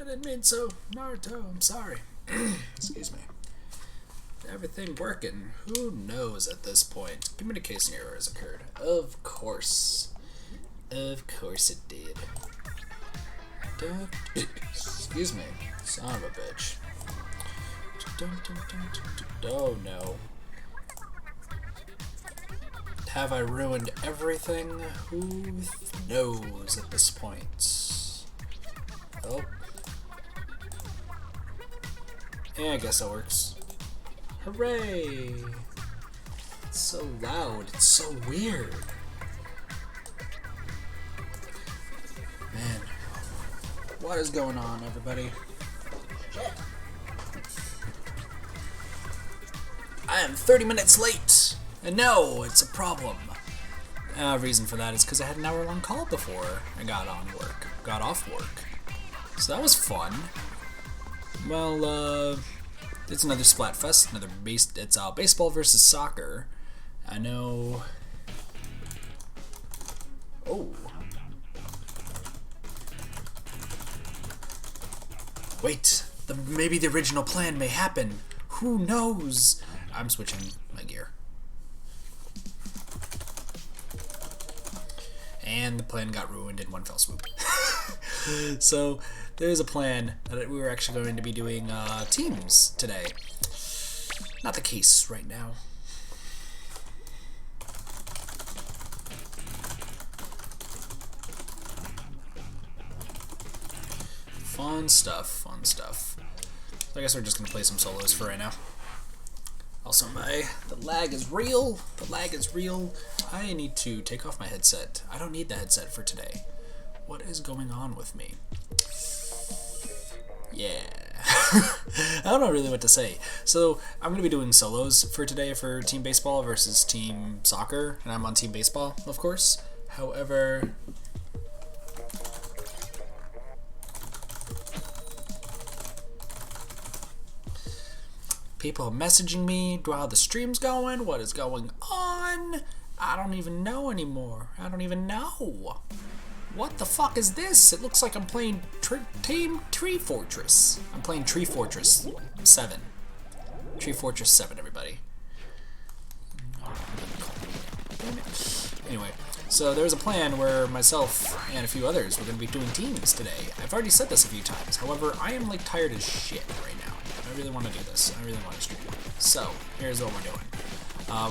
didn't mean so. Naruto, I'm sorry. Excuse me. Everything working? Who knows at this point? Communication error has occurred. Of course. Of course it did. Excuse me. Son of a bitch. Oh no. Have I ruined everything? Who knows at this point? Oh. Yeah, I guess that works. Hooray! It's so loud. It's so weird. Man. What is going on, everybody? Shit. I am 30 minutes late! And no, it's a problem. Reason for that is because I had an hour-long call before I got off work. So that was fun. Well, it's another Splatfest, it's baseball versus soccer. I know. Oh. Wait, maybe the original plan may happen. Who knows? I'm switching my gear. And the plan got ruined in one fell swoop. So there's a plan that we were actually going to be doing teams today. Not the case right now. Fun stuff, fun stuff. So I guess we're just gonna play some solos for right now. Also, the lag is real. The lag is real. I need to take off my headset. I don't need the headset for today. What is going on with me? Yeah. I don't know really what to say. So, I'm going to be doing solos for today for team baseball versus team soccer. And I'm on team baseball, of course. However... people are messaging me, how the stream's going, what is going on. I don't even know anymore. I don't even know. What the fuck is this? It looks like I'm playing Team Tree Fortress. I'm playing Tree Fortress 7. Tree Fortress 7, everybody. Anyway, so there's a plan where myself and a few others were going to be doing teams today. I've already said this a few times. However, I am like tired as shit right now. I really want to do this. I really want to stream. So, here's what we're doing.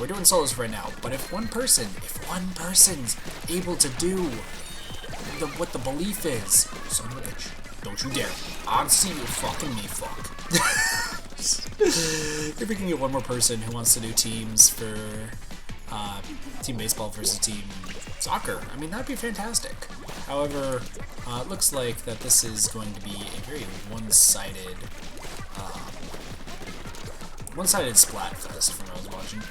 We're doing solos right now, but if one person's able to do what the belief is, son of a bitch, don't you dare. I'll see you fucking me, fuck. If we can get one more person who wants to do teams for team baseball versus team soccer, I mean, that'd be fantastic. However, it looks like that this is going to be a very one-sided Splatfest from what I was watching.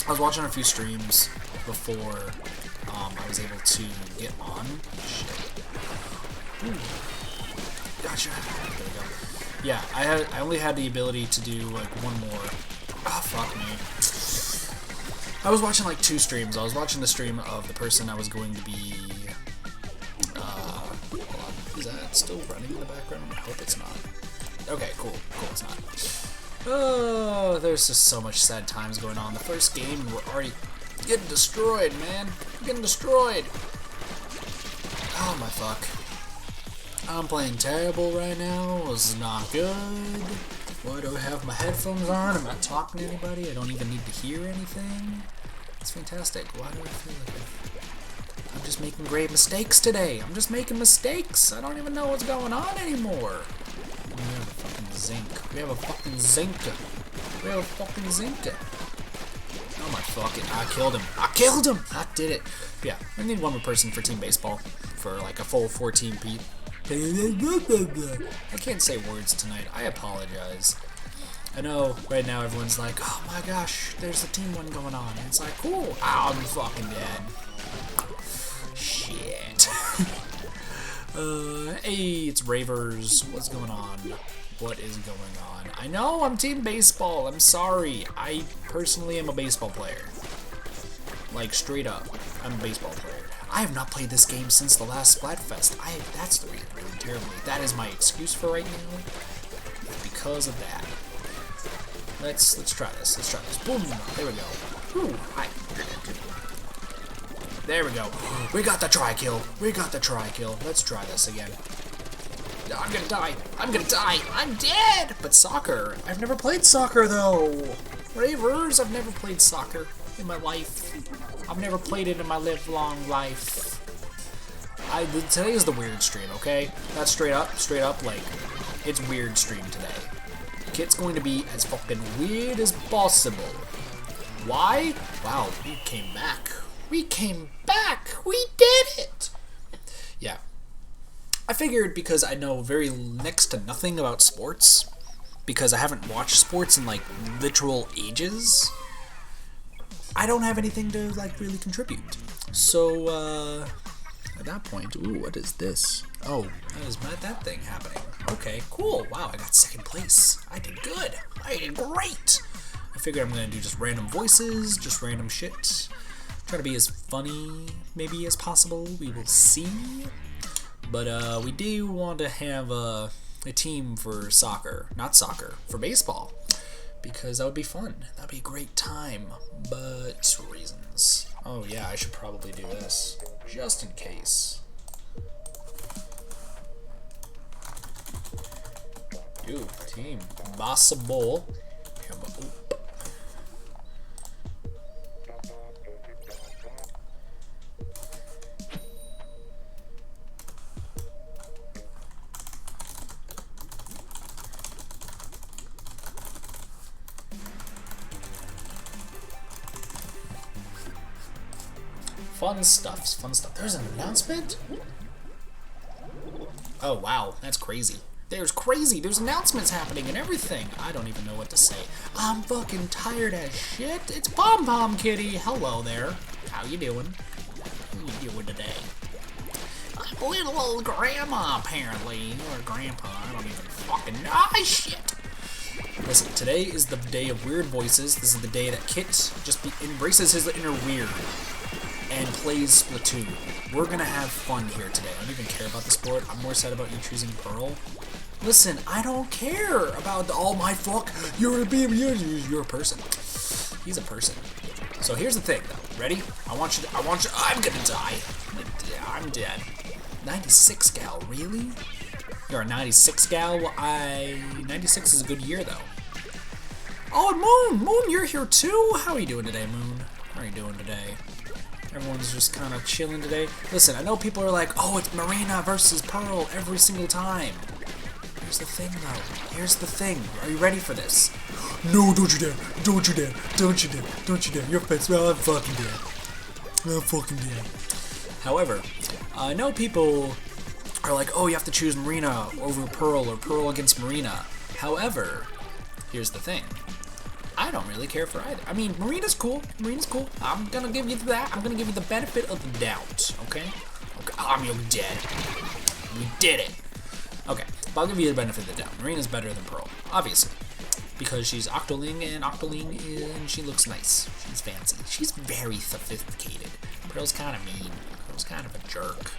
I was watching a few streams before I was able to get on. Shit. Ooh. Gotcha. There we go. Yeah, I only had the ability to do like one more. Ah, fuck me. I was watching like 2 streams. I was watching the stream of the person I was going to be. Hold on. Is that still running in the background? I hope it's not. Okay, cool. Cool, it's not. Oh, there's just so much sad times going on. The first game, we're already getting destroyed, man. Getting destroyed. Oh my fuck. I'm playing terrible right now. This is not good. Why do I have my headphones on? I'm not talking to anybody. I don't even need to hear anything. It's fantastic. Why do I feel like I'm just making grave mistakes today? I'm just making mistakes. I don't even know what's going on anymore. We have a fucking zinc. We have a fucking zinc. We have a fucking zinc. Oh my fucking, I killed him. I killed him! I did it. But yeah, I need one more person for team baseball. For like a full 14 Pete. I can't say words tonight. I apologize. I know right now everyone's like, oh my gosh, there's a team one going on. And it's like, cool. Oh, I'm fucking dead. Shit. Hey, it's Ravers. What's going on? What is going on? I know I'm team baseball. I'm sorry. I personally am a baseball player. Like, straight up. I'm a baseball player. I have not played this game since the last Splatfest. That's the reason, really, terribly. That is my excuse for right now. Because of that. Let's try this. Let's try this. Boom! There we go. Ooh, hi. There we go. We got the tri-kill. We got the tri-kill. Let's try this again. I'm gonna die. I'm gonna die. I'm dead! But soccer. I've never played soccer, though. Ravers, I've never played soccer in my life. I've never played it in my live-long life. Today is the weird stream, okay? That's straight up, like, it's weird stream today. Kit's going to be as fucking weird as possible. Why? Wow, we came back. We came back! We did it! Yeah. I figured because I know very next to nothing about sports, because I haven't watched sports in, like, literal ages, I don't have anything to, like, really contribute. So, at that point, ooh, what is this? Oh, that is that thing happening. Okay, cool. Wow, I got second place. I did good. I did great. I figured I'm gonna do just random voices, just random shit. Try to be as funny, maybe, as possible. We will see. But, we do want to have a team for soccer. Not soccer, for baseball. Because that would be fun. That would be a great time. But, reasons. Oh, yeah, I should probably do this. Just in case. Ooh, team. Basketball. Fun stuff, fun stuff. There's an announcement? Oh, wow, that's crazy. There's announcements happening and everything. I don't even know what to say. I'm fucking tired as shit. It's Pom Pom Kitty. Hello there. How you doing? How you doing today? I'm a little old grandma, apparently. Or grandpa, I don't even fucking know. Ah, shit! Listen, today is the day of weird voices. This is the day that Kit just embraces his inner weird and plays Splatoon. We're gonna have fun here today. I don't even care about the sport. I'm more sad about you choosing Pearl. Listen, I don't care about all my fuck. You're a person. He's a person. So here's the thing, though. Ready? I'm gonna die. I'm dead. 96 gal, really? You're a 96 gal? 96 is a good year, though. Oh, and Moon! Moon, you're here too? How are you doing today, Moon? How are you doing today? Everyone's just kind of chilling today. Listen, I know people are like, oh, it's Marina versus Pearl every single time. Here's the thing, though. Here's the thing. Are you ready for this? No, don't you dare. Don't you dare. Don't you dare. Don't you dare. You're fast. Well, I'm fucking dead. I'm fucking dead. However, I know people are like, oh, you have to choose Marina over Pearl or Pearl against Marina. However, here's the thing. I don't really care for either. I mean, Marina's cool. Marina's cool. I'm gonna give you that. I'm gonna give you the benefit of the doubt, okay? You're dead. We did it. Okay, but I'll give you the benefit of the doubt. Marina's better than Pearl, obviously. Because she's Octoling, and she looks nice. She's fancy. She's very sophisticated. Pearl's kind of mean. Pearl's kind of a jerk.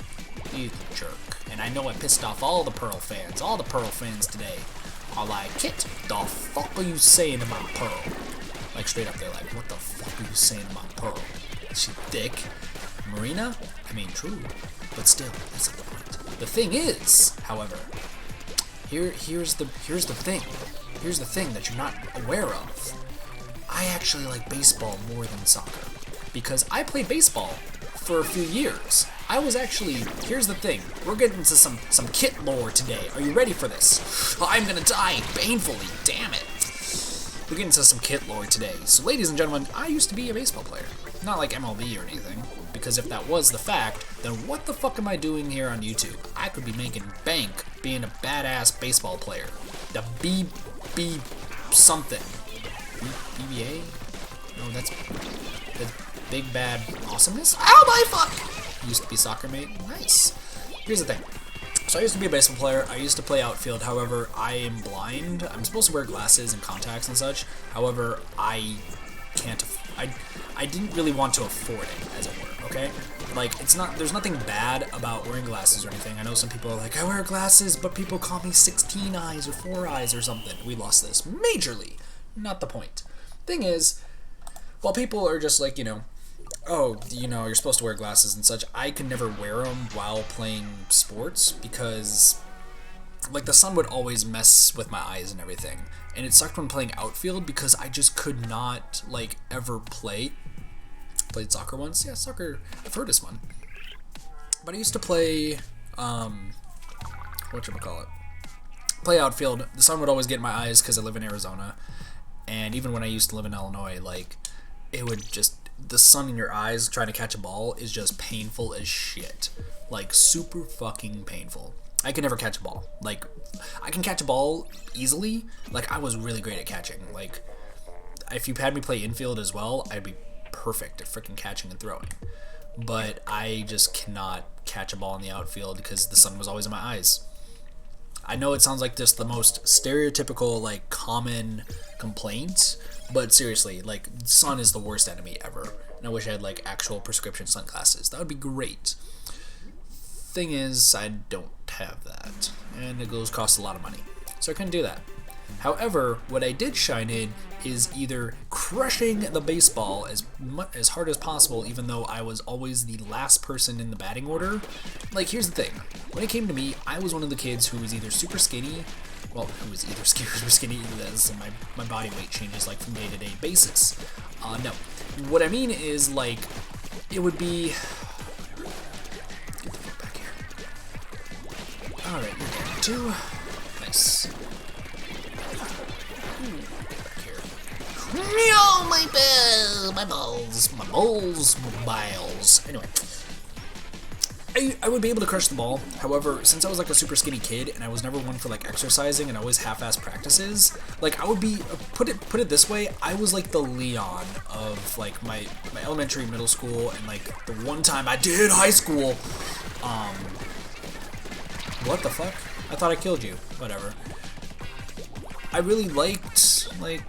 He's a jerk. And I know I pissed off all the Pearl fans. All the Pearl fans today. Are like, Kit, the fuck are you saying about Pearl? Like, straight up, they're like, what the fuck are you saying about Pearl? Is she thick? Marina? I mean, true. But still, that's not the point. The thing is, however, here's the thing. Here's the thing that you're not aware of. I actually like baseball more than soccer. Because I played baseball for a few years. I was actually, here's the thing, we're getting into some Kit lore today. Are you ready for this? I'm gonna die painfully, damn it. We're getting into some Kit lore today. So ladies and gentlemen, I used to be a baseball player. Not like MLB or anything, because if that was the fact, then what the fuck am I doing here on YouTube? I could be making bank being a badass baseball player. The BB something. BBA? No, that's the Big Bad Awesomeness? Ow, my fuck! Used to be soccer mate. Nice. Here's the thing. So I used to be a baseball player. I used to play outfield. However, I am blind. I'm supposed to wear glasses and contacts and such. However, I can't. I didn't really want to afford it, as it were. okay? Like, there's nothing bad about wearing glasses or anything. I know some people are like, I wear glasses, but people call me 16 eyes or 4 eyes or something. We lost this majorly. Not the point. Thing is, while people are just like, oh, you're supposed to wear glasses and such, I could never wear them while playing sports because, like, the sun would always mess with my eyes and everything. And it sucked when playing outfield because I just could not, like, ever play. Played soccer once? Yeah, soccer, I've heard this one. But I used to play, whatchamacallit? Play outfield. The sun would always get in my eyes because I live in Arizona. And even when I used to live in Illinois, like, it would just, the sun in your eyes trying to catch a ball is just painful as shit. Like, super fucking painful. I can never catch a ball. Like, I can catch a ball easily. Like, I was really great at catching. Like, if you had me play infield as well, I'd be perfect at freaking catching and throwing. But I just cannot catch a ball in the outfield because the sun was always in my eyes. I know it sounds like just the most stereotypical, like, common complaint, but seriously, like, sun is the worst enemy ever. And I wish I had, like, actual prescription sunglasses. That would be great. Thing is, I don't have that, and it costs a lot of money, so I couldn't do that. However, what I did shine in is either crushing the baseball as hard as possible, even though I was always the last person in the batting order. Like, here's the thing. When it came to me, I was one of the kids who was either super skinny, who was either super skinny, as my body weight changes, like, from day-to-day basis. No. What I mean is, like, it would be... Get the fuck back here. Alright, you're down 2. Nice. No, my balls. Anyway, I would be able to crush the ball. However, since I was like a super skinny kid and I was never one for like exercising and always half-ass practices, like I would be put it this way, I was like the Leon of like my elementary, middle school, and like the one time I did high school. What the fuck? I thought I killed you. Whatever. I really liked like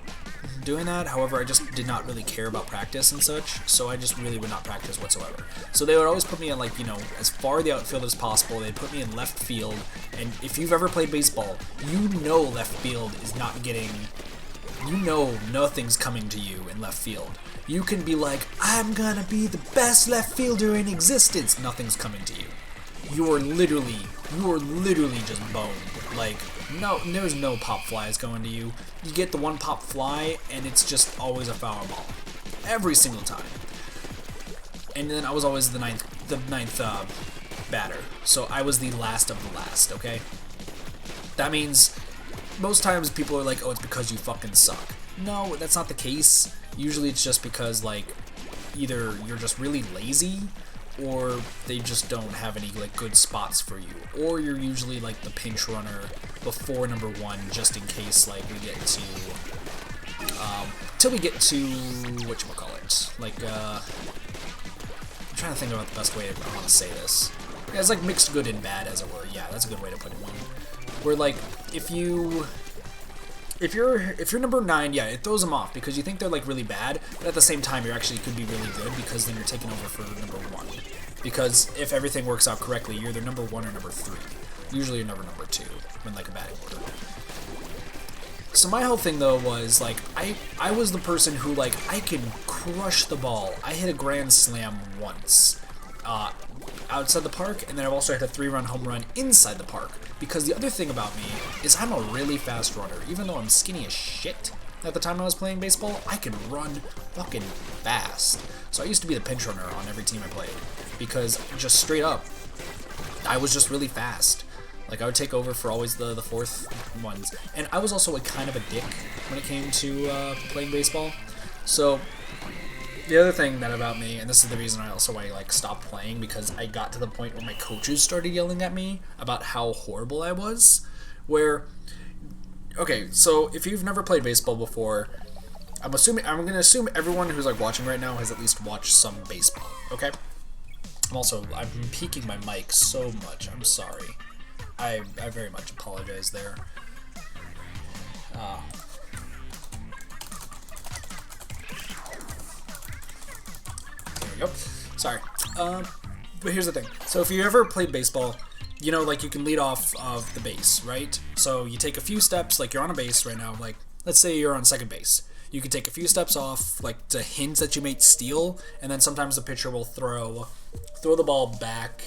doing that. However, I just did not really care about practice and such, so I just really would not practice whatsoever. So they would always put me in, like, as far the outfield as possible. They'd put me in left field, and if you've ever played baseball, you know left field is not getting, nothing's coming to you in left field. You can be like, I'm gonna be the best left fielder in existence. Nothing's coming to you. You are literally just boned. Like, no, there's no pop flies going to you. You get the one pop fly, and it's just always a foul ball. Every single time. And then I was always the ninth batter. So I was the last of the last, okay? That means most times people are like, oh, it's because you fucking suck. No, that's not the case. Usually it's just because, like, either you're just really lazy, or they just don't have any like good spots for you, or you're usually like the pinch runner before number 1, just in case like we get to till we get to whatchamacallit, like I'm trying to think about the best way I want to say this. Yeah, it's like mixed good and bad, as it were. Yeah, that's a good way to put it. Where like if you're number 9, yeah, it throws them off because you think they're like really bad, but at the same time you actually could be really good because then you're taking over for number 1. Because if everything works out correctly, you're either number 1 or number 3. Usually you're never number 2 in like a batting order. So my whole thing though was like I was the person who like I can crush the ball. I hit a grand slam once outside the park, and then I've also hit a 3-run home run inside the park. Because the other thing about me is I'm a really fast runner. Even though I'm skinny as shit at the time I was playing baseball, I can run fucking fast. So I used to be the pinch runner on every team I played. Because just straight up, I was just really fast. Like I would take over for always the fourth ones. And I was also like kind of a dick when it came to playing baseball. So the other thing that about me, and this is the reason I like stopped playing, because I got to the point where my coaches started yelling at me about how horrible I was. Where, okay, so if you've never played baseball before, I'm gonna assume everyone who's like watching right now has at least watched some baseball. Okay. I'm peaking my mic so much. I'm sorry. I very much apologize there. There we go. Sorry. But here's the thing. So if you ever played baseball, you know, like you can lead off of the base, right? So you take a few steps, like you're on a base right now, like let's say you're on second base. You can take a few steps off, like to hint that you may steal, and then sometimes the pitcher will throw the ball back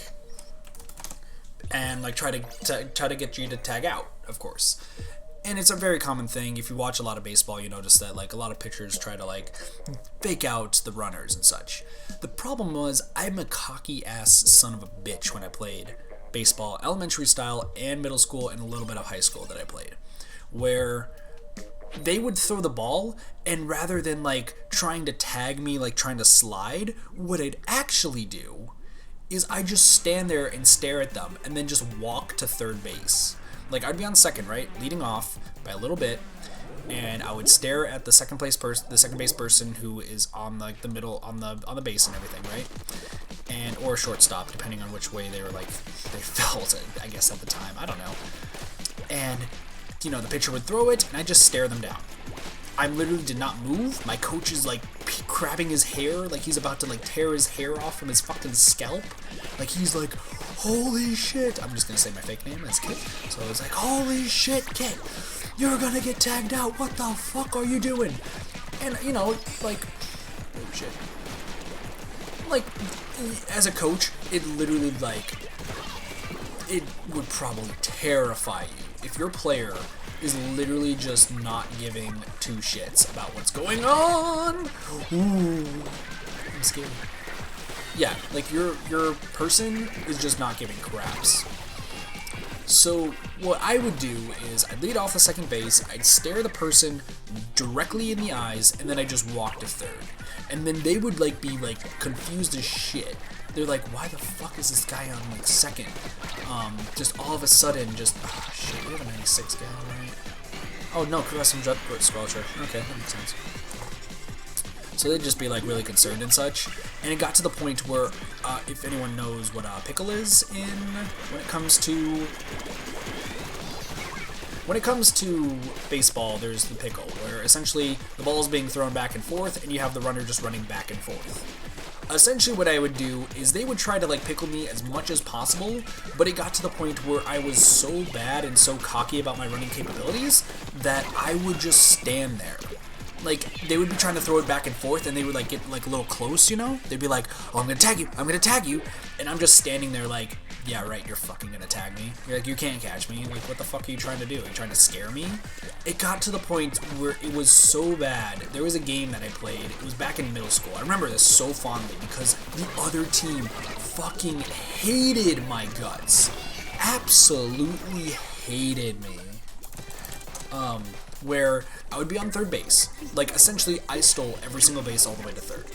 and like try to get you to tag out, of course. And it's a very common thing. If you watch a lot of baseball, you notice that like a lot of pitchers try to like fake out the runners and such. The problem was I'm a cocky ass son of a bitch when I played baseball, elementary style and middle school, and a little bit of high school that I played, where they would throw the ball, and rather than like trying to tag me, like trying to slide, what I'd actually do is I just stand there and stare at them and then just walk to third base. Like I'd be on second, right, leading off by a little bit, and I would stare at the second base person who is on like the middle on the base and everything, right, and or shortstop depending on which way they were like they felt it, I guess at the time, I don't know. And you know the pitcher would throw it, and I just stare them down. I literally did not move. My coach is like grabbing his hair, like he's about to like tear his hair off from his fucking scalp. Like he's like, holy shit. I'm just gonna say my fake name as Kid. So it's like, holy shit, Kid, you're gonna get tagged out. What the fuck are you doing? And you know, like, oh shit. Like, as a coach, it literally like, it would probably terrify you if your player is literally just not giving two shits about what's going on. Ooh, I'm scared. Yeah, like your person is just not giving craps. So what I would do is I'd lead off the second base, I'd stare the person directly in the eyes, and then I'd just walk to third. And then they would like be like confused as shit. They're like, why the fuck is this guy on like second? Just all of a sudden, just shit. We have a 96 gal, right? Oh no, because that's some squelcher. Okay, that makes sense. So they'd just be like really concerned and such. And it got to the point where, if anyone knows what pickle is when it comes to baseball, there's the pickle, where essentially the ball is being thrown back and forth, and you have the runner just running back and forth. Essentially what I would do is they would try to like pickle me as much as possible, but it got to the point where I was so bad and so cocky about my running capabilities that I would just stand there. Like, they would be trying to throw it back and forth, and they would like get like a little close, you know? They'd be like, oh, I'm gonna tag you, and I'm just standing there like, yeah, right, you're fucking gonna tag me. You're like, you can't catch me. Like, what the fuck are you trying to do? Are you trying to scare me? It got to the point where it was so bad. There was a game that I played. It was back in middle school. I remember this so fondly because the other team fucking hated my guts. Absolutely hated me. Where I would be on third base. Like, essentially, I stole every single base all the way to third.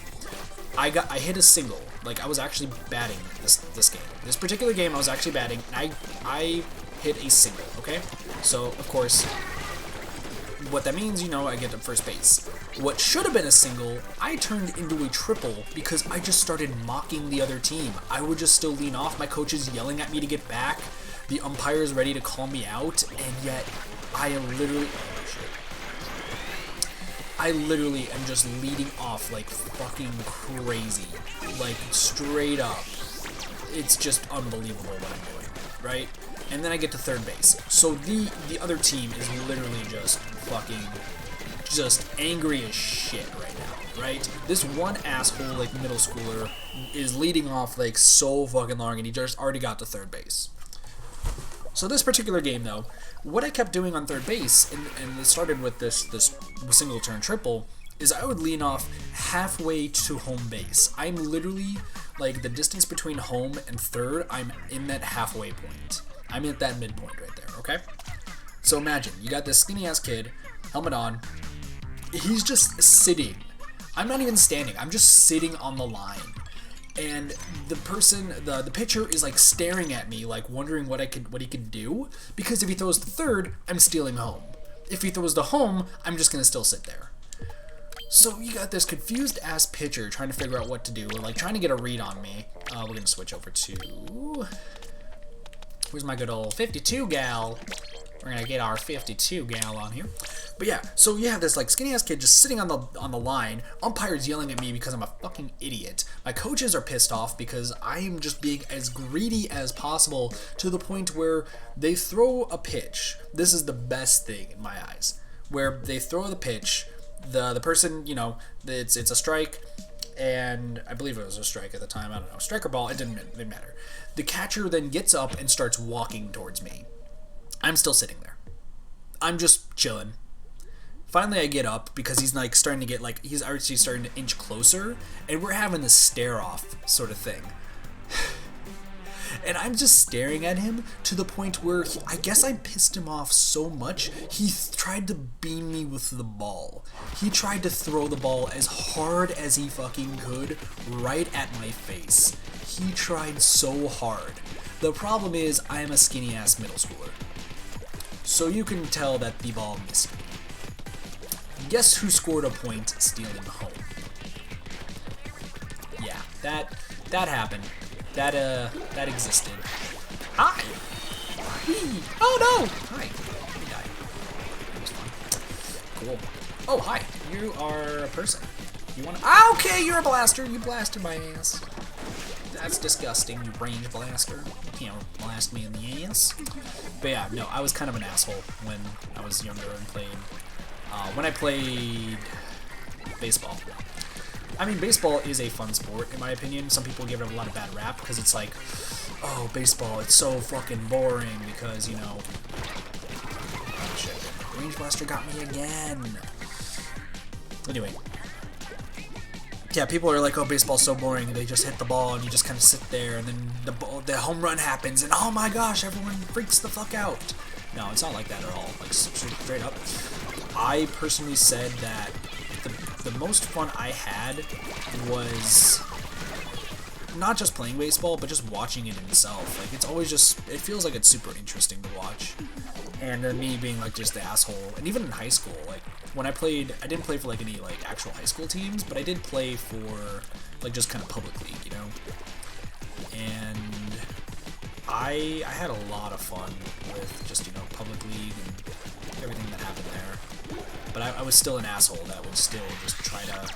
I hit a single. Like, I was actually batting this game. This particular game, I was actually batting, and I hit a single, okay? So, of course, what that means, you know, I get to first base. What should have been a single, I turned into a triple because I just started mocking the other team. I would just still lean off. My coach is yelling at me to get back. The umpire is ready to call me out, and yet I am literally... I literally am just leading off like fucking crazy. Like, straight up. It's just unbelievable what I'm doing, right? And then I get to third base. So the other team is literally just fucking just angry as shit right now, right? This one asshole, like, middle schooler is leading off like so fucking long, and he just already got to third base. So this particular game, though, what I kept doing on third base, and it started with this single turn triple, is I would lean off halfway to home base. I'm literally, like, the distance between home and third, I'm in that halfway point. I'm at that midpoint right there, okay? So imagine, you got this skinny-ass kid, helmet on, he's just sitting. I'm not even standing, I'm just sitting on the line. And the person, the pitcher is like staring at me, like wondering what he could do, because if he throws to third, I'm stealing home. If he throws to home, I'm just gonna still sit there. So you got this confused ass pitcher trying to figure out what to do, like trying to get a read on me. We're gonna switch over to, where's my good old 52 gal? We're gonna get our 52 gal on here. But yeah, so you have this like skinny ass kid just sitting on the line. Umpires yelling at me because I'm a fucking idiot. My coaches are pissed off because I am just being as greedy as possible to the point where they throw a pitch. This is the best thing in my eyes, where they throw the pitch. The person, you know, it's a strike, and I believe it was a strike at the time. I don't know, strike or ball. It didn't matter. The catcher then gets up and starts walking towards me. I'm still sitting there. I'm just chilling. Finally, I get up because he's like starting to get like he's actually starting to inch closer, and we're having this stare off sort of thing. And I'm just staring at him to the point where I guess I pissed him off so much he tried to beam me with the ball. He tried to throw the ball as hard as he fucking could right at my face. He tried so hard. The problem is I am a skinny ass middle schooler, so you can tell that the ball missed me. Guess who scored a point stealing home? Yeah, that happened. That existed. Hi! Whee! Oh no! Hi. You died. That was fun. Cool. Oh, hi. You are a person. You wanna... Ah, okay, you're a blaster. You blasted my ass. That's disgusting, you range blaster. You can't blast me in the ass. But yeah, no, I was kind of an asshole when I was younger and played... when I played baseball. I mean, baseball is a fun sport, in my opinion. Some people give it a lot of bad rap because it's like, oh, baseball, it's so fucking boring because, you know... Oh, shit. Range blaster got me again. Anyway. Yeah, people are like, oh, baseball's so boring. They just hit the ball and you just kind of sit there and then the home run happens and oh my gosh, everyone freaks the fuck out. No, it's not like that at all. Like, straight up. I personally said that the most fun I had was not just playing baseball, but just watching it itself. Like, it's always just, it feels like it's super interesting to watch. And then me being like just the asshole. And even in high school, like when I played, I didn't play for like any like actual high school teams, but I did play for like just kind of public league, you know? And I had a lot of fun with just, you know, public league and everything that happened there. But I was still an asshole that would still just try to...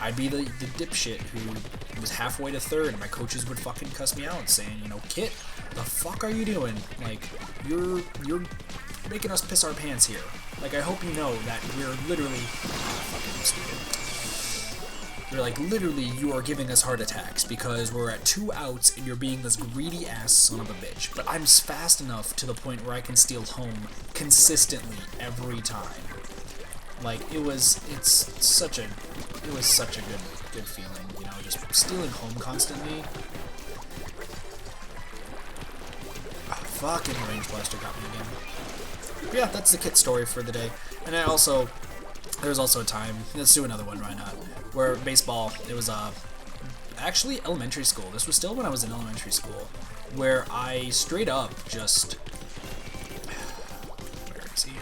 I'd be the dipshit who was halfway to third, and my coaches would fucking cuss me out saying, you know, Kit, the fuck are you doing? Like, you're making us piss our pants here. Like, I hope you know that we're literally... fucking stupid. You're like, literally, you are giving us heart attacks because we're at 2 outs and you're being this greedy ass son of a bitch. But I'm fast enough to the point where I can steal home consistently every time. Like, it was such a good feeling, you know, just stealing home constantly. Oh, fucking range blaster got me again. But yeah, that's the Kit story for the day. And there was also a time, let's do another one, why not, where baseball, it was actually elementary school. This was still when I was in elementary school, where I straight up just, where is he?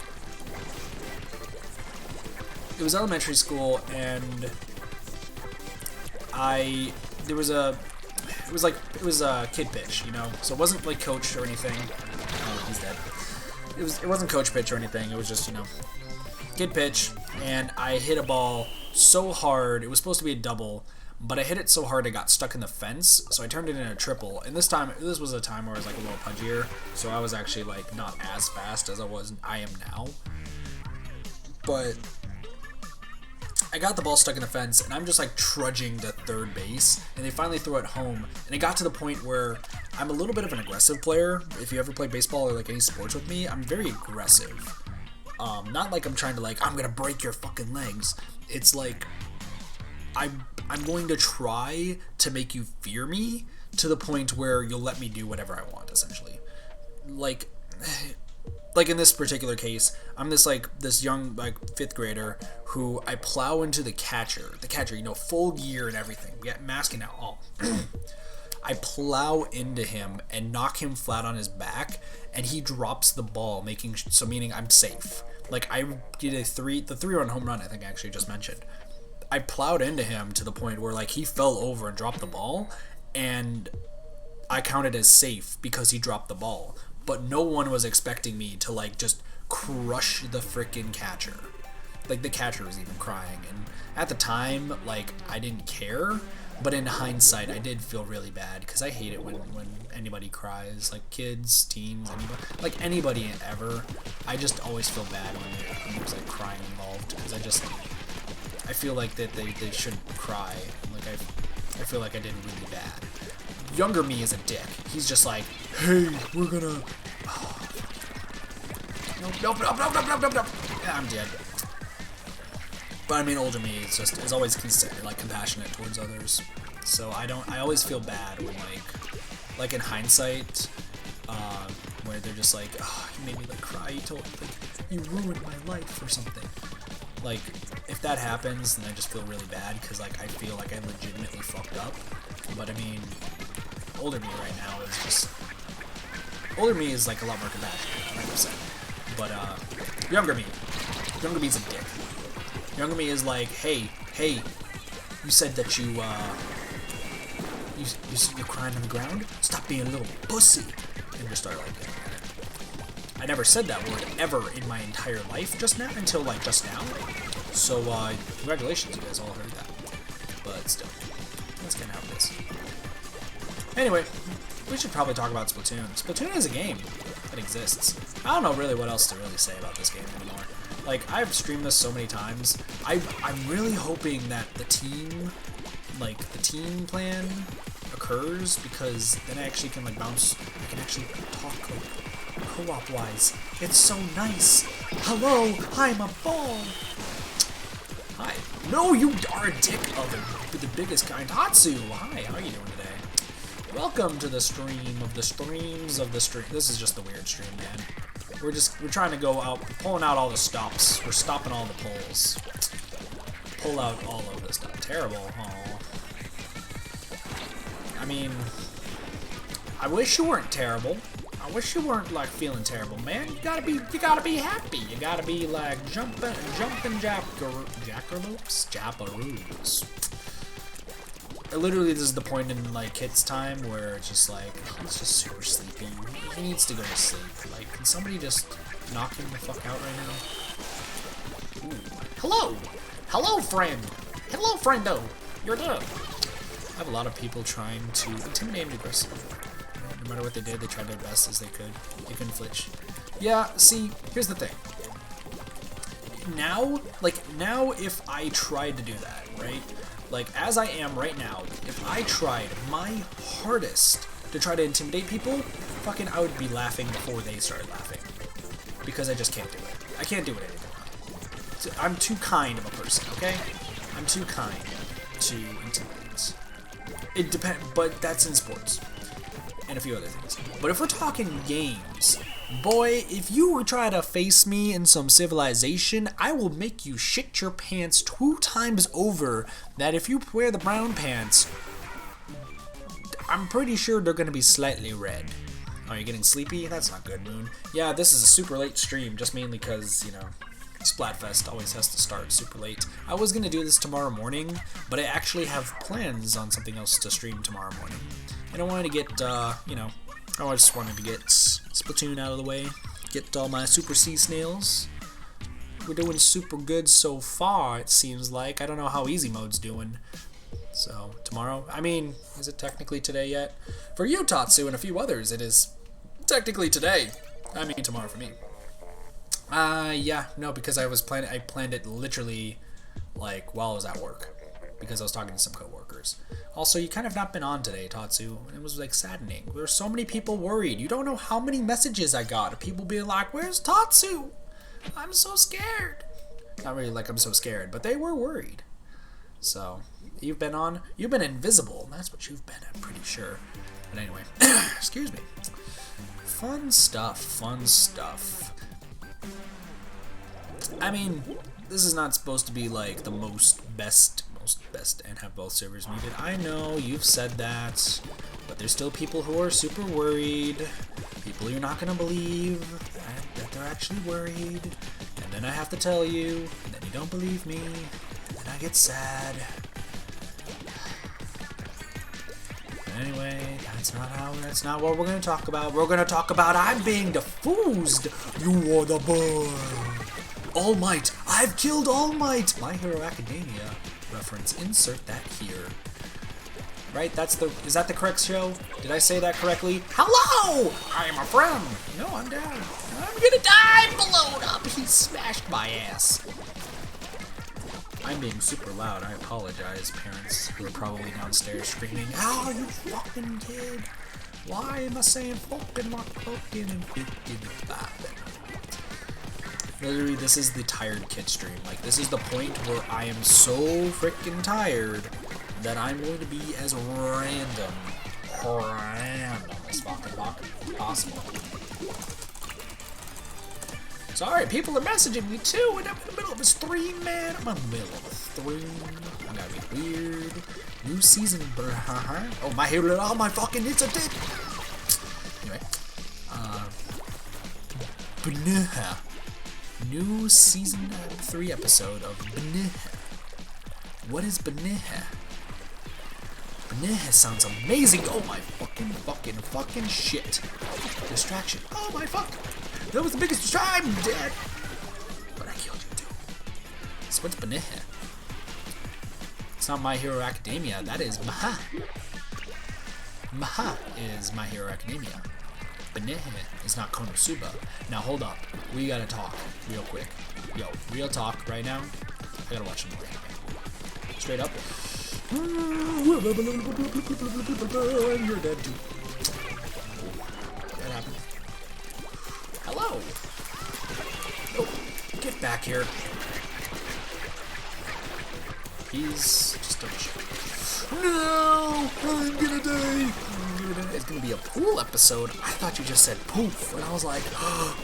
It was elementary school, and it was a kid pitch, you know, so it wasn't like coach or anything. Oh, he's dead. It wasn't coach pitch or anything. It was just, you know, kid pitch, and I hit a ball so hard. It was supposed to be a double, but I hit it so hard it got stuck in the fence, so I turned it into a triple. And this was a time where I was like a little punchier, so I was actually like not as fast as I am now. But I got the ball stuck in the fence, and I'm just like trudging to third base, and they finally throw it home. And it got to the point where I'm a little bit of an aggressive player. If you ever play baseball or like any sports with me, I'm very aggressive. Not like I'm trying to like, I'm gonna break your fucking legs. It's like, I'm going to try to make you fear me to the point where you'll let me do whatever I want, essentially. Like in this particular case, I'm this young, like, 5th grader who I plow into the catcher, you know, full gear and everything, mask and all. I plow into him and knock him flat on his back, and he drops the ball, meaning I'm safe. Like, I did the 3-run home run, I think I actually just mentioned. I plowed into him to the point where, like, he fell over and dropped the ball, and I counted as safe because he dropped the ball. But no one was expecting me to, like, just crush the freaking catcher. Like, the catcher was even crying, and at the time, like, I didn't care, but in hindsight, I did feel really bad, because I hate it when anybody cries, like kids, teens, anybody, like anybody ever. I just always feel bad when there's like crying involved, because I feel like that they shouldn't cry. Like, I feel like I did really bad. Younger me is a dick. He's just like, hey, we're gonna... Oh. Nope. Yeah, I'm dead. But I mean, older me is always like compassionate towards others. So I always feel bad when like in hindsight, where they're just like, oh, you made me like cry. You ruined my life or something. Like, if that happens, then I just feel really bad because like I feel like I legitimately fucked up. But I mean, older me right now is just like a lot more compassionate, 100%. But younger me's a dick. Younger me is like, hey, you said that you're crying on the ground? Stop being a little pussy. And just start like, I never said that word ever in my entire life until like just now. So, congratulations, you guys all heard that. But still, let's get out of this. Anyway, we should probably talk about Splatoon. Splatoon is a game that exists. I don't know really what else to really say about this game anymore. Like, I've streamed this so many times. I'm really hoping that the team plan occurs, because then I actually can like bounce. I can actually talk like co-op wise. It's so nice. Hello, I'm a ball. Hi. No, you are a dick of the biggest kind. Tatsu. Hi, how are you doing today? Welcome to the stream of the streams of the stream. This is just the weird stream, man. We're trying to go out, pulling out all the stops. We're stopping all the pulls. Pull out all of this stuff. Terrible. Aww. I mean, I wish you weren't terrible. I wish you weren't like feeling terrible, man. You gotta be happy. You gotta be like jumping jackaroos. Literally, this is the point in like Kit's time where it's just like he's just super sleepy. He needs to go to sleep. Like, can somebody just knock him the fuck out right now? Ooh. Hello, friend. Hello, friendo. You're dead. I have a lot of people trying to intimidate and aggressive. No matter what they did, they tried their best as they could. They couldn't flinch. Yeah. See, here's the thing. Now, if I tried to do that, right? Like, as I am right now, if I tried my hardest to try to intimidate people, fucking I would be laughing before they started laughing. Because I just can't do it. I can't do it anymore. I'm too kind of a person, okay? I'm too kind to intimidate. It depends, but that's in sports. And a few other things. But if we're talking games, boy, if you were trying to face me in some civilization, I will make you shit your pants 2 times over. That if you wear the brown pants, I'm pretty sure they're gonna be slightly red. Are you getting sleepy? That's not good, Moon. Yeah, this is a super late stream, just mainly because, you know, Splatfest always has to start super late. I was gonna do this tomorrow morning, but I actually have plans on something else to stream tomorrow morning. And I wanted to get, you know, I just wanted to get Splatoon out of the way, get all my Super Sea Snails. We're doing super good so far, it seems like. I don't know how easy mode's doing. So, tomorrow, I mean, is it technically today yet? For you, Tatsu, and a few others, it is technically today. I mean, tomorrow for me. Yeah, no, because I planned it literally, like, while I was at work. Because I was talking to some coworkers. Also, you kind of not been on today, Tatsu. It was like saddening. There were so many people worried. You don't know how many messages I got of people being like, "Where's Tatsu? I'm so scared." Not really like I'm so scared, but they were worried. So, you've been on. You've been invisible. That's what you've been, I'm pretty sure. But anyway, excuse me. Fun stuff. Fun stuff. I mean, this is not supposed to be like the best and have both servers muted. I know you've said that, but there's still people who are super worried. People you're not gonna believe that they're actually worried, and then I have to tell you, and then you don't believe me, and then I get sad. Anyway, that's not what we're gonna talk about. We're gonna talk about I'm being diffused. You are the boy. All Might. I've killed All Might. My Hero Academia reference. Insert that here. Right? Is that the correct show? Did I say that correctly? Hello! I am a friend. No, I'm down. I'm gonna die blown up. He smashed my ass. I'm being super loud. I apologize, parents who are probably downstairs screaming, "Oh, you fucking kid! Why am I saying fucking like fucking and fucking fucking?" Literally, this is the tired kid stream. Like, this is the point where I am so freaking tired that I'm going to be as random as fucking possible. Sorry, people are messaging me too, and I'm in the middle of this stream, man. I'm in the middle of a stream. I gotta be weird. New season, oh, my hero, oh my fucking, it's a dick. Anyway, Bneha. New season 3 episode of Bneha. What is Bneha? Bneha sounds amazing. Oh my fucking shit. Distraction. Oh my fuck. That was the biggest distraction. I'm dead. But I killed you too. So what's Bneha? It's not My Hero Academia. That is Maha. Maha is My Hero Academia. Bneha is not Konosuba. Now hold up. We gotta talk real quick. Yo, real talk right now. I gotta watch some more anime. Straight up. You're dead too. That happened. Hello. Oh, get back here. He's just a shit. No, I'm gonna die. It's gonna be a pool episode. I thought you just said poof, and I was like,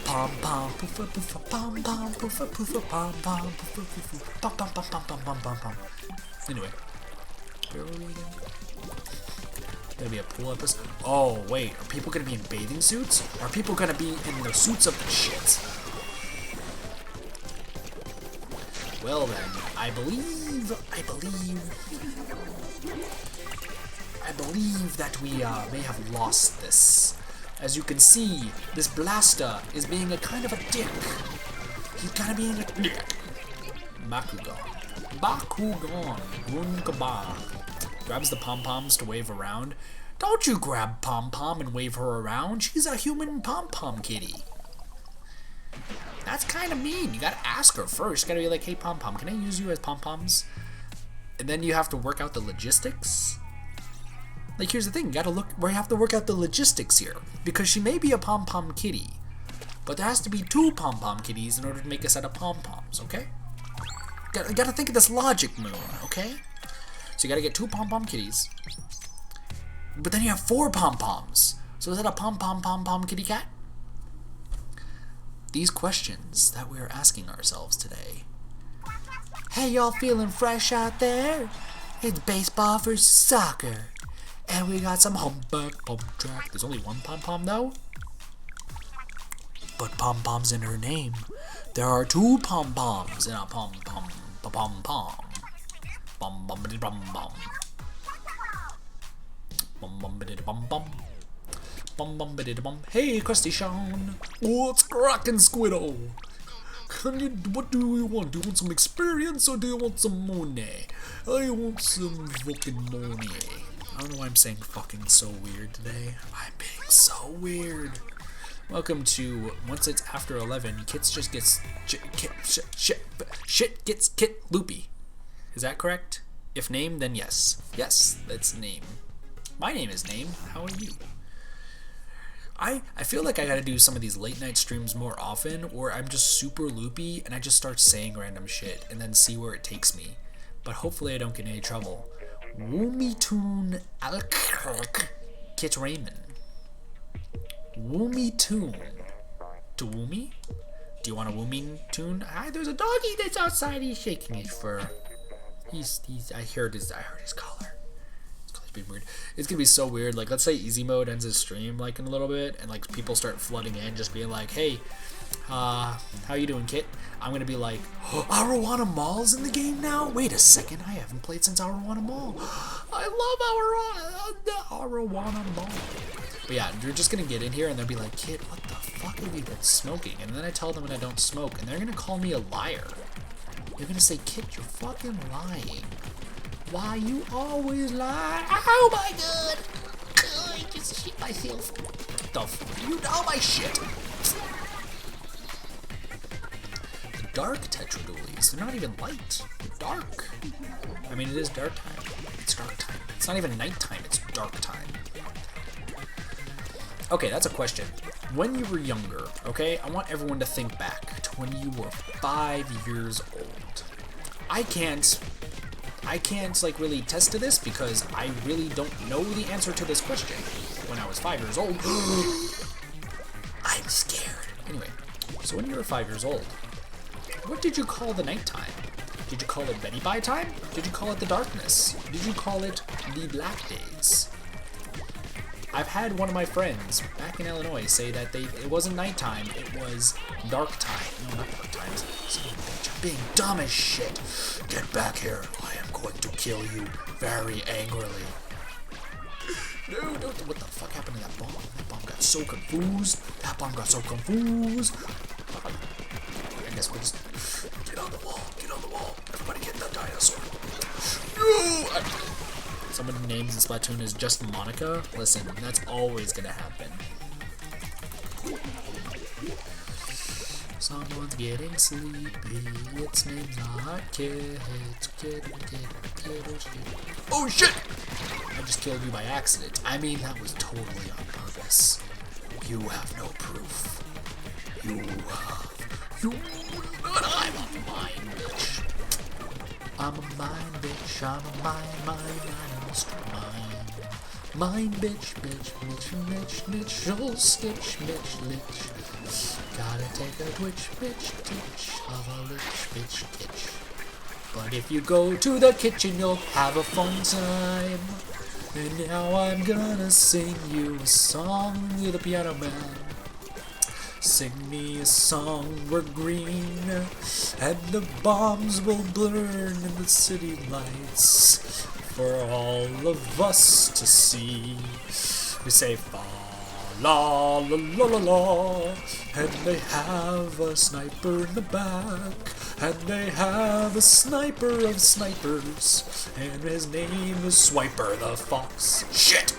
pom pom poof poof pom pom poof poof pom pom poof poof pom pom pom pom pom pom pom. Anyway, where were we again? Gonna be a pool episode. Oh wait, are people gonna be in bathing suits? Are people gonna be in the suits of the shit? Well then, I believe that we may have lost this. As you can see, this blaster is being a kind of a dick. He's kind of being a dick. Bakugan. Runkaba. Grabs the pom-poms to wave around. Don't you grab pom-pom and wave her around. She's a human pom-pom kitty. That's kind of mean. You gotta ask her first. You gotta be like, hey, pom-pom, can I use you as pom-poms? And then you have to work out the logistics. Like, here's the thing. We have to work out the logistics here. Because she may be a pom-pom kitty. But there has to be 2 pom-pom kitties in order to make a set of pom-poms, okay? Gotta think of this logic, Moon, okay? So you gotta get 2 pom-pom kitties. But then you have 4 pom-poms. So is that a pom-pom kitty cat? These questions that we're asking ourselves today. Hey, y'all feeling fresh out there? It's baseball versus soccer. And we got some humpback pump track. There's only 1 pom-pom though. But pom-pom's in her name. There are 2 pom-poms in a pom-pom. Pom-pom. Bum-bum-bidi-bum-bum. Bum-bum-bidi-bum-bum. Bum-bum-bidi-bum. Hey, Krusty Sean. What's crackin', Squiddo? What do you want? Do you want some experience or do you want some money? I want some fucking money. I don't know why I'm saying fucking so weird today. I'm being so weird. Welcome to Once It's After 11, Kits just gets shit gets kit loopy. Is that correct? If name, then yes. Yes, that's name. My name is name. How are you? I feel like I gotta do some of these late night streams more often, or I'm just super loopy and I just start saying random shit and then see where it takes me. But hopefully I don't get in any trouble. Woomitoon Alk Kit Raymond. Woomitoon. To Woomy? Do you want a Woomitoon? Hi, there's a doggy that's outside. He's shaking his fur. I heard his collar. It's called be weird. It's gonna be so weird. Like, let's say easy mode ends his stream like in a little bit, and like people start flooding in, just being like, "Hey, how you doing, Kit?" I'm gonna be like, oh, Arowana Mall's in the game now? Wait a second, I haven't played since Arowana Mall. I love Arowana Mall. But yeah, you're just gonna get in here and they'll be like, Kit, what the fuck have you been smoking? And then I tell them when I don't smoke, and they're gonna call me a liar. They're gonna say, Kit, you're fucking lying. Why you always lie? Oh my god! I just shit myself. You know my shit! Dark tetradualies. They're not even light. They're dark. I mean, it is dark time. It's dark time. It's not even nighttime. It's dark time. Okay, that's a question. When you were younger, okay, I want everyone to think back to when you were 5 years old. I can't like really test to this because I really don't know the answer to this question. When I was 5 years old, I'm scared. Anyway, so when you were 5 years old, what did you call the nighttime? Did you call it Benny Bye time? Did you call it the darkness? Did you call it the black days? I've had one of my friends back in Illinois say that it wasn't nighttime, it was dark time. No, not dark times. Son of a bitch, I'm being dumb as shit. Get back here. I am going to kill you very angrily. No, what the fuck happened to that bomb? That bomb got so confused. I guess we'll just get on the wall. Everybody get that dinosaur. No! Someone names in Splatoon is just Monica. Listen, that's always gonna happen. Someone's getting sleepy. Its name's not Kid. Oh shit! I just killed you by accident. I mean, that was totally on purpose. You have no proof. I'm a mine bitch. I'm a mine bitch. I'm a mine, Mr. Mine. Mine bitch, Mitchell, stitch, lich. Gotta take a twitch, ditch of a lich, ditch. But if you go to the kitchen, you'll have a fun time. And now I'm gonna sing you a song, you're the piano man. Sing me a song, we're green, and the bombs will burn in the city lights for all of us to see. We say fa la la la la la, and they have a sniper in the back, and they have a sniper of snipers, and his name is Swiper the Fox. Shit!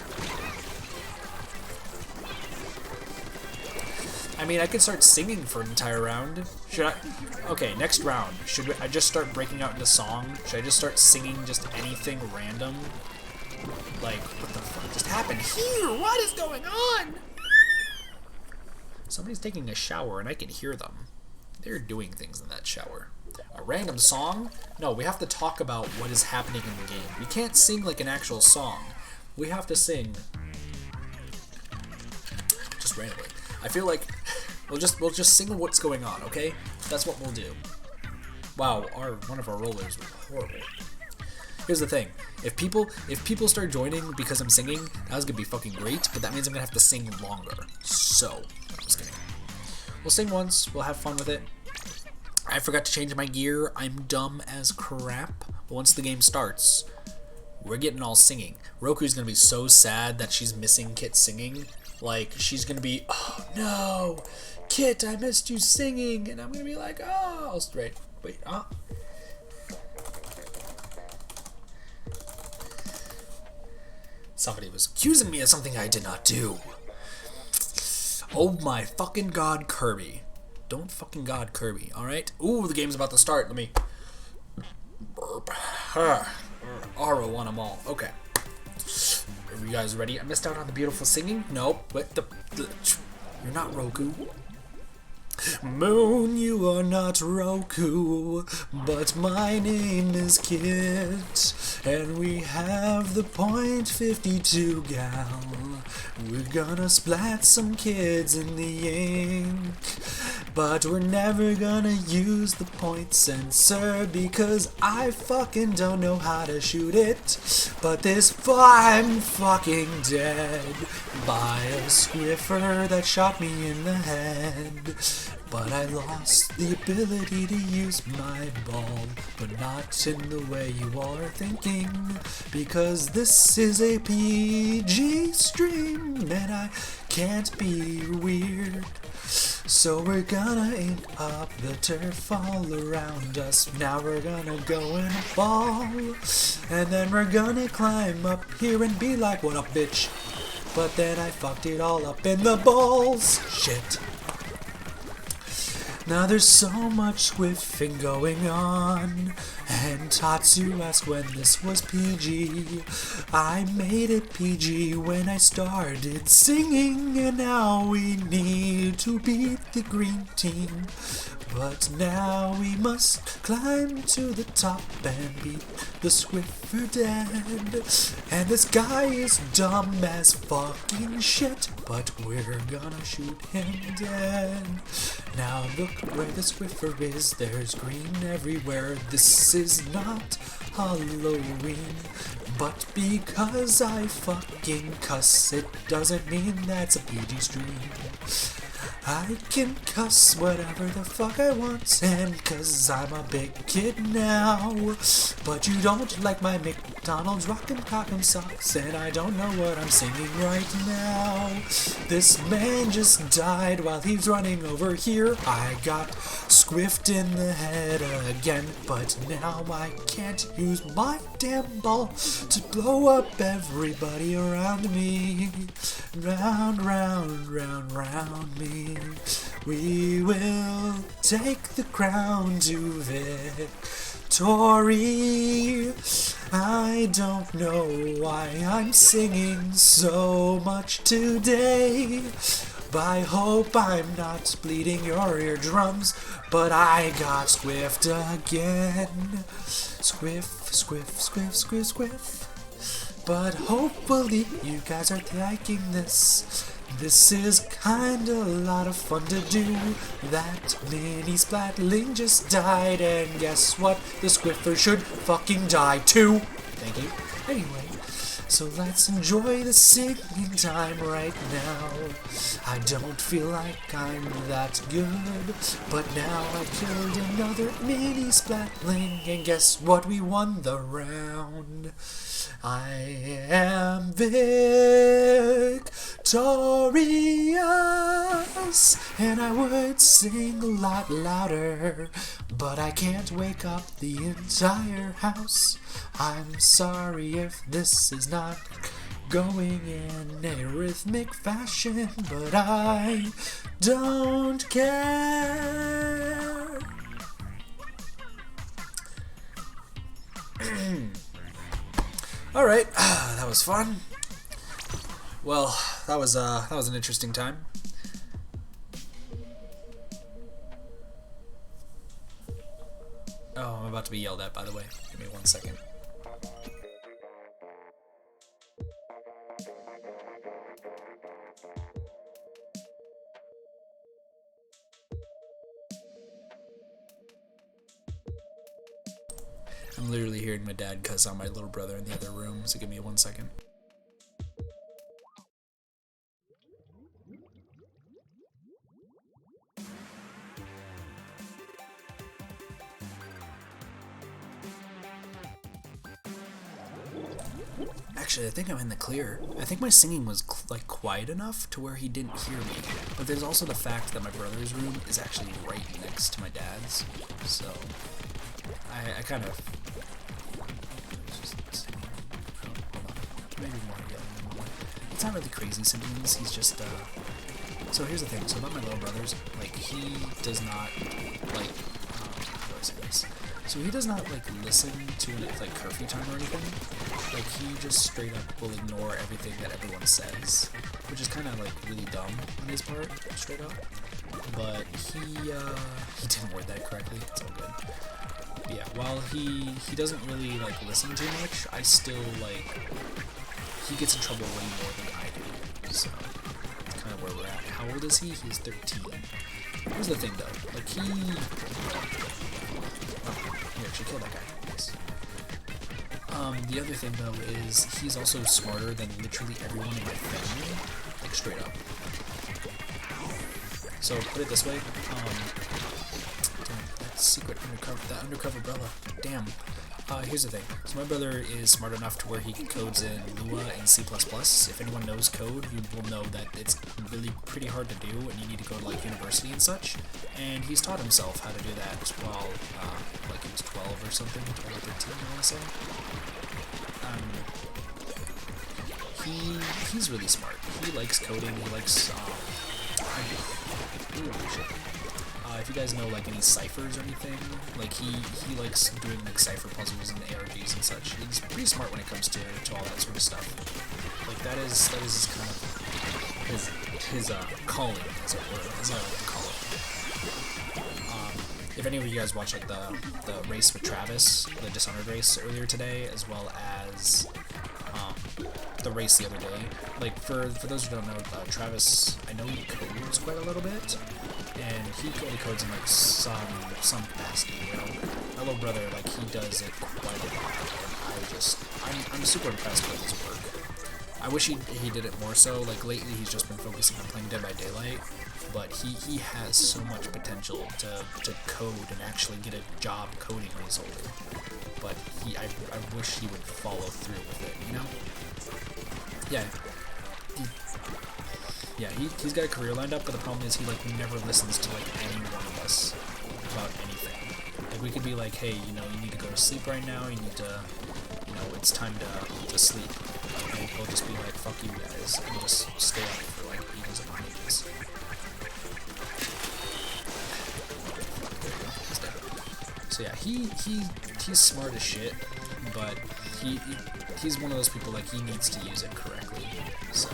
I mean, I could start singing for an entire round. Should I? Okay, next round. Should I just start breaking out into song? Should I just start singing just anything random? Like, what the fuck just happened here? What is going on? Somebody's taking a shower and I can hear them. They're doing things in that shower. A random song? No, we have to talk about what is happening in the game. We can't sing like an actual song. We have to sing just randomly. I feel like we'll just sing what's going on, okay? That's what we'll do. Wow, one of our rollers was horrible. Here's the thing: if people start joining because I'm singing, that's gonna be fucking great. But that means I'm gonna have to sing longer. So, just kidding. We'll sing once. We'll have fun with it. I forgot to change my gear. I'm dumb as crap. But once the game starts, we're getting all singing. Roku's gonna be so sad that she's missing Kit singing. Like, she's gonna be, oh no, Kit, I missed you singing, and I'm gonna be like, oh, straight, wait, Somebody was accusing me of something I did not do. Oh my fucking god, Kirby. Don't fucking god Kirby, alright? Ooh, the game's about to start, let me burp. Arowana Mall, okay. Are you guys ready? I missed out on the beautiful singing? Nope. What the you're not Roku. Moon, you are not Roku, but my name is Kit, and we have the .52 gal. We're gonna splat some kids in the ink, But we're never gonna use the point sensor because I fucking don't know how to shoot it. But I'm fucking dead by a squiffer that shot me in the head. But I lost the ability to use my ball, but not in the way you all are thinking, because this is a PG stream and I can't be weird. So we're gonna ink up the turf all around us. Now we're gonna go in a ball, and then we're gonna climb up here and be like, what up, bitch? But then I fucked it all up in the balls. Shit. Now there's so much squiffing going on, and Tatsu asked when this was PG. I made it PG when I started singing, and now we need to beat the green team. But now we must climb to the top and beat the Swiffer dead. And this guy is dumb as fucking shit, but we're gonna shoot him dead. Now look where the Swiffer is, there's green everywhere. This is not Halloween, but because I fucking cuss, it doesn't mean that's a PG stream. I can cuss whatever the fuck I want, and cause I'm a big kid now. But you don't like my McDonald's rockin' cockin' socks, and I don't know what I'm singing right now. This man just died while he's running over here. I got squiffed in the head again, but now I can't use my damn ball to blow up everybody around me. Round, round, round, round me. We will take the crown to victory. I don't know why I'm singing so much today. I hope I'm not bleeding your eardrums, but I got squiffed again. Squiff, squiff, squiff, squiff, squiff. But hopefully you guys are liking this. This is kinda a lot of fun to do. That mini Splatling just died, and guess what? The Squiffer should fucking die too. Thank you. Anyway, so let's enjoy the singing time right now. I don't feel like I'm that good, but now I killed another mini Splatling, and guess what? We won the round. I am victorious, and I would sing a lot louder, but I can't wake up the entire house. I'm sorry if this is not going in a rhythmic fashion, but I don't care. Alright, that was fun. Well, that was an interesting time. Oh, I'm about to be yelled at, by the way. Give me 1 second. I'm literally hearing my dad cuss on my little brother in the other room, so give me 1 second. Actually, I think I'm in the clear. I think my singing was like quiet enough to where he didn't hear me. But there's also the fact that my brother's room is actually right next to my dad's, so I kind of. Maybe more yelling than more. It's not really crazy siblings. He's just So here's the thing. So about my little brothers, like he does not like. How do I say this? So he does not like listen to like curfew time or anything. Like he just straight up will ignore everything that everyone says, which is kind of like really dumb on his part, straight up. But he didn't word that correctly. It's all good. Yeah, while he doesn't really like listen too much, I still like he gets in trouble way more than I do. So that's kind of where we're at. How old is he? He's 13. here's the thing though, like he actually killed that guy. Nice. The other thing though is he's also smarter than literally everyone in my family, like straight up. So put it this way, that secret undercover umbrella, damn. Here's the thing. So my brother is smart enough to where he codes in Lua and C++. If anyone knows code, you will know that it's really pretty hard to do, and you need to go to like university and such. And he's taught himself how to do that while like he was 12 or something, 12 or 13, I want to say. He's really smart. He likes coding. He likes if you guys know like any ciphers or anything, like he likes doing like cipher puzzles and ARGs and such. He's pretty smart when it comes to all that sort of stuff. Like that is his kind of his calling, as it were, as I like to call it. If any of you guys watched like the race with Travis, the Dishonored race earlier today, as well as the race the other day, like for those who don't know, Travis, I know he codes quite a little bit, and he only codes in like some capacity, you know. My little brother, like he does it quite a lot, and I'm super impressed with his work. I wish he did it more so. Like lately, he's just been focusing on playing Dead by Daylight, but he has so much potential to code and actually get a job coding when he's older. But I wish he would follow through with it, you know? Yeah, he's got a career lined up, but the problem is he like never listens to like any one of us about anything. Like we could be like, hey, you know, you need to go to sleep right now. You need to, you know, it's time to sleep. And he'll just be like, fuck you guys, and just stay up for like ages and ages. So yeah, he's smart as shit, but he's one of those people like he needs to use it correctly. So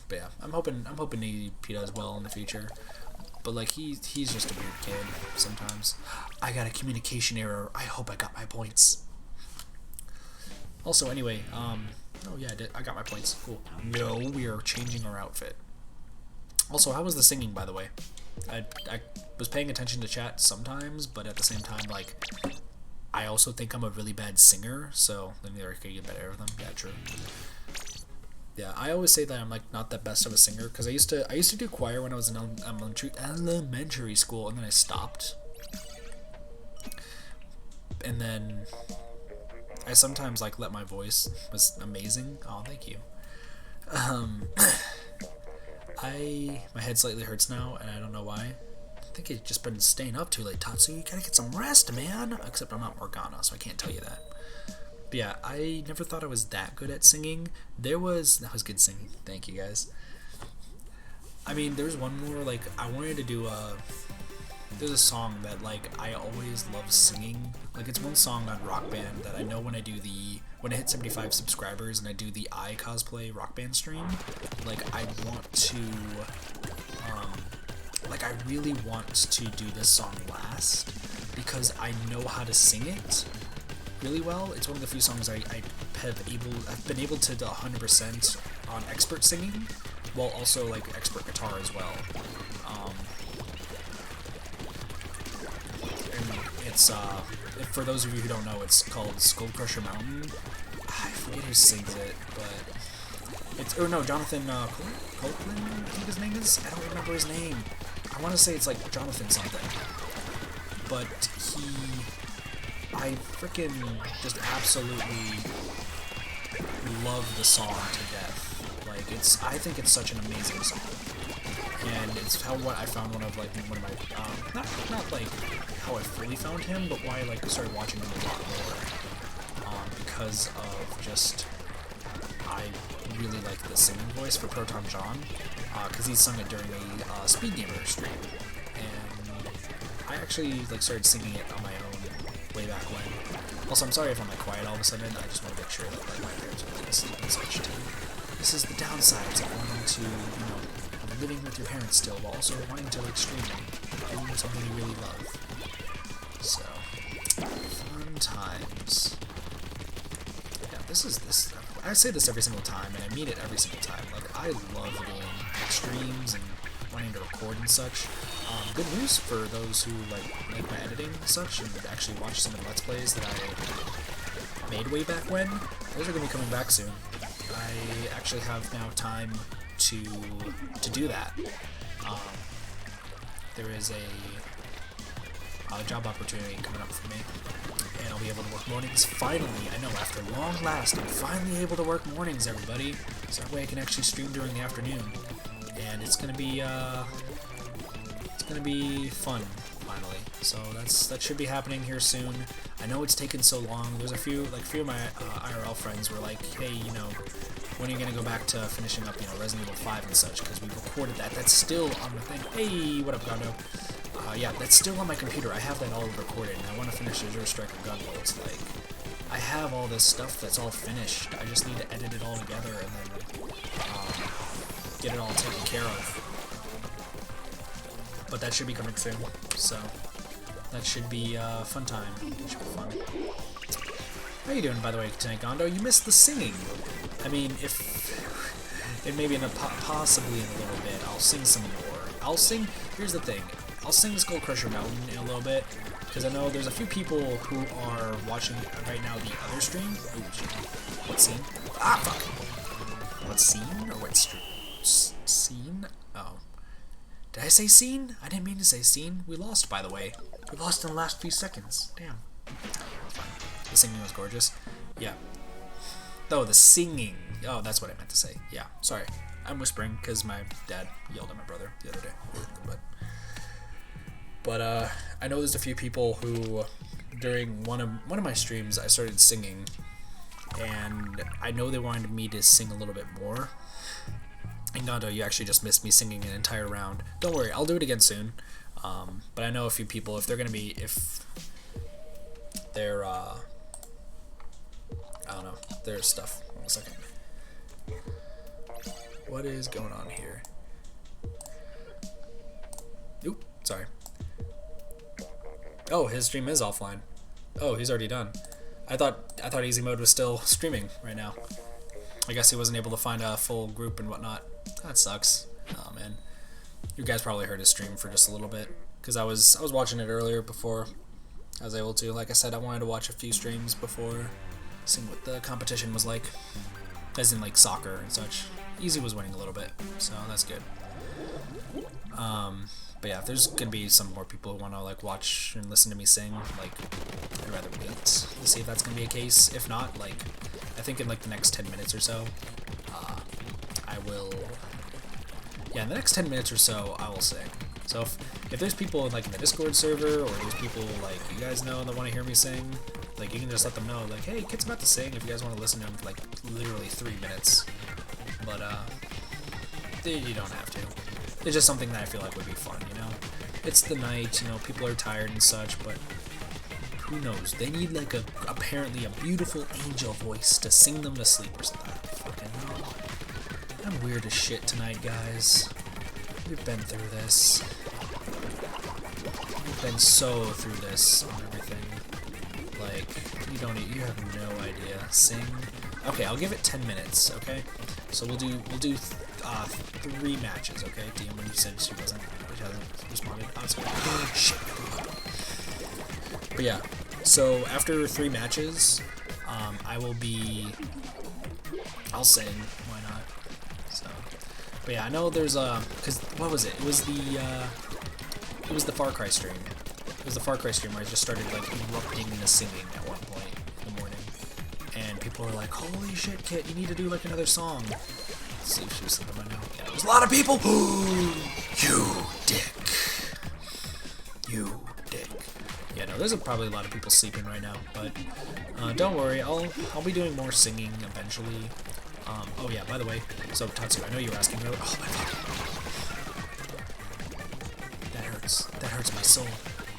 but yeah, I'm hoping he does well in the future. But like he's just a weird kid sometimes. I got a communication error. I hope I got my points. Also, anyway, oh yeah, I got my points. Cool. No, we are changing our outfit. Also, how was the singing, by the way? I was paying attention to chat sometimes, but at the same time, like, I also think I'm a really bad singer, so let me get better of them. Yeah, true. Yeah, I always say that I'm like not the best of a singer because I used to do choir when I was in elementary school, and then I stopped. And then I sometimes like let my voice was amazing. Oh, thank you. My head slightly hurts now, and I don't know why. I think I've just been staying up too late, Tatsu. You gotta get some rest, man. Except I'm not Morgana, so I can't tell you that. But yeah, I never thought I was that good at singing. That was good singing. Thank you, guys. I mean, there's one more, like, I wanted to do there's a song that, like, I always love singing. Like, it's one song on Rock Band that I know when I hit 75 subscribers and I do the I cosplay Rock Band stream, like, I want to, like, I really want to do this song last because I know how to sing it really well. It's one of the few songs I've been able to do 100% on expert singing, while also, like, expert guitar as well. It's, for those of you who don't know, it's called Skull Crusher Mountain. I forget who sings it, but it's, or no, Jonathan, Copeland, I think his name is? I don't remember his name. I want to say it's like Jonathan something. But I freaking just absolutely love the song to death. Like, I think it's such an amazing song. And it's what I found one of my, not like how I fully found him, but why I like started watching him a lot more, because of just, I really like the singing voice for Proton John, because he sung it during a Speed Gamer stream, and I actually like started singing it on my own way back when. Also, I'm sorry if I'm like quiet all of a sudden. I just want to make sure that like my parents are like asleep and such too. This is the downsides of wanting to, you know, living with your parents still, while also wanting to like stream and doing something you really love. So, fun times. Yeah. this. I say this every single time, and I mean it every single time. Like, I love doing streams and wanting to record and such. Good news for those who like my editing and such, and actually watch some of the Let's Plays that I made way back when. Those are going to be coming back soon. I actually have now time to do that. There is a job opportunity coming up for me, and I'll be able to work mornings. Finally, I know, after long last, I'm finally able to work mornings, everybody. So that way I can actually stream during the afternoon, and it's gonna be fun finally. So that should be happening here soon. I know it's taken so long. There's a few of my IRL friends were like, hey, you know, when are you gonna go back to finishing up, you know, Resident Evil 5 and such? Because we recorded that. That's still on the thing. Hey, what up, Gondo? Yeah, that's still on my computer. I have that all recorded, and I want to finish the Zero Striker Gunbolts. Like, I have all this stuff that's all finished. I just need to edit it all together and then get it all taken care of. But that should be coming soon, so that should be a fun time. It should be fun. How you doing, by the way, tonight, Gondo? You missed the singing. I mean, if maybe possibly in a little bit, I'll sing some more. Here's the thing. I'll sing Skull Crusher Mountain in a little bit, because I know there's a few people who are watching right now the other stream. Ooh, what scene? Ah, fuck! What scene? Or what stream? Scene? Oh. Did I say scene? I didn't mean to say scene. We lost, by the way. We lost in the last few seconds. Damn. The singing was gorgeous. Yeah. Oh, the singing. Oh, that's what I meant to say. Yeah, sorry. I'm whispering because my dad yelled at my brother the other day. But I know there's a few people who, during one of my streams, I started singing, and I know they wanted me to sing a little bit more. And Gondo, you actually just missed me singing an entire round. Don't worry, I'll do it again soon. But I know a few people, if they're I don't know, there's stuff. One second. What is going on here? Oop, sorry. Oh, his stream is offline. Oh, he's already done. I thought easy mode was still streaming right now. I guess he wasn't able to find a full group and whatnot. That sucks. Oh man. You guys probably heard his stream for just a little bit, because I was watching it earlier before I was able to. Like I said, I wanted to watch a few streams before, seeing what the competition was like, as in like soccer and such. Easy was winning a little bit, so that's good. But yeah, if there's gonna be some more people who want to like watch and listen to me sing, like, I'd rather wait to see if that's gonna be a case. If not, like, I think in like the next 10 minutes or so, I will. Yeah, in the next 10 minutes or so, I will sing. So if there's people like in the Discord server, or there's people like you guys know that want to hear me sing, like, you can just let them know, like, hey, Kid's about to sing. If you guys want to listen to him for like literally 3 minutes, but you don't have to. It's just something that I feel like would be fun, you know? It's the night, you know, people are tired and such, but who knows? They need like apparently a beautiful angel voice to sing them to sleep or something. I don't fucking know. I'm weird as shit tonight, guys. We've been through this. We've been so through this on everything. Like, you have no idea. Sing. Okay, I'll give it 10 minutes, okay? So we'll do 3 matches, okay? DM, when you said she hasn't responded. Oh, it's good. Oh, shit. But yeah, so after 3 matches, I'll sing. Why not? So, but yeah, I know there's cause what was it? It was the Far Cry stream. It was the Far Cry stream where I just started like erupting into singing at one point in the morning, and people were like, "Holy shit, Kit, you need to do like another song." Let's see if she was sleeping by now. Yeah, there's a lot of people. You dick. You dick. Yeah, no, there's probably a lot of people sleeping right now, but don't worry, I'll be doing more singing eventually. Oh yeah, by the way, so Tatsu, I know you were asking earlier. Oh my god, that hurts. That hurts my soul.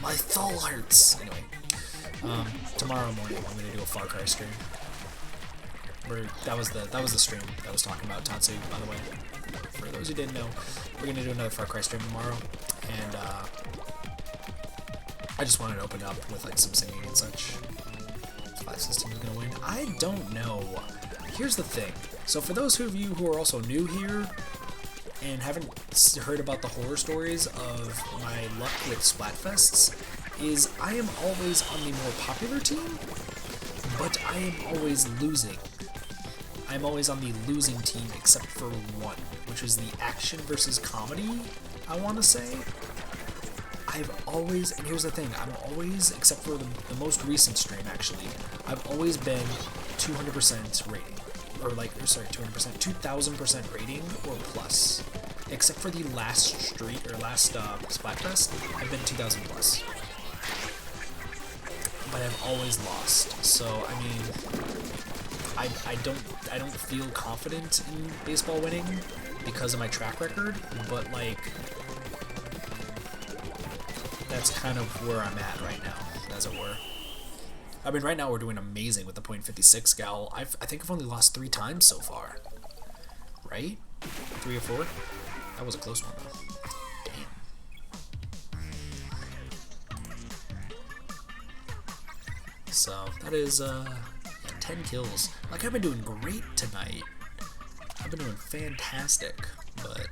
My soul hurts. Anyway, tomorrow morning I'm gonna do a Far Cry stream. That was the stream that was talking about Tatsu, by the way. For those who didn't know, we're gonna do another Far Cry stream tomorrow, and I just wanted to open up with like some singing and such. Fastest team is gonna win. I don't know. Here's the thing. So for those of you who are also new here and haven't heard about the horror stories of my luck with Splatfests, is I am always on the more popular team, but I am always losing. I'm always on the losing team except for one, which is the action versus comedy, I want to say. I've always, and here's the thing, I'm always, except for the most recent stream actually, I've always been 200% rating. Or like, sorry, 200%, 2000% rating or plus. Except for the last Splatfest, I've been 2000 plus. But I've always lost. So I mean, I don't feel confident in baseball winning because of my track record. But like, that's kind of where I'm at right now, as it were. I mean, right now we're doing amazing with the .56 gal. I think I've only lost 3 times so far. Right? 3 or 4? That was a close one, though. Damn. So, that is, 10 kills. Like, I've been doing great tonight. I've been doing fantastic, but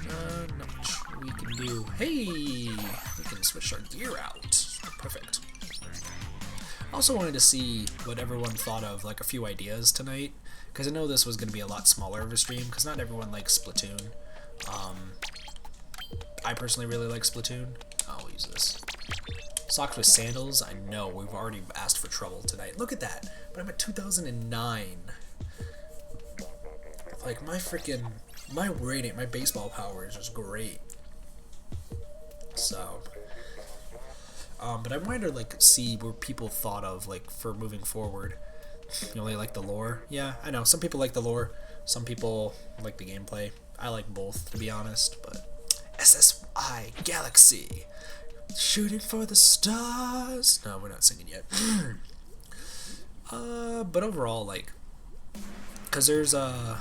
not much we can do. Hey! We can switch our gear out. Perfect. I also wanted to see what everyone thought of, like, a few ideas tonight, because I know this was going to be a lot smaller of a stream, because not everyone likes Splatoon. I personally really like Splatoon. I'll use this. Socks with sandals, I know, we've already asked for trouble tonight. Look at that, but I'm at 2009. Like, my rating, my baseball power is just great. So... but I wanted to, like, see where people thought of, like, for moving forward. You know, they like the lore. Yeah, I know. Some people like the lore. Some people like the gameplay. I like both, to be honest, but... SSI Galaxy! Shooting for the stars! No, we're not singing yet. But overall, like... Because there's, I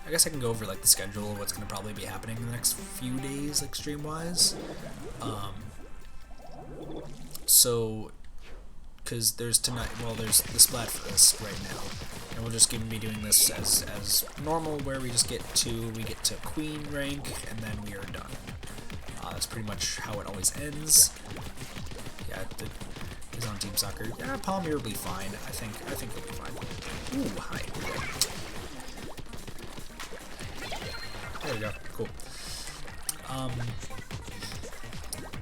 guess I can go over, like, the schedule of what's going to probably be happening in the next few days, like, stream-wise. So, because there's tonight, well, there's the Splatfest right now, and we'll just be doing this as normal, where we get to Queen rank, and then we are done. That's pretty much how it always ends. Yeah, he's on Team Soccer. Yeah, Palmier will be fine. I think he'll be fine. Ooh, hi. There we go. Cool.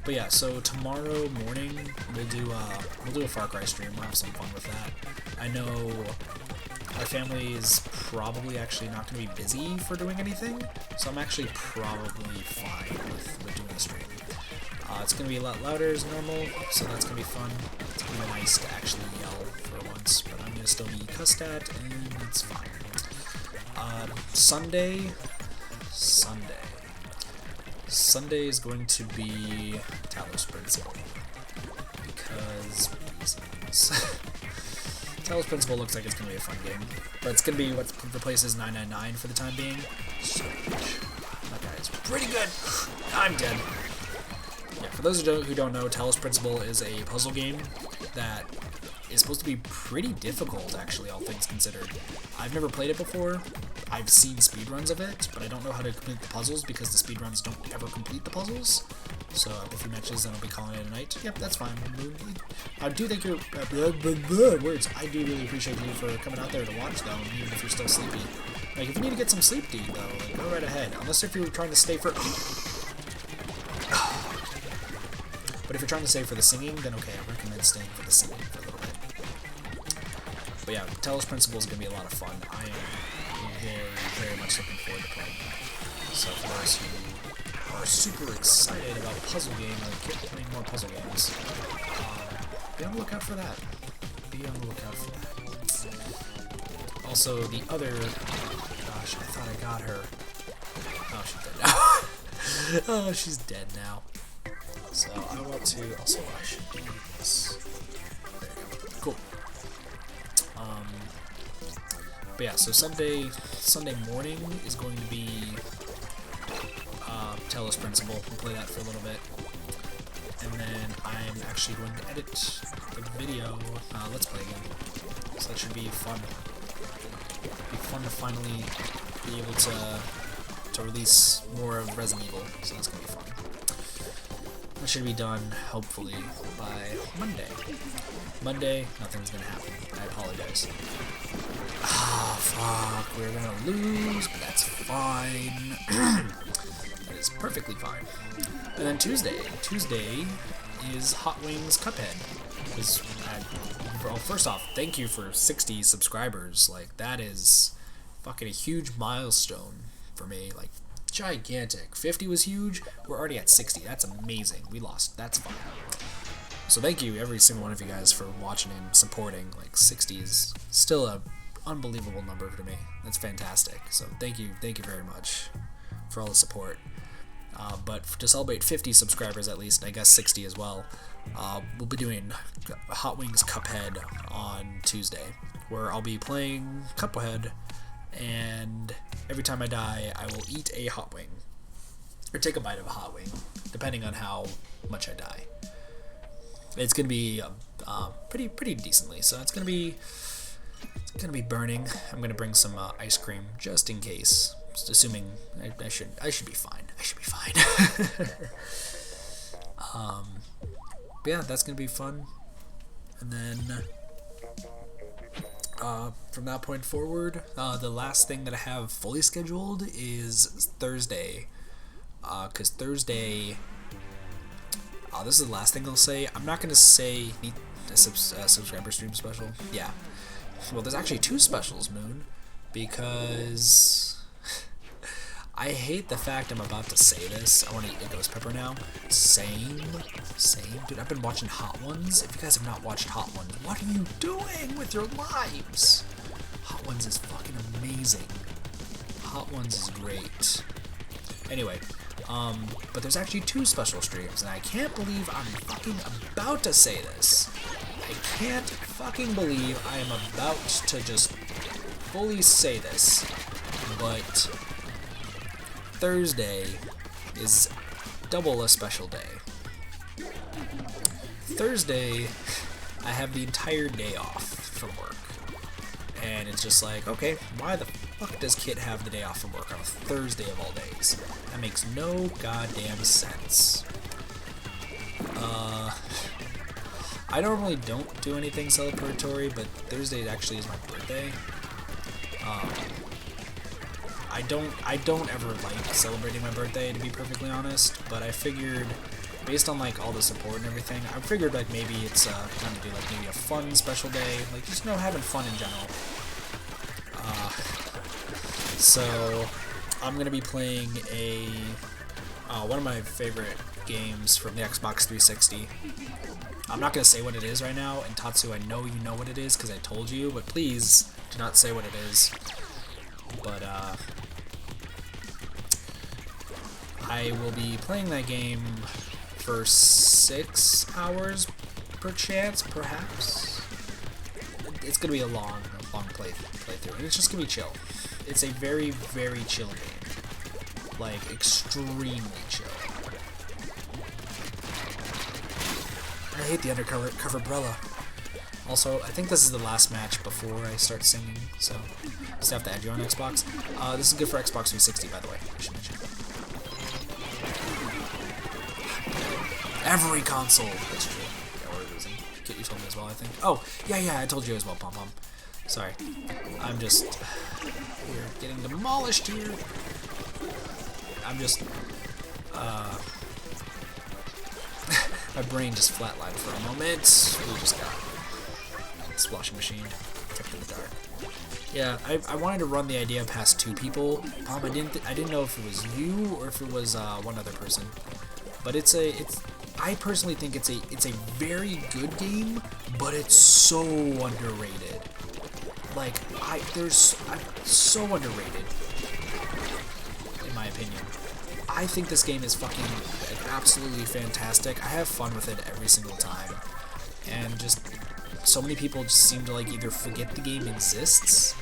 But yeah, so tomorrow morning we'll do a Far Cry stream. We'll have some fun with that. I know our family is probably actually not going to be busy for doing anything, so I'm actually probably fine with doing the stream. It's going to be a lot louder as normal, so that's going to be fun. It's going to be nice to actually yell for once, but I'm going to still be cussed at, and it's fine. Sunday is going to be Talos Principle, because reasons. Talos Principle looks like it's going to be a fun game, but it's going to be what replaces 999 for the time being. So, that guy is pretty good. I'm dead. Yeah, for those who don't know, Talos Principle is a puzzle game that is supposed to be pretty difficult, actually, all things considered. I've never played it before. I've seen speedruns of it, but I don't know how to complete the puzzles because the speedruns don't ever complete the puzzles. So a few matches, then I'll be calling it a night. Yep, that's fine. I do think you're... words. I do really appreciate you for coming out there to watch, though, even if you're still sleepy. Like, if you need to get some sleep, dude, though, like, go right ahead. Unless if you're trying to stay for... But if you're trying to stay for the singing, then okay, I recommend staying for the singing for a little bit. But yeah, Talos Principle is going to be a lot of fun. I am very, very much looking forward to playing that. So for those who are super excited about puzzle games, like playing more puzzle games, be on the lookout for that. Be on the lookout for that. Also, the other... Gosh, I thought I got her. Oh, she's dead now. Oh, she's dead now. So I want to also I should do this. There you go. Cool. But yeah, so Sunday morning is going to be Talos Principle. We'll play that for a little bit, and then I'm actually going to edit the video Let's Play again. So that should be fun. It'd be fun to finally be able to release more of Resident Evil, so that's gonna be fun. That should be done, hopefully, by Monday. Monday, nothing's gonna happen. I apologize. Ah, fuck, we're gonna lose, but that's fine. That is perfectly fine. And then Tuesday is Hot Wings Cuphead. Well, first off, thank you for 60 subscribers. Like, that is fucking a huge milestone for me. Like, gigantic. 50 was huge. We're already at 60. That's amazing. We lost. That's fine. So thank you, every single one of you guys, for watching and supporting. Like, 60 is still a unbelievable number to me. That's fantastic. So thank you very much for all the support. But to celebrate 50 subscribers at least, and I guess 60 as well, we'll be doing Hot Wings Cuphead on Tuesday, where I'll be playing Cuphead, and every time I die, I will eat a hot wing, or take a bite of a hot wing, depending on how much I die. It's gonna be pretty decently, so it's gonna be burning. I'm gonna bring some ice cream just in case. Just assuming I should be fine. I should be fine. But yeah, that's gonna be fun. And then from that point forward, the last thing that I have fully scheduled is Thursday. Because Thursday, this is the last thing I'll say. I'm not gonna say a subscriber stream special. Yeah. Well, there's actually 2 specials, Moon, because I hate the fact I'm about to say this. I want to eat a ghost pepper now. Same. Dude, I've been watching Hot Ones. If you guys have not watched Hot Ones, what are you doing with your lives? Hot Ones is fucking amazing. Hot Ones is great. Anyway, but there's actually 2 special streams, and I can't believe I'm fucking about to say this. I can't fucking believe I am about to just fully say this, but Thursday is double a special day. Thursday, I have the entire day off from work, and it's just like, okay, why the fuck does Kit have the day off from work on a Thursday of all days? That makes no goddamn sense. I normally don't do anything celebratory, but Thursday actually is my birthday. I don't ever like celebrating my birthday, to be perfectly honest, but I figured, based on like all the support and everything, I figured like maybe it's time to do like maybe a fun special day, like just having fun in general. So I'm gonna be playing one of my favorite games from the Xbox 360. I'm not gonna say what it is right now, and Tatsu, I know you know what it is because I told you, but please do not say what it is. But I will be playing that game for 6 hours, perhaps. It's gonna be a long playthrough, and it's just gonna be chill. It's a very, very chill game, like extremely chill. I hate the undercover umbrella. Also, I think this is the last match before I start singing, so just have to add you on Xbox. This is good for Xbox 360, by the way. I should mention. Every console. That's true. Yeah, we're losing. Kit, you told me as well, I think. Oh, yeah, I told you as well, Pom Pom. Sorry. I'm just... We're getting demolished here. I'm just... My brain just flatlined for a moment. We just got splashing machine. Kept in the dark. Yeah, I wanted to run the idea past 2 people. I didn't know if it was you or if it was one other person. But I personally think it's a very good game, but it's so underrated. Like so underrated, in my opinion. I think this game is fucking absolutely fantastic. I have fun with it every single time, and just so many people just seem to like either forget the game exists,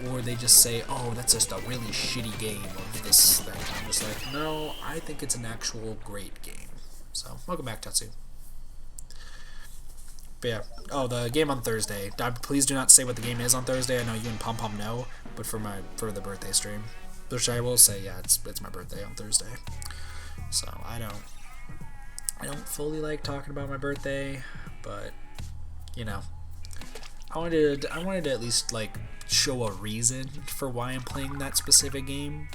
or they just say, oh, that's just a really shitty game of this thing. I'm just like, no, I think it's an actual great game. So, welcome back, Tatsu. But yeah. Oh, the game on Thursday. Please do not say what the game is on Thursday. I know you and Pom Pom know, but for the birthday stream, which I will say, yeah, it's my birthday on Thursday. So I don't fully like talking about my birthday, but you know, I wanted to at least like show a reason for why I'm playing that specific game,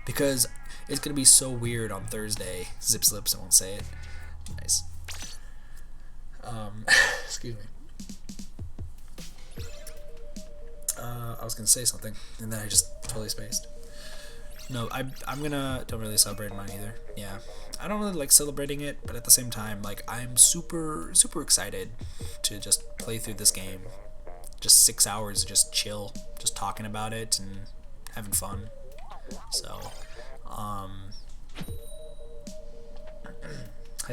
because it's gonna be so weird on Thursday. Zip slips, I won't say it. Nice. Excuse me. I was gonna say something, and then I just totally spaced. No, don't really celebrate mine either. Yeah, I don't really like celebrating it, but at the same time, like, I'm super excited to just play through this game. Just 6 hours, just chill, just talking about it and having fun. So, I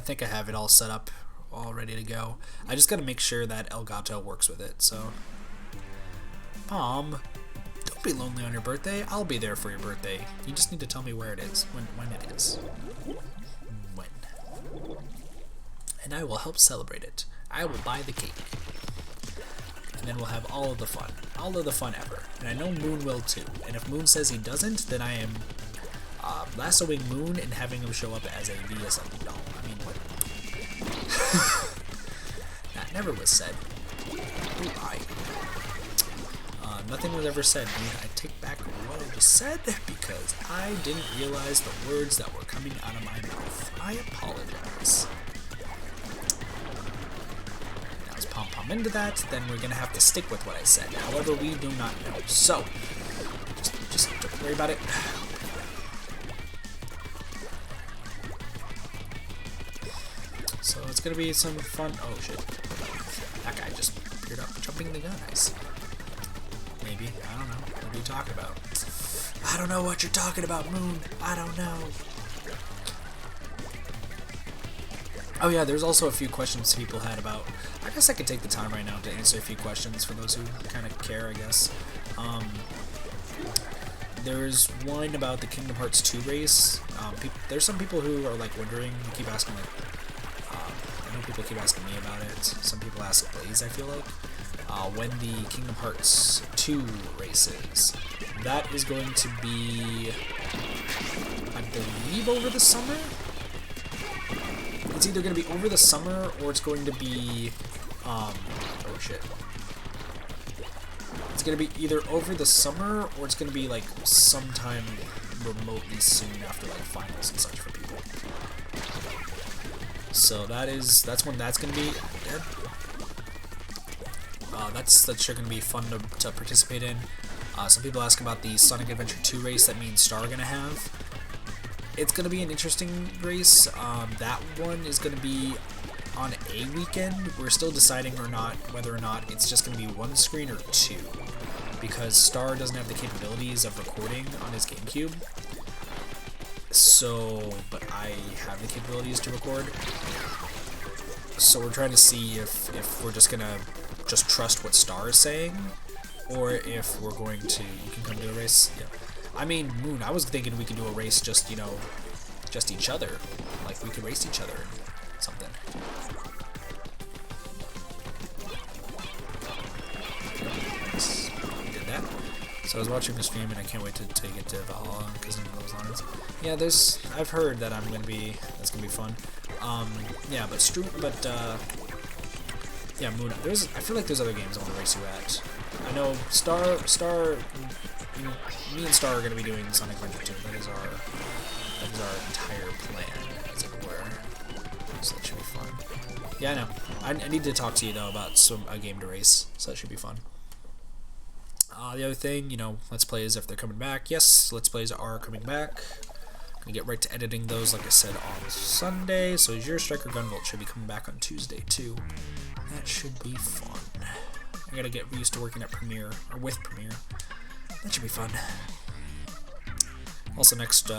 think I have it all set up, all ready to go. I just gotta make sure that Elgato works with it. So, Mom, don't be lonely on your birthday. I'll be there for your birthday. You just need to tell me where it is, when it is. When. And I will help celebrate it. I will buy the cake. And then we'll have all of the fun. All of the fun ever. And I know Moon will too. And if Moon says he doesn't, then I am lassoing Moon and having him show up as a VSM doll. I mean, what? That never was said. Who I? Nothing was ever said, Moon. I take back what I just said because I didn't realize the words that were coming out of my mouth. I apologize. Now, as Pom Pom into that, then we're gonna have to stick with what I said. However, we do not know. So, just don't worry about it. So it's gonna be some fun. Oh shit! That guy just appeared up, jumping the gun. Nice. Maybe. I don't know. What are you talking about? I don't know what you're talking about, Moon. I don't know. Oh yeah, there's also a few questions people had about... I guess I could take the time right now to answer a few questions for those who kind of care, I guess. There's one about the Kingdom Hearts 2 race. There's some people who are like wondering, keep asking like... I know people keep asking me about it. Some people ask Blaze, I feel like. When the Kingdom Hearts 2 races. That is going to be, I believe, over the summer? It's either going to be over the summer, or it's going to be, oh shit. It's going to be either over the summer, or it's going to be, like, sometime remotely soon after, like, finals and such for people. So that's when that's going to be. That's sure going to be fun to participate in. Some people ask about the Sonic Adventure 2 race that me and Star are going to have. It's going to be an interesting race. That one is going to be on a weekend. We're still deciding whether or not it's just going to be one screen or two, because Star doesn't have the capabilities of recording on his GameCube. So, but I have the capabilities to record. So we're trying to see if we're just going to trust what Star is saying, or if we're going to... You can come to a race? Yeah. I mean, Moon, I was thinking we could do a race just, you know, just each other. Like, we could race each other and something. Nice. We did that. So I was watching this stream, and I can't wait to take it to Valhalla, because of those lines. Yeah, I've heard that that's gonna be fun. Yeah, yeah, Moon. I feel like there's other games I want to race you at. I know Star. Me and Star are going to be doing Sonic Adventure 2. That is our entire plan, as it were. So that should be fun. Yeah, I know. I need to talk to you though about a game to race. So that should be fun. The other thing, you know, Let's Plays, if they're coming back. Yes, Let's Plays are coming back. Gonna get right to editing those, like I said, on Sunday. So Zero Striker Gunvolt should be coming back on Tuesday too. That should be fun. I gotta get used to working at Premiere, or with Premiere. That should be fun. Also, next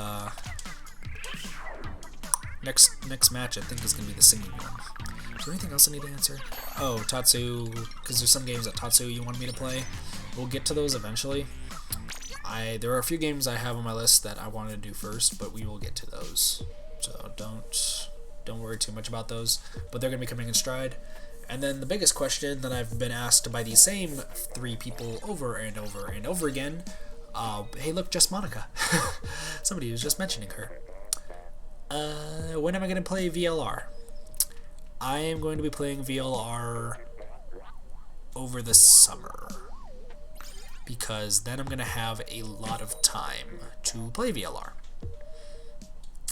match I think is gonna be the singing one. Is there anything else I need to answer? Oh, Tatsu, because there's some games at Tatsu you wanted me to play. We'll get to those eventually. There are a few games I have on my list that I wanted to do first, but we will get to those. So don't worry too much about those. But they're gonna be coming in stride. And then the biggest question that I've been asked by these same 3 people over and over and over again, hey look, just Monica. Somebody was just mentioning her. When am I going to play VLR? I am going to be playing VLR over the summer, because then I'm going to have a lot of time to play VLR.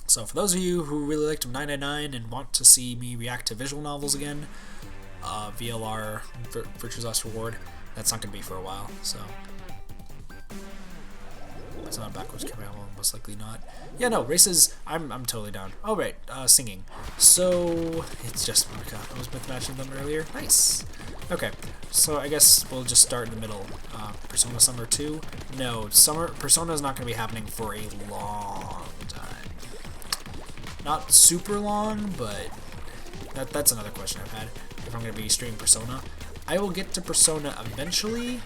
So for those of you who really liked 999 and want to see me react to visual novels again, VLR, Virtue's Last Reward, that's not going to be for a while, so... It's not a backwards camera, well, most likely not. Yeah, no, races, I'm totally down. Oh, right, singing. So, it's just Monica. I was matching them earlier. Nice. Okay, so I guess we'll just start in the middle. Persona Summer 2? No, Persona is not going to be happening for a long time. Not super long, but that's another question I've had. If I'm going to be streaming Persona. I will get to Persona eventually,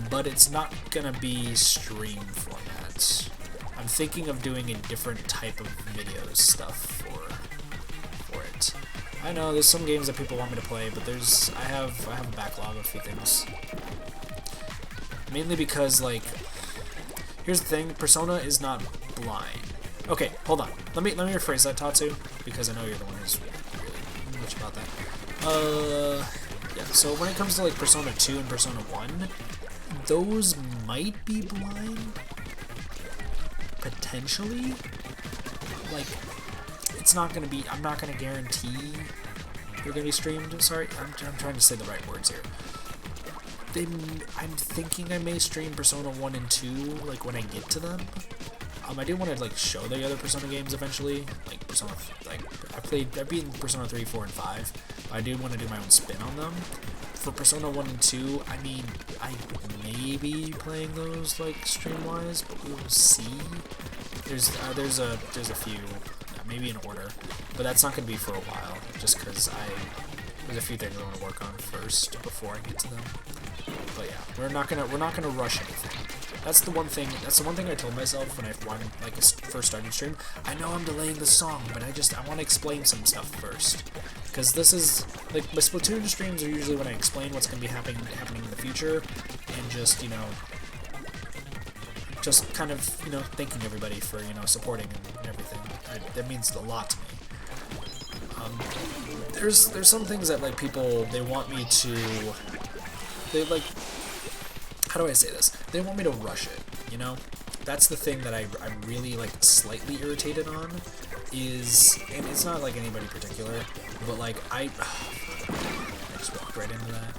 but it's not going to be stream format. I'm thinking of doing a different type of videos stuff for it. I know there's some games that people want me to play, but I have a backlog of a few things. Mainly because, like, here's the thing, Persona is not blind. Okay, hold on. Let me rephrase that, Tatsu, because I know you're the one who's really much about that. Yeah, so when it comes to like Persona 2 and Persona 1, those might be blind. Potentially. Like, it's not gonna be, I'm not gonna guarantee they're gonna be streamed. Sorry, I'm trying to say the right words here. I'm thinking I may stream Persona 1 and 2, like, when I get to them. I do want to, like, show the other Persona games eventually. Like, Persona, like, I've beaten Persona 3, 4, and 5. But I do want to do my own spin on them. For Persona 1 and 2, I mean, I may be playing those, like, stream-wise, but we will see. There's a few, maybe in order, but that's not going to be for a while, just because there's a few things I want to work on first before I get to them. But yeah, we're not gonna rush anything. That's the one thing I told myself when I first started stream. I know I'm delaying the song, but I want to explain some stuff first. Because this is, like, my Splatoon streams are usually when I explain what's going to be happening in the future, and just, you know, just kind of, you know, thanking everybody for, you know, supporting and everything. That means a lot to me. There's some things that, like, people, they want me to, they, like, how do I say this? They want me to rush it, you know? That's the thing that I'm really, like, slightly irritated on, is, and it's not, like, anybody particular, but, like, I just walked right into that.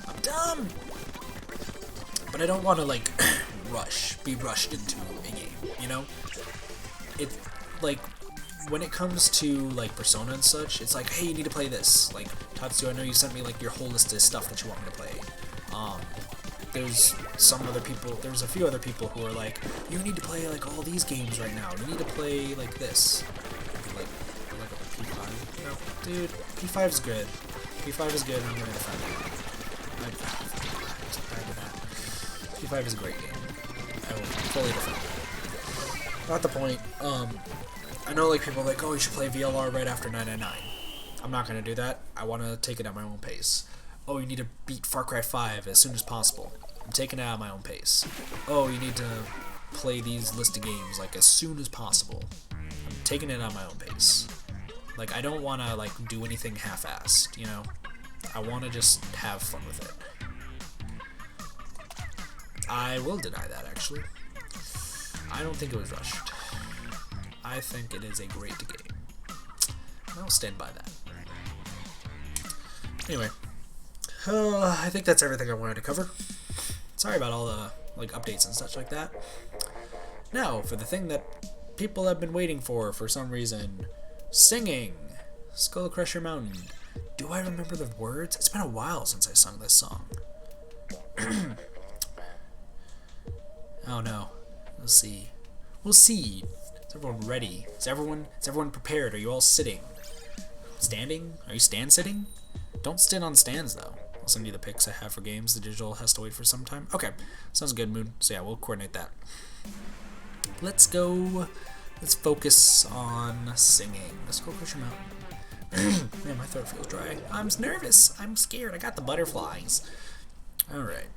I'm dumb! But I don't want to, like, be rushed into a game, you know? It, like, when it comes to, like, Persona and such, it's like, hey, you need to play this. Like, Tatsu, I know you sent me, like, your whole list of stuff that you want me to play. There's a few other people who are like, you need to play, like, all these games right now. You need to play, like, this. Like a P5. No, dude, P5's good. P5 is good, and I'm gonna defend it. P5 is a great game. I will fully defend it. Not the point. I know, like, people are like, oh, you should play VLR right after 999. I'm not gonna do that. I want to take it at my own pace. Oh, you need to beat Far Cry 5 as soon as possible. I'm taking it at my own pace. Oh, you need to play these list of games, like, as soon as possible. I'm taking it at my own pace. Like, I don't want to, like, do anything half-assed, you know? I want to just have fun with it. I will deny that, actually. I don't think it was rushed. I think it is a great game. I'll stand by that. Anyway. I think that's everything I wanted to cover. Sorry about all the, like, updates and such like that. Now, for the thing that people have been waiting for some reason. Singing! Skull Crusher Mountain. Do I remember the words? It's been a while since I sung this song. Oh no. We'll see. We'll see. Is everyone ready? Is everyone prepared? Are you all sitting? Standing? Are you stand-sitting? Don't sit on stands, though. I'll send you the pics I have for games. The digital has to wait for some time. Okay, sounds good, Moon. So yeah, we'll coordinate that. Let's go. Let's focus on singing. Let's go Crusher Mountain. Man, my throat feels dry. I'm nervous. I'm scared. I got the butterflies. Alright.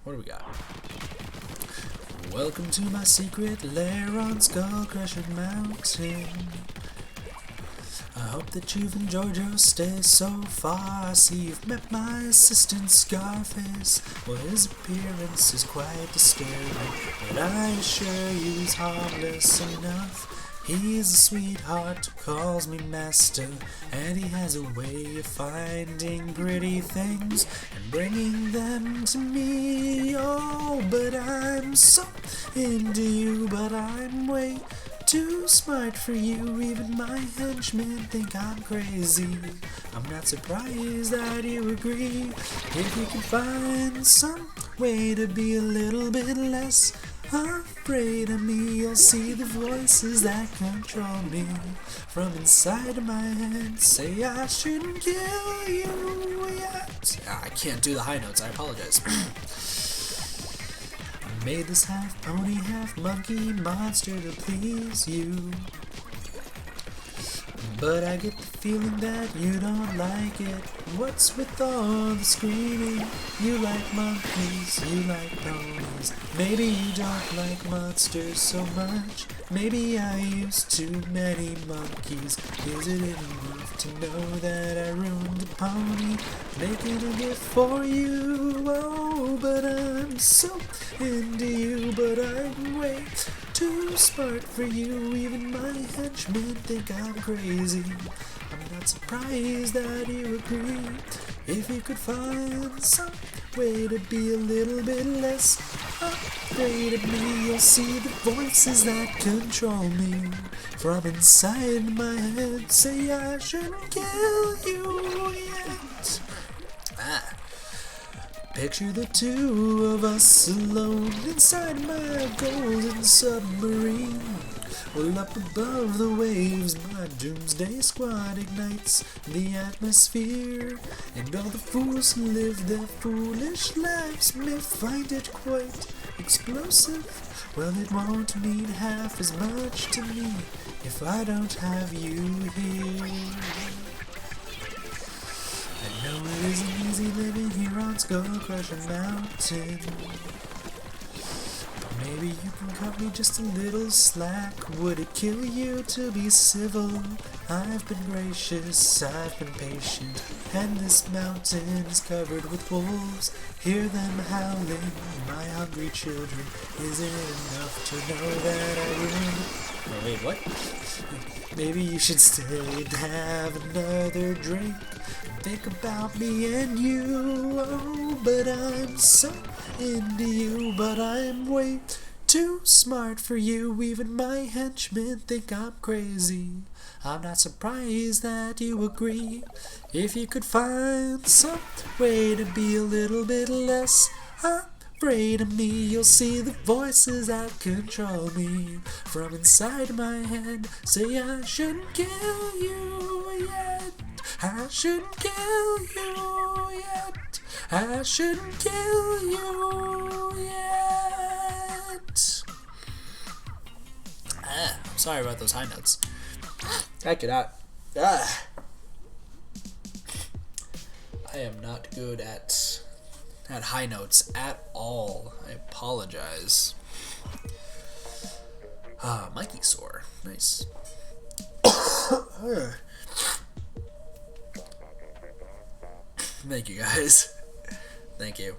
What do we got? Welcome to my secret lair on Skull Crusher Mountain. I hope that you've enjoyed your stay so far. I see you've met my assistant Scarface. Well, his appearance is quite disturbing, but I assure you he's harmless enough. He's a sweetheart who calls me master, and he has a way of finding pretty things and bringing them to me. Oh, but I'm so into you, but I'm way too smart for you. Even my henchmen think I'm crazy. I'm not surprised that you agree. If you can find some way to be a little bit less afraid of me, you'll see the voices that control me from inside of my head say I shouldn't kill you yet. I can't do the high notes, I apologize. I made this half pony, half monkey monster to please you, but I get the feeling that you don't like it. What's with all the screaming? You like monkeys, you like ponies. Maybe you don't like monsters so much. Maybe I used too many monkeys. Is it enough to know that I ruined a pony, making a gift for you? Oh, but I'm so into you, but I'm way too smart for you. Even my henchmen think I'm crazy. I'm not surprised that you agree. If you could find some way to be a little bit less afraid of me, you'll see the voices that control me from inside my head say I shouldn't kill you yet. Picture the two of us alone inside my golden submarine. Well, up above the waves, my doomsday squad ignites the atmosphere, and all the fools who live their foolish lives may find it quite explosive. Well, it won't mean half as much to me if I don't have you here. I know it isn't easy living here on Skull Crusher Mountain, but maybe you can cut me just a little slack. Would it kill you to be civil? I've been gracious, I've been patient, and this mountain is covered with wolves. Hear them howling, my hungry children. Is it enough to know that I ruined it? Oh, wait, what? Maybe you should stay and have another drink. Think about me and you. Oh, but I'm so into you, but I'm way too smart for you. Even my henchmen think I'm crazy. I'm not surprised that you agree. If you could find some way to be a little bit less afraid of me, you'll see the voices that control me from inside my head say I shouldn't kill you yet. I shouldn't kill you yet. I shouldn't kill you yet. I'm sorry about those high notes. I cannot. I am not good at high notes at all. I apologize. Mikey sore. Nice. Thank you guys. Thank you.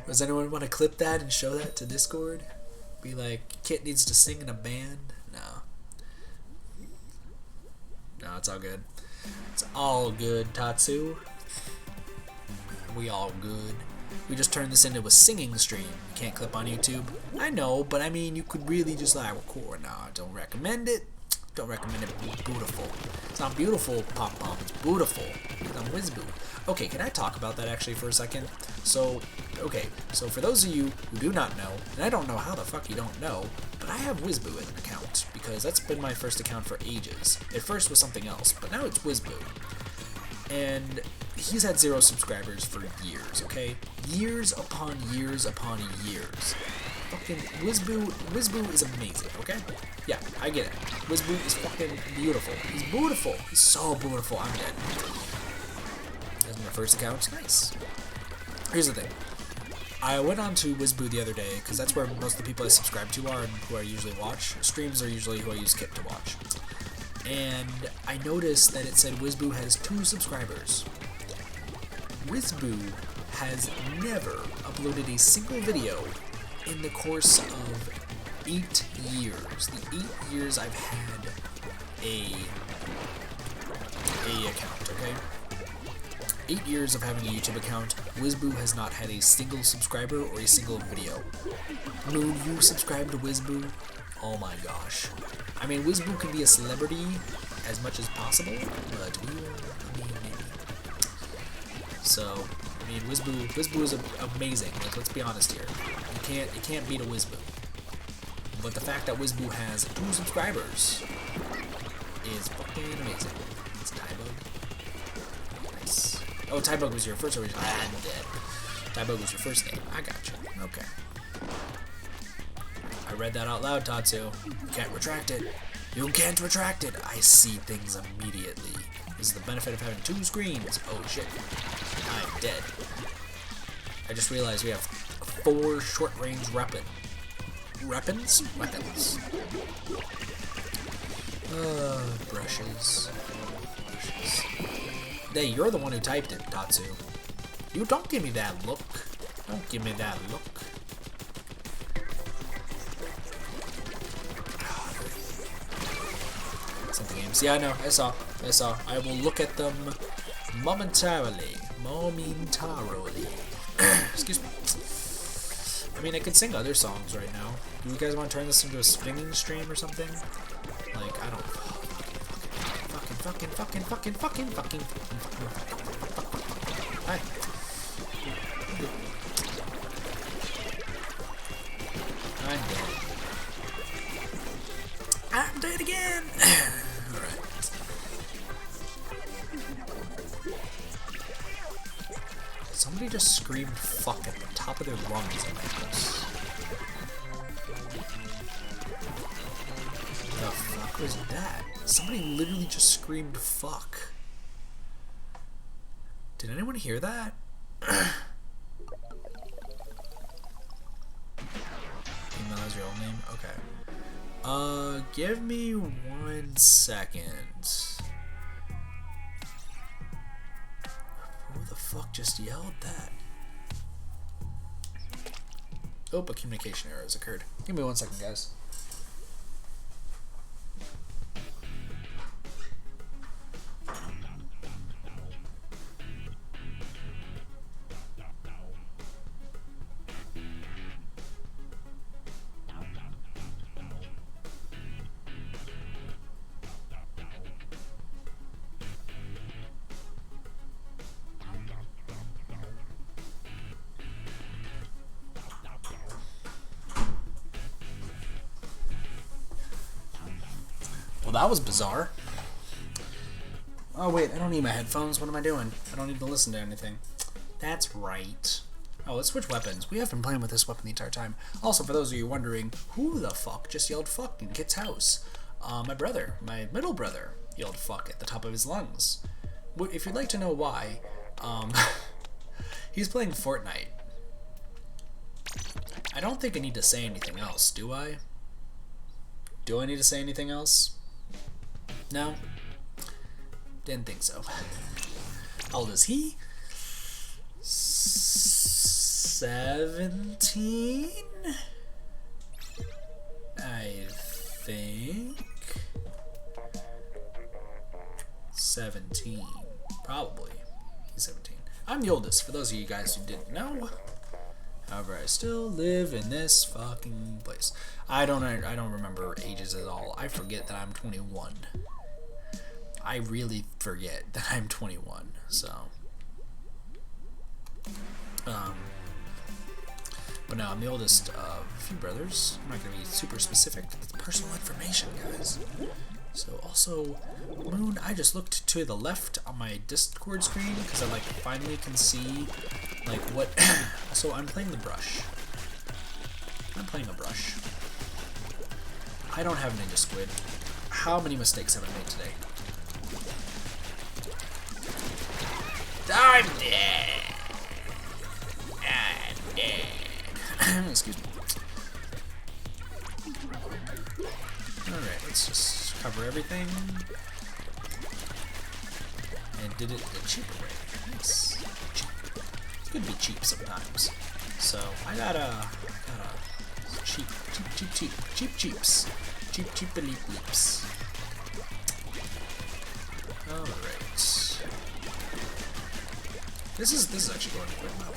Does anyone want to clip that and show that to Discord? Be like, Kit needs to sing in a band? No. No, it's all good. It's all good, Tatsu. We all good. We just turned this into a singing stream. You can't clip on YouTube. I know, but I mean, you could really just like record. No, I don't recommend it. Don't recommend it. It's beautiful. It's not beautiful, Pop Pop. It's beautiful. I'm Wizboo. Okay, can I talk about that actually for a second? So for those of you who do not know, and I don't know how the fuck you don't know, but I have Wizboo as an account, because that's been my first account for ages. It first was something else, but now it's Wizboo. And he's had 0 subscribers for years, okay? Years upon years upon years. fucking Wizboo is amazing, okay? Yeah, I get it. Wizboo is fucking beautiful. He's beautiful. He's so beautiful. I'm dead. That's my first account. Nice. Here's the thing. I went on to Wizboo the other day, because that's where most of the people I subscribe to are and who I usually watch. Streams are usually who I use Kit to watch. And I noticed that it said Wizboo has 2 subscribers. Wizboo has never uploaded a single video in the course of 8 years. The 8 years I've had a account, okay? 8 years of having a YouTube account, Wizboo has not had a single subscriber or a single video. Moon, you subscribe to Wizboo? Oh my gosh. I mean, Wizboo can be a celebrity as much as possible, but I mean, maybe. So, I mean, Wizboo is amazing. Like, let's be honest here. You can't beat a Wizboo. But the fact that Wizboo has 2 subscribers is fucking amazing. It's Tybug. Nice. Oh, Tybug was your first original. I'm dead. Tybug was your first name. I gotcha. Okay. I read that out loud, Tatsu. You can't retract it. You can't retract it. I see things immediately. This is the benefit of having 2 screens. Oh shit. I'm dead. I just realized we have 4 short-range weapons. Weapons. Brushes. Hey, you're the one who typed it, Tatsu. You don't give me that look. Don't give me that look. Something games. Yeah, I know. I saw. I will look at them momentarily. Excuse me. I mean, I could sing other songs right now. Do you guys want to turn this into a singing stream or something? Like, I don't. Fucking. Hi. I'm dead again. Alright. Somebody just screamed fuck at the top of their lungs in my house. The fuck was that? Somebody literally just screamed fuck. Did anyone hear that? Email is your old name? Okay. Give me 1 second. Who the fuck just yelled that? Oh, a communication error has occurred. Give me 1 second, guys. Well, that was bizarre. Oh, wait, I don't need my headphones. What am I doing? I don't need to listen to anything. That's right. Oh, let's switch weapons. We have been playing with this weapon the entire time. Also, for those of you wondering, who the fuck just yelled fuck in Kit's house? My brother, my middle brother, yelled fuck at the top of his lungs. If you'd like to know why, he's playing Fortnite. I don't think I need to say anything else, do I? Do I need to say anything else? No? Didn't think so. How old is he? 17? I think. 17. Probably. He's 17. I'm the oldest, for those of you guys who didn't know. However, I still live in this fucking place. I don't remember ages at all. I forget that I'm 21. I really forget that I'm 21. So, but no, I'm the oldest of a few brothers. I'm not gonna be super specific. It's personal information, guys. So also, Moon, I just looked to the left on my Discord screen because I like finally can see like what. So I'm playing the brush. I'm playing a brush. I don't have Ninja Squid. How many mistakes have I made today? I'm dead! I'm dead. Excuse me. Alright, let's just cover everything. And did it the cheaper way. Nice. Cheap. Could be cheap sometimes. So, I gotta cheaps. Cheap the leaps. Alright. This is actually going quite well.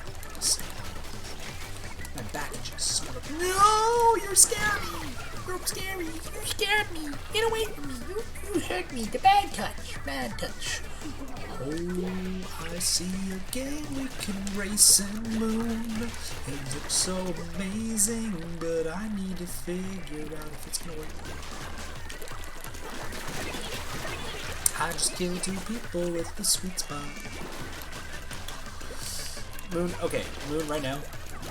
My back itches. No! You're scary! You're scary! You scared me! Get away from me! You hurt me! The bad touch! Bad touch! Oh, I see a game we can race and moon. It looks so amazing, but I need to figure out if it's gonna work. I just killed 2 people with the sweet spot. Moon, okay, Moon, right now,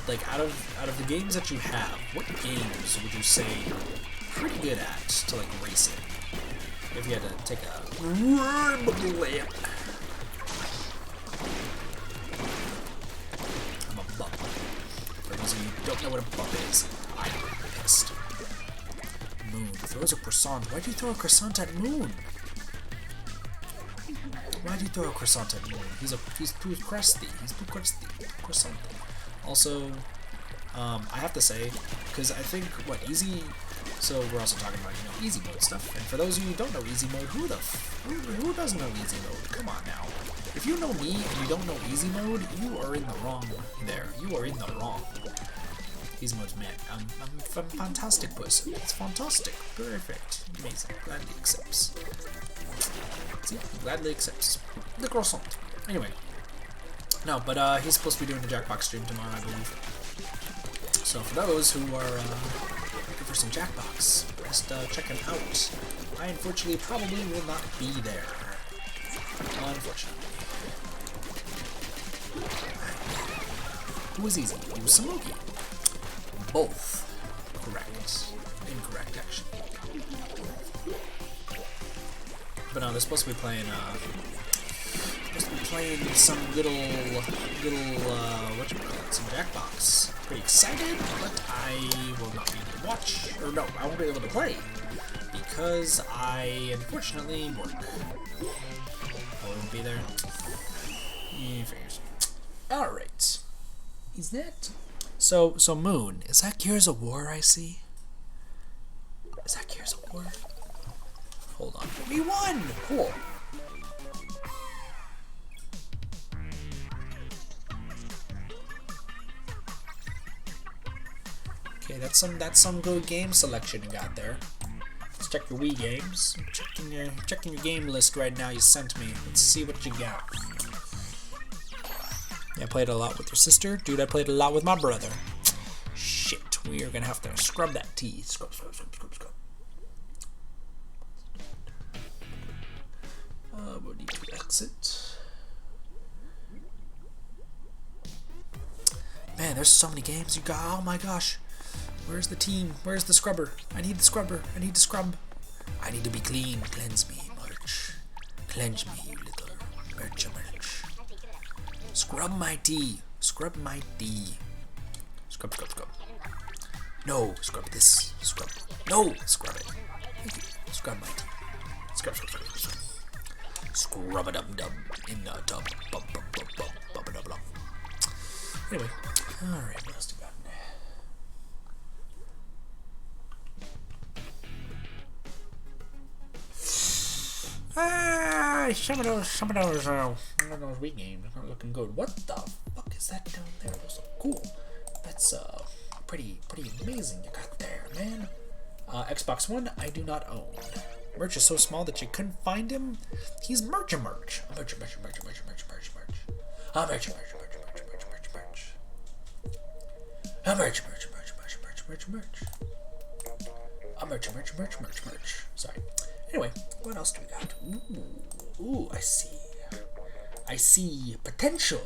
like out of the games that you have, what games would you say you're pretty good at to like race in? If you had to take a lap. I'm a bump. For those of you who don't know what a bump is, I'm pissed. Moon throws a croissant. Why'd you throw a croissant at Moon? Why'd you throw a croissant at Moon? He's too crusty. He's too crusty. Croissant. Also, I have to say, because I think easy. So we're also talking about easy mode stuff. And for those of you who don't know easy mode, who doesn't know easy mode? Come on now. If you know me and you don't know easy mode, you are in the wrong there. You are in the wrong. Easy mode's man. I'm a fantastic person. It's fantastic. Perfect. Amazing. Gladly accepts. See? Gladly accepts. The croissant. Anyway. No, but he's supposed to be doing the Jackbox stream tomorrow, I believe. So for those who are looking for some Jackbox, just check him out. I unfortunately probably will not be there. Unfortunately. Who was easy? It was Samoki. Both correct. Incorrect, actually. But no, they're supposed to be playing some little some Jackbox. Pretty excited, but I will not be able to watch, or no, I won't be able to play because I unfortunately work. I won't be there. Yeah, figures. All right. Is that so? Moon, is that Gears of War I see? Is that Gears of War? Hold on. We won! Cool. Okay, that's some good game selection you got there. Let's check your Wii games. I'm checking your game list right now you sent me. Let's see what you got. Yeah, I played a lot with your sister. Dude, I played a lot with my brother. Shit, we are gonna have to scrub that tea. Scrub. We'll need to exit. Man, there's so many games you got. Oh my gosh. Where's the team? Where's the scrubber? I need the scrubber. I need to scrub. I need to be clean. Cleanse me, merch. Cleanse me, you little merch. Scrub my tea. Scrub my tea. Scrub. No, scrub this. Scrub. No, scrub it. Thank you. Scrub my tea. Scrub. Scrub a dum dum in the tub. Bum. Anyway, alright, what else do we got? Some of those Wii games are not looking good. What the fuck is that down there? That's so cool. That's pretty amazing you got there, man. Xbox One, I do not own. Merch is so small that you couldn't find him. He's merch. Merch. Sorry. Anyway, what else do we got? Ooh, I see potential.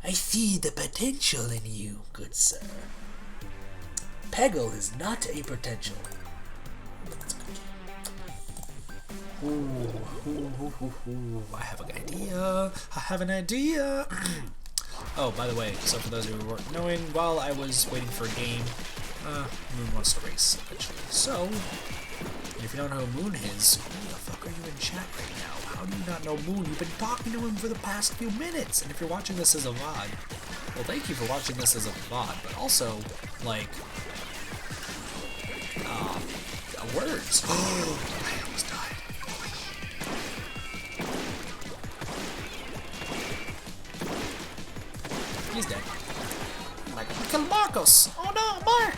I see the potential in you, good sir. Peggle is not a potential. Ooh, I have an idea. I have an idea. Oh, by the way, so for those of you who weren't knowing, while I was waiting for a game, Moon wants to race, eventually. So, if you don't know who Moon is, who the fuck are you in chat right now? How do you not know Moon? You've been talking to him for the past few minutes, and if you're watching this as a VOD, well, thank you for watching this as a VOD, but also, like, words. Oh, I almost died. He's dead. Like, kill Marcos! Oh no, Mark!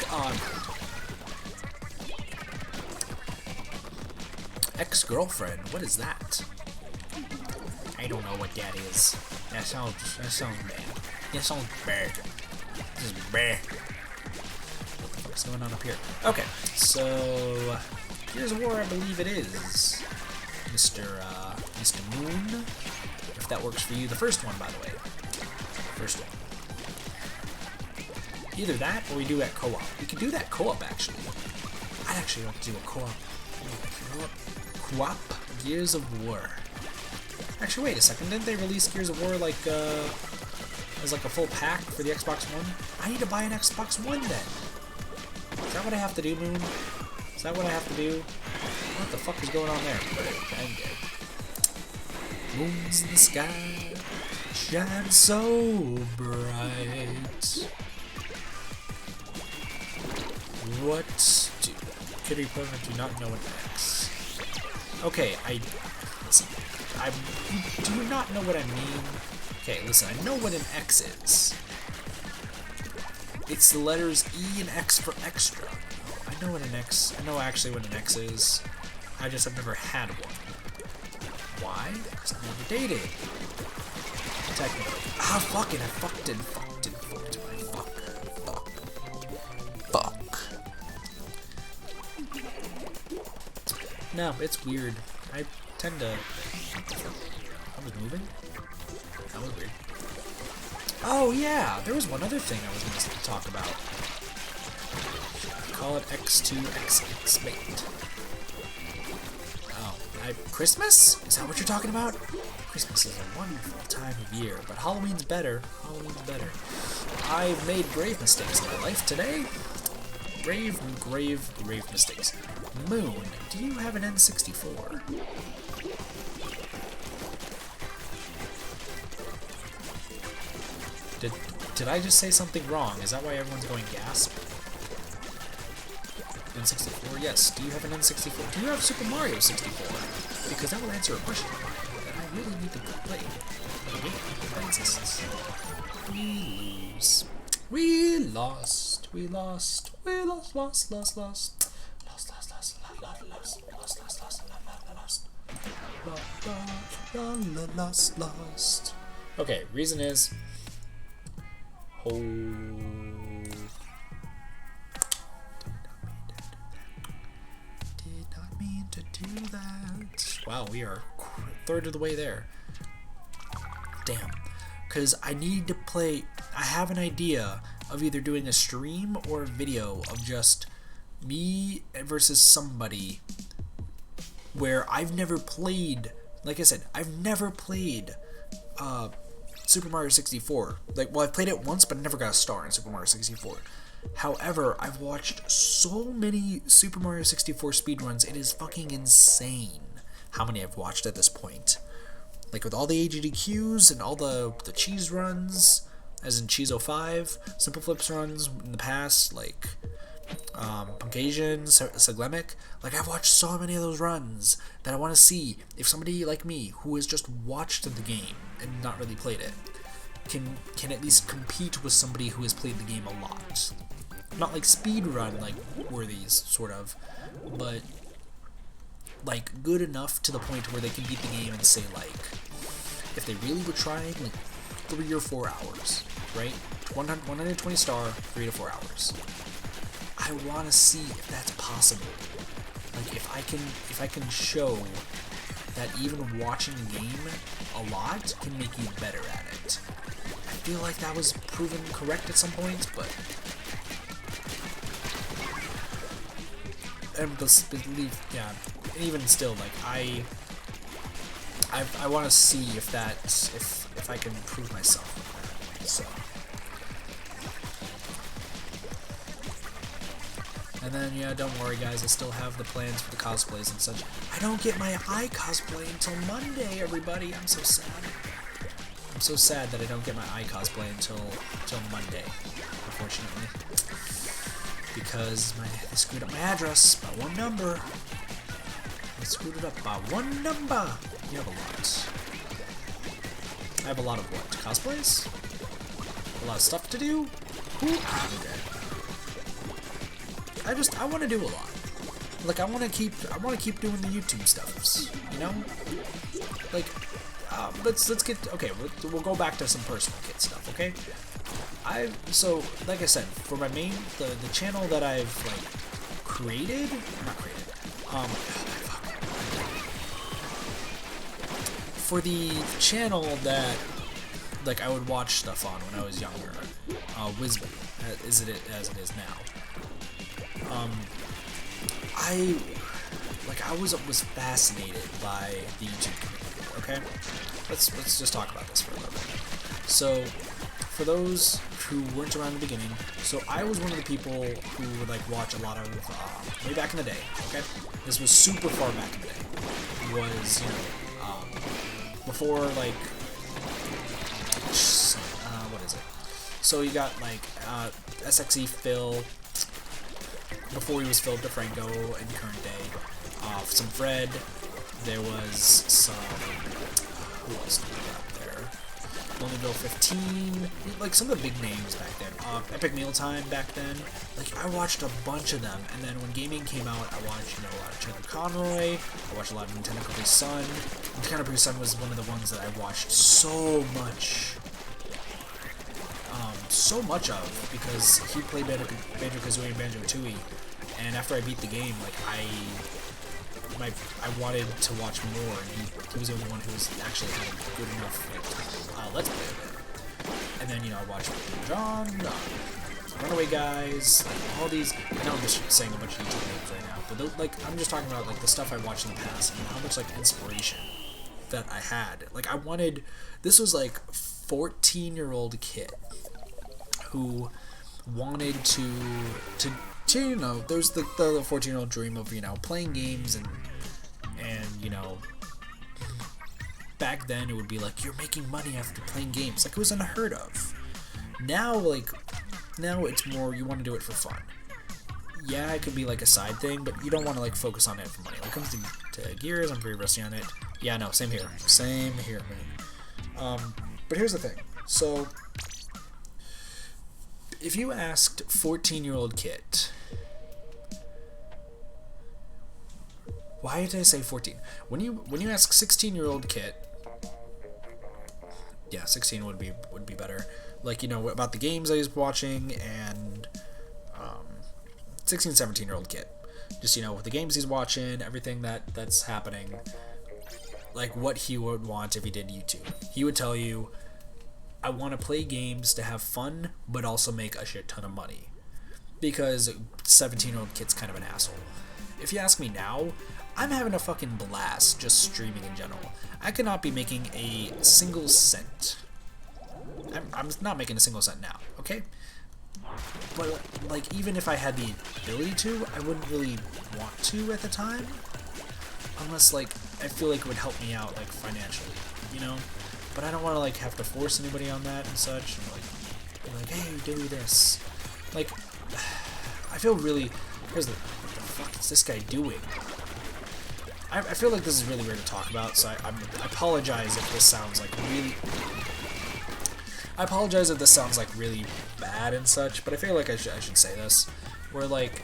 Ex-girlfriend, what is that? I don't know what that is. That sounds bad. That sounds bad. This is bad. What's going on up here? Okay, so Gears of War, I believe it is. Mr. Moon. If that works for you. The first one, by the way. First one. Either that or we do that co-op. We could do that co-op actually. I'd actually like to do a co-op. Co-op Gears of War. Actually, wait a second. Didn't they release Gears of War like as like a full pack for the Xbox One? I need to buy an Xbox One then. Is that what I have to do, Moon? Is that what I have to do? What the fuck is going on there? I'm dead. Moons in the sky shine so bright. What do Kid opponent do not know an X? Okay, listen. Do you not know what I mean? Okay, listen, I know what an X is. It's the letters E and X for extra. I know what an X, I know actually what an X is. I just have never had one. Why? Because I never dated. Technically. Ah, fuck it, I fucked. No, it's weird. I tend to... I was moving? That was weird. Oh yeah, there was one other thing I was going to talk about. Call it X2XX mate. Oh, Christmas? Is that what you're talking about? Christmas is a wonderful time of year, but Halloween's better. Halloween's better. I've made grave mistakes in my life today. Grave mistakes. Moon, do you have an N64? Did I just say something wrong? Is that why everyone's going gasp? N64? Yes. Do you have an N64? Do you have Super Mario 64? Because that will answer a question of mine that I really need to play. We lose. We lost. We lost. We lost. Lost. Okay, reason is... Did not mean to do that. Wow, we are a third of the way there. Damn. Because I need to play... I have an idea of either doing a stream or a video of just me versus somebody where I've never played... Like I said, I've never played Super Mario 64. Like, well, I've played it once, but I never got a star in Super Mario 64. However, I've watched so many Super Mario 64 speedruns, it is fucking insane how many I've watched at this point. Like, with all the AGDQs and all the cheese runs, as in Cheese 05, Simple Flips runs in the past, like, Punkasian, Saglemic. Like, I've watched so many of those runs that I want to see if somebody like me, who has just watched the game and not really played it, can at least compete with somebody who has played the game a lot. Not like speedrun, like, worthies, sort of, but, like, good enough to the point where they can beat the game and say, like, if they really were trying, like, 3 or 4 hours, right? 120 star, 3 to 4 hours. I want to see if that's possible. Like, if I can show that even watching the game a lot can make you better at it. I feel like that was proven correct at some points, but and believe, yeah, even still, like I want to see if I can prove myself with that. So, and then yeah, don't worry guys, I still have the plans for the cosplays and such. I don't get my eye cosplay until Monday, everybody. I'm so sad. I'm so sad that I don't get my eye cosplay until Monday, unfortunately. Because they screwed up my address by one number. They screwed it up by one number. You have a lot. I have a lot of what? Cosplays? A lot of stuff to do? Okay. I want to do a lot. Like I want to keep doing the YouTube stuffs. You know? Like, let's get okay. We'll go back to some personal kid stuff. Okay. So like I said, for my main the channel that I've like for the channel that like I would watch stuff on when I was younger, Wisby, as it is now. I was fascinated by the YouTube community. Okay, let's just talk about this for a little bit. So, for those who weren't around in the beginning, so I was one of the people who would like watch a lot of way back in the day. Okay, this was super far back in the day. It was before like what is it? So you got like SXE Phil. Before he was Phil DeFranco in current day, some Fred, there was some, who else did we got there? Lonelyville 15, like some of the big names back then. Epic Mealtime back then, like I watched a bunch of them, and then when gaming came out, I watched, a lot of Chuck Conroy, I watched a lot of Nintendo Capri Sun. Nintendo Capri Sun was one of the ones that I watched so much of, because he played Banjo-Kazooie and Banjo-Tooie, and after I beat the game, like I wanted to watch more, and he was the only one who was actually had a good enough let's play of it. And then I watched John, Runaway Guys, like, all these. I know I'm just saying a bunch of YouTube names right now, but I'm just talking about like the stuff I watched in the past and how much like inspiration that I had. Like I wanted. This was like 14-year-old kid who wanted to there's the 14-year-old dream of playing games and back then it would be like you're making money after playing games, like it was unheard of. Now it's more you want to do it for fun. Yeah, it could be like a side thing, but you don't want to like focus on it for money. When it comes to Gears, I'm very rusty on it. Yeah, no, same here, man. But here's the thing. So if you asked 14-year-old Kit, why did I say 14? When you ask 16-year-old Kit, yeah, 16 would be better. Like about the games I was watching, and 16, 17-year-old Kit, just with the games he's watching, everything that's happening, like what he would want if he did YouTube. He would tell you, I want to play games to have fun, but also make a shit ton of money. Because 17-year-old Kit's kind of an asshole. If you ask me now, I'm having a fucking blast just streaming in general. I could not be making a single cent. I'm not making a single cent now, okay? But, like, even if I had the ability to, I wouldn't really want to at the time. Unless, like, I feel like it would help me out, like, financially, But I don't want to like have to force anybody on that and such. And like, be like, hey, do this. Like, I feel really. What the fuck is this guy doing? I feel like this is really weird to talk about, so I apologize if this sounds like really. I apologize if this sounds like really bad and such, but I feel like I should say this. Where like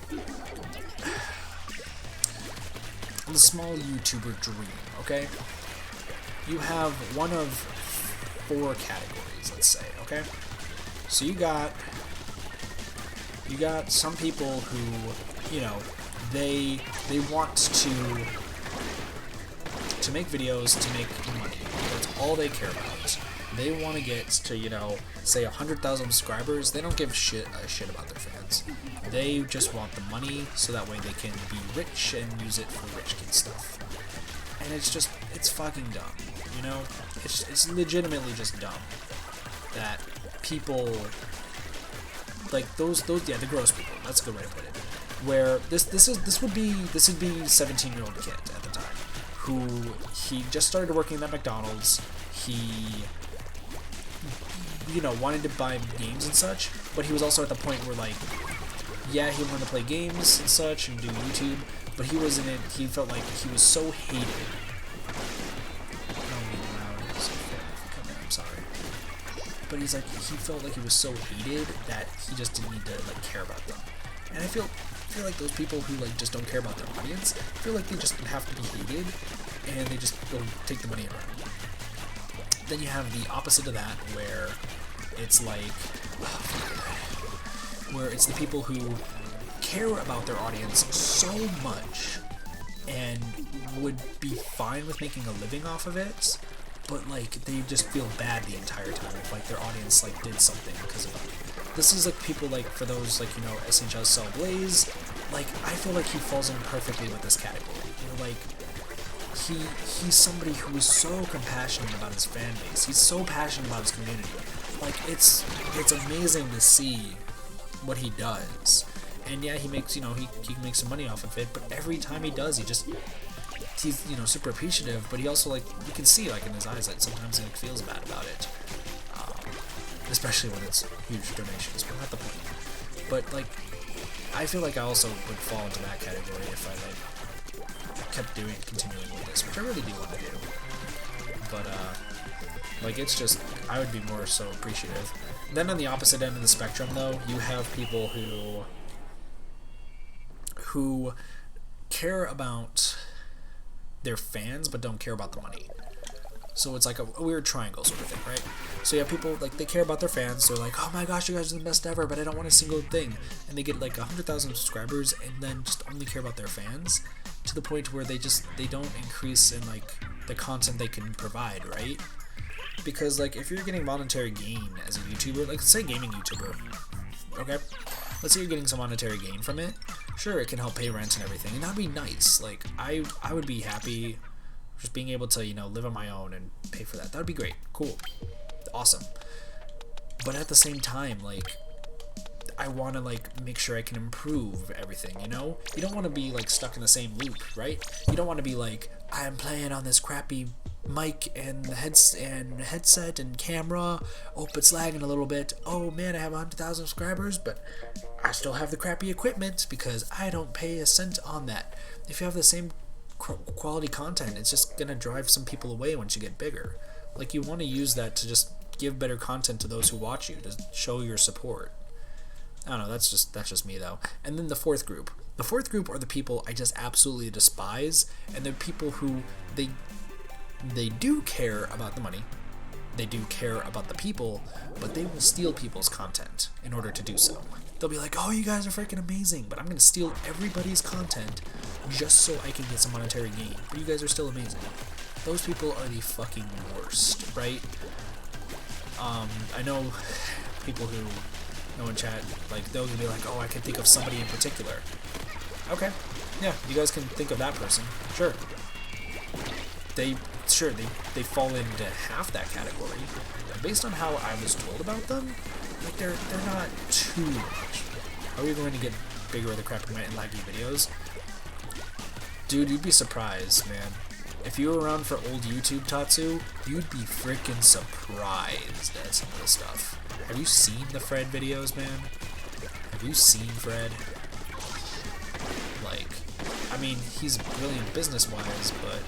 the small YouTuber dream, okay? You have one of 4 categories, let's say, okay? So you got some people who, they want to make videos to make money. That's all they care about. They want to get to, say 100,000 subscribers. They don't give a shit about their fans. fans. They just want the money so that way they can be rich and use it for rich kid stuff. And it's fucking dumb, you know? It's legitimately just dumb that people, like those the gross people, that's a good way to put it, where this would be 17-year-old kid at the time, who he just started working at McDonald's. He, you know, wanted to buy games and such, but he was also at the point where, like, yeah, he wanted to play games and such and do YouTube, but he wasn't in, he felt like he was so hated. I'm sorry. But he's like, he felt like he was so hated that he just didn't need to, like, care about them. And I feel like those people who, like, just don't care about their audience, feel like they just have to be hated, and they just go take the money and run. Then you have the opposite of that, where it's like, where it's the people who care about their audience so much and would be fine with making a living off of it, but like they just feel bad the entire time if like their audience like did something because of it. This is like people like, for those like, you know, SHL Cell Blaze, like I feel like he falls in perfectly with this category. You know, like he's somebody who is so compassionate about his fan base. He's so passionate about his community. Like it's amazing to see what he does. And yeah, he makes, you know, he can make some money off of it, but every time he does, he's, you know, super appreciative, but he also, like, you can see, like, in his eyes, like, sometimes he like, feels bad about it. Especially when it's huge donations, but not the point. But, like, I feel like I also would fall into that category if I, like, kept continuing with this, which I really do want to do. But, like, it's just, I would be more so appreciative. Then on the opposite end of the spectrum, though, you have people who care about their fans but don't care about the money. So it's like a weird triangle sort of thing, right? So you have people, like, they care about their fans. They're like, oh my gosh, you guys are the best ever, but I don't want a single thing. And they get like 100,000 subscribers and then just only care about their fans to the point where they don't increase in like the content they can provide, right? Because like if you're getting monetary gain as a YouTuber, like say gaming YouTuber, okay? Let's say you're getting some monetary gain from it. Sure, it can help pay rent and everything, and that'd be nice. Like I would be happy just being able to, you know, live on my own and pay for that. That'd be great. Cool. Awesome. But at the same time, like I want to like make sure I can improve everything, you know? You don't want to be like stuck in the same loop, right? You don't want to be like, I'm playing on this crappy mic and headset and camera. Oh, it's lagging a little bit. Oh man, I have 100,000 subscribers, but I still have the crappy equipment because I don't pay a cent on that. If you have the same quality content, it's just gonna drive some people away once you get bigger. Like you want to use that to just give better content to those who watch you, to show your support. I don't know, that's just me though. And then the fourth group are the people I just absolutely despise, and they're people who they do care about the money, they do care about the people, but they will steal people's content in order to do so. They'll be like, oh, you guys are freaking amazing, but I'm going to steal everybody's content just so I can get some monetary gain, but you guys are still amazing. Those people are the fucking worst, right? I know people who know in chat, like, they'll be like, oh, I can think of somebody in particular. Okay, yeah, you guys can think of that person, sure. They fall into half that category. Based on how I was told about them, like they're not too much. Are we going to get bigger with the crappy and laggy videos? Dude, you'd be surprised, man. If you were around for old YouTube Tatsu, you'd be freaking surprised at some of the stuff. Have you seen the Fred videos, man? Have you seen Fred? Like, I mean, he's brilliant business-wise, but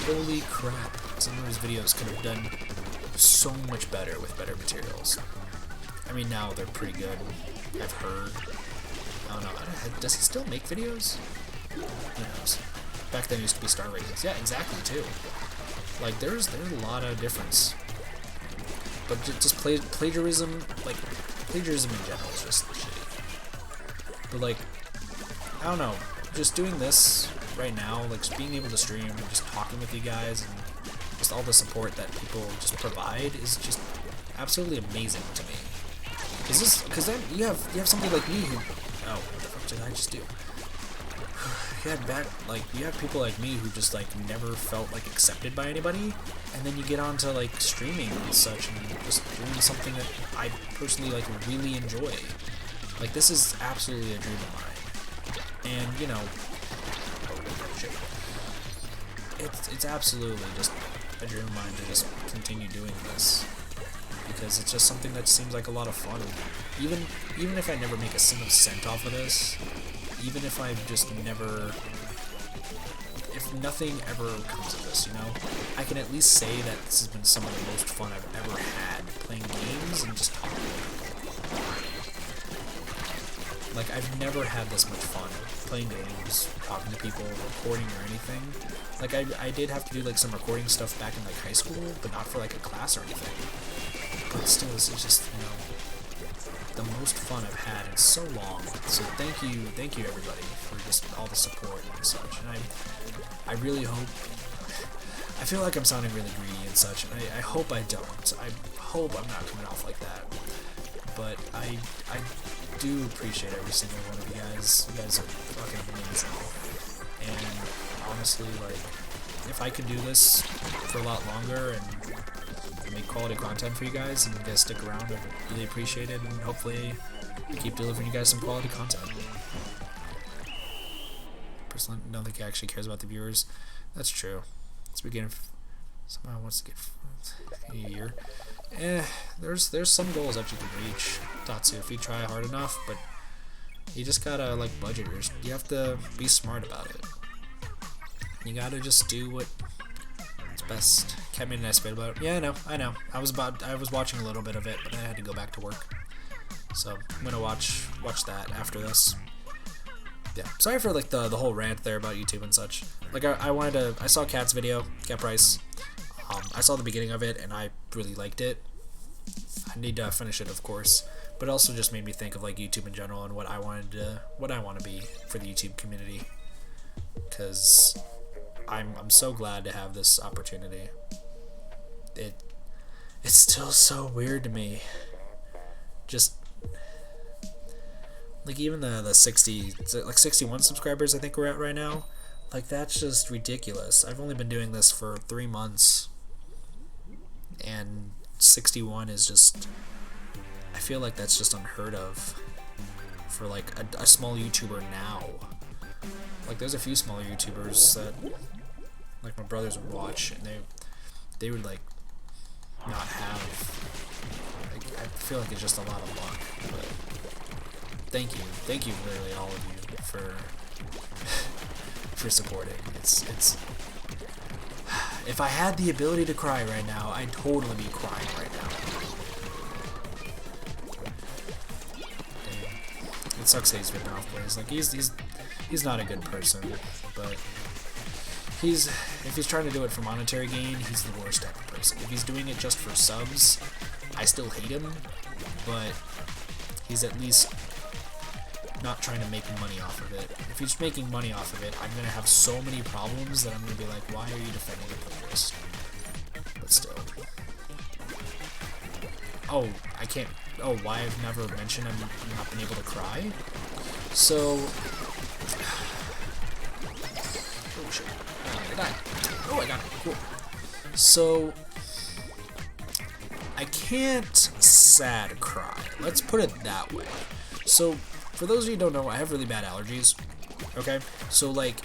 holy crap, some of his videos could have done so much better with better materials. I mean, now they're pretty good, I've heard. I don't know, does he still make videos? Who knows? Back then it used to be star ratings. Yeah, exactly, too. Like, there's a lot of difference. But just plagiarism, like, plagiarism in general is just shitty. But, like, I don't know, just doing this right now, like, just being able to stream and just talking with you guys and just all the support that people just provide is just absolutely amazing to me. Is this because then you have somebody like me who, oh, what the fuck did I just do? You have people like me who just like never felt like accepted by anybody, and then you get onto like streaming and such and just doing something that I personally like really enjoy. Like this is absolutely a dream of mine, and you know, oh shit, it's absolutely just a dream of mine to just continue doing this because it's just something that seems like a lot of fun. Even if I never make a single cent off of this. Even if I've just never, if nothing ever comes of this, you know, I can at least say that this has been some of the most fun I've ever had playing games and just talking to people. Like, I've never had this much fun playing games, talking to people, recording or anything. Like, I did have to do, like, some recording stuff back in, like, high school, but not for, like, a class or anything. But still, this is just, you know, the most fun I've had in so long. So thank you everybody for just all the support and such. And I really hope, I feel like I'm sounding really greedy and such, and I hope I don't. I hope I'm not coming off like that. But I do appreciate every single one of you guys. You guys are fucking amazing. And honestly, like, if I could do this for a lot longer and make quality content for you guys and you guys stick around, I'd really appreciate it, and hopefully I keep delivering you guys some quality content. Personally, I don't think he actually cares about the viewers. That's true. It's beginning. Someone wants to get a year. There's some goals that you can reach, Tatsu, if you try hard enough, but you just gotta like budget yours. You have to be smart about it. You gotta just do what best. Cat made a nice bit about it. Yeah, I know. I was watching a little bit of it, but I had to go back to work. So I'm gonna watch that after this. Yeah. Sorry for like the whole rant there about YouTube and such. Like I saw Cat's video, Cat Price. I saw the beginning of it and I really liked it. I need to finish it, of course, but it also just made me think of like YouTube in general and what I want to be for the YouTube community. Because I'm so glad to have this opportunity. It's still so weird to me. Just like even the 61 subscribers I think we're at right now. Like that's just ridiculous. I've only been doing this for 3 months, and 61 is just, I feel like that's just unheard of for like a small YouTuber now. Like there's a few smaller YouTubers that like my brothers would watch, and they would like not have, like, I feel like it's just a lot of luck. But thank you literally all of you for supporting. It's if I had the ability to cry right now, I'd totally be crying right now. Damn. It sucks that he's been off plays. Like he's not a good person, but if he's trying to do it for monetary gain, he's the worst type of person. If he's doing it just for subs, I still hate him, but he's at least not trying to make money off of it. If he's making money off of it, I'm gonna have so many problems that I'm gonna be like, why are you defending a plagiarist? But still. Oh, I can't. Oh, why I've never mentioned I've not been able to cry? So. Oh shit. I died. Oh, I got it. Cool. So. I can't sad cry. Let's put it that way. So, for those of you who don't know, I have really bad allergies. Okay? So, like,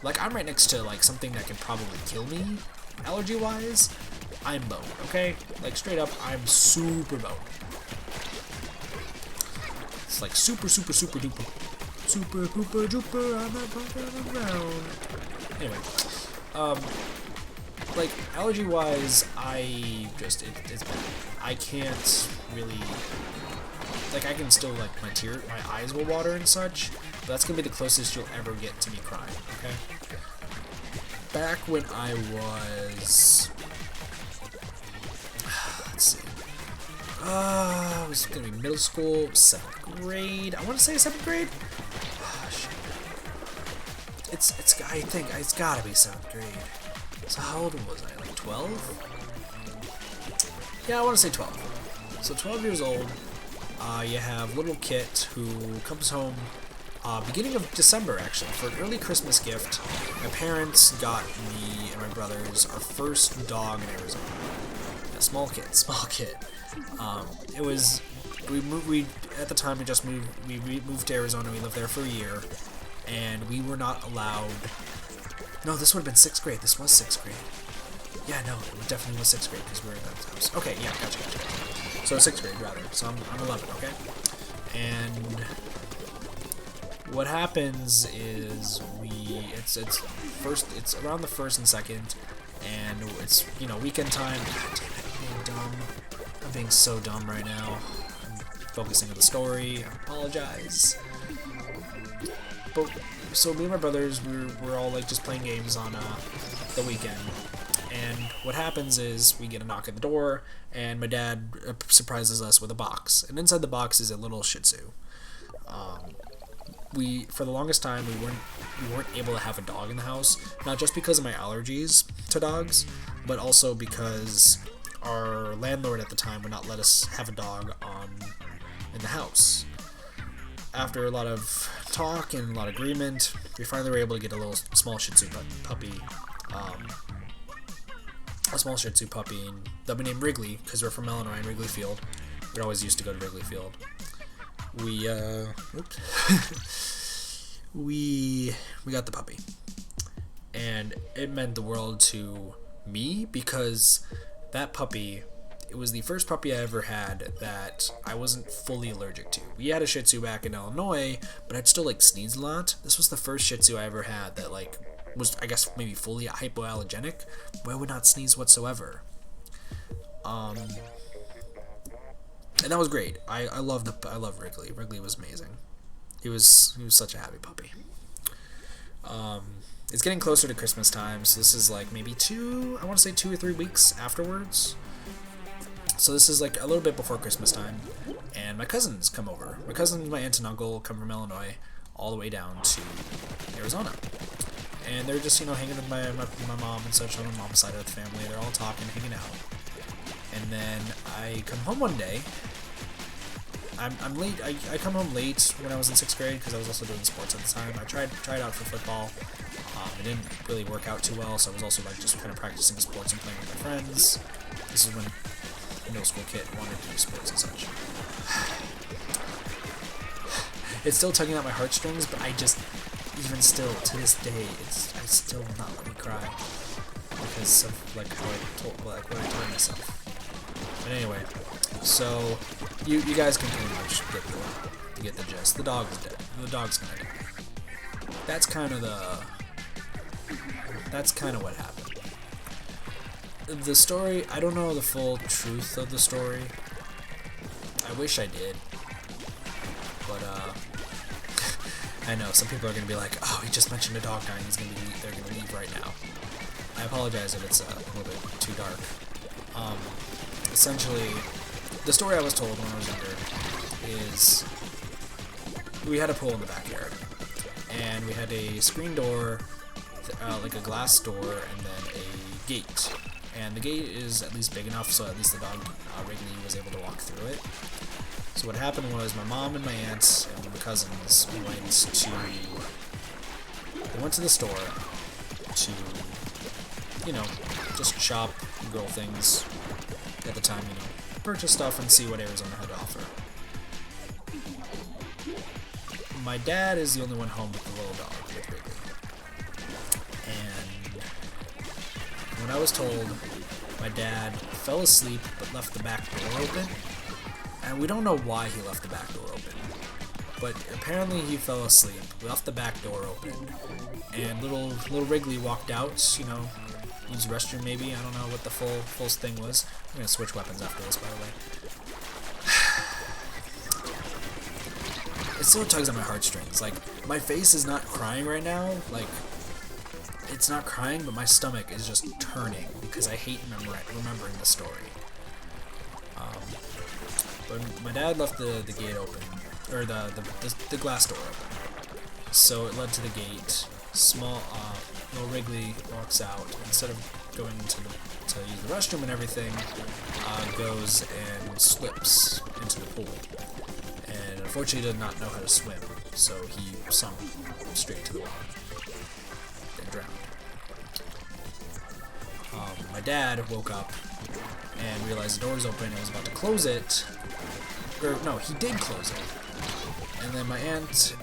like, I'm right next to, like, something that could probably kill me, allergy-wise, I'm boned, okay? Like, straight up, I'm super boned. It's like super, super, super duper. Super, duper, duper, I'm not fucking around. Anyway, like, allergy-wise, it's bad. I can't really, like, I can still, like, my eyes will water and such, but that's gonna be the closest you'll ever get to me crying, okay? Back when I was, let's see, I was gonna be middle school, 7th grade, I want to say 7th grade? Shit. I think it's gotta be 7th grade. So how old was I, like 12? Yeah, I want to say 12. So 12 years old, you have little Kit who comes home beginning of December, actually, for an early Christmas gift. My parents got me and my brothers our first dog in Arizona. A small kid. It was, we at the time we moved to Arizona, we lived there for a year, and we were not allowed, no, this would have been 6th grade, this was 6th grade. Yeah, no, it definitely was 6th grade, because we were in that house. Okay, yeah, gotcha. So 6th grade, rather, so I'm 11, okay? And what happens is it's around the 1st and 2nd, and it's, you know, weekend time. God damn it, I'm being dumb. I'm being so dumb right now. I'm focusing on the story. I apologize. But so me and my brothers, we're all like just playing games on the weekend, and what happens is we get a knock at the door, and my dad surprises us with a box, and inside the box is a little Shih Tzu. For the longest time, we weren't able to have a dog in the house, not just because of my allergies to dogs, but also because our landlord at the time would not let us have a dog in the house. After a lot of talk and a lot of agreement, we finally were able to get a little small Shih Tzu puppy, that we named Wrigley, because we're from Illinois and Wrigley Field. We always used to go to Wrigley Field. We got the puppy, and it meant the world to me, because that puppy, it was the first puppy I ever had that I wasn't fully allergic to. We had a Shih Tzu back in Illinois, but I'd still like sneeze a lot. This was the first Shih Tzu I ever had that like was, I guess, maybe fully hypoallergenic, but I would not sneeze whatsoever. And that was great. I love Wrigley. Wrigley was amazing. He was such a happy puppy. It's getting closer to Christmas time, so this is like maybe 2 or 3 weeks afterwards. So this is like a little bit before Christmas time, and my cousins come over. My cousins, my aunt and uncle, come from Illinois all the way down to Arizona. And they're just, you know, hanging with my mom and such on the mom's side of the family. They're all talking, hanging out. And then I come home one day. I'm late. I come home late when I was in 6th grade because I was also doing sports at the time. I tried out for football. It didn't really work out too well, so I was also like just kind of practicing sports and playing with my friends. This is when a middle school kid wanted to do sports and such. It's still tugging at my heartstrings, but I just, even still to this day, I still will not let me cry because of like how what I told myself. But anyway, so you guys can pretty much get the gist. The dog is dead. The dog's gonna die. That's kind of what happened. The story, I don't know the full truth of the story. I wish I did. But I know some people are gonna be like, oh, he just mentioned a dog dying, they're gonna leave right now. I apologize if it's a little bit too dark. Essentially, the story I was told when I was younger is we had a pool in the backyard, and we had a screen door, like a glass door, and then a gate. And the gate is at least big enough so at least the dog, Wrigley, was able to walk through it. So what happened was my mom and my aunts and my cousins went to the store to, you know, just shop, girl things at the time, you know, purchase stuff and see what Arizona had to offer. My dad is the only one home with the little dog, with Wrigley. And when I was told, my dad fell asleep but left the back door open. And we don't know why he left the back door open. But apparently he fell asleep, left the back door open, and little Wrigley walked out, you know, used the restroom maybe, I don't know what the full thing was. I'm gonna switch weapons after this, by the way. It still tugs on my heartstrings. Like, my face is not crying right now, like, it's not crying, but my stomach is just turning because I hate remembering the story. But my dad left the gate open, or the glass door open, so it led to the gate. Little Wrigley walks out. Instead of going to use the restroom and everything, goes and slips into the pool. And unfortunately did not know how to swim, so he sunk straight to the bottom and drowned. My dad woke up and realized the door was open and was about to close it. Or no, he did close it. And then my aunt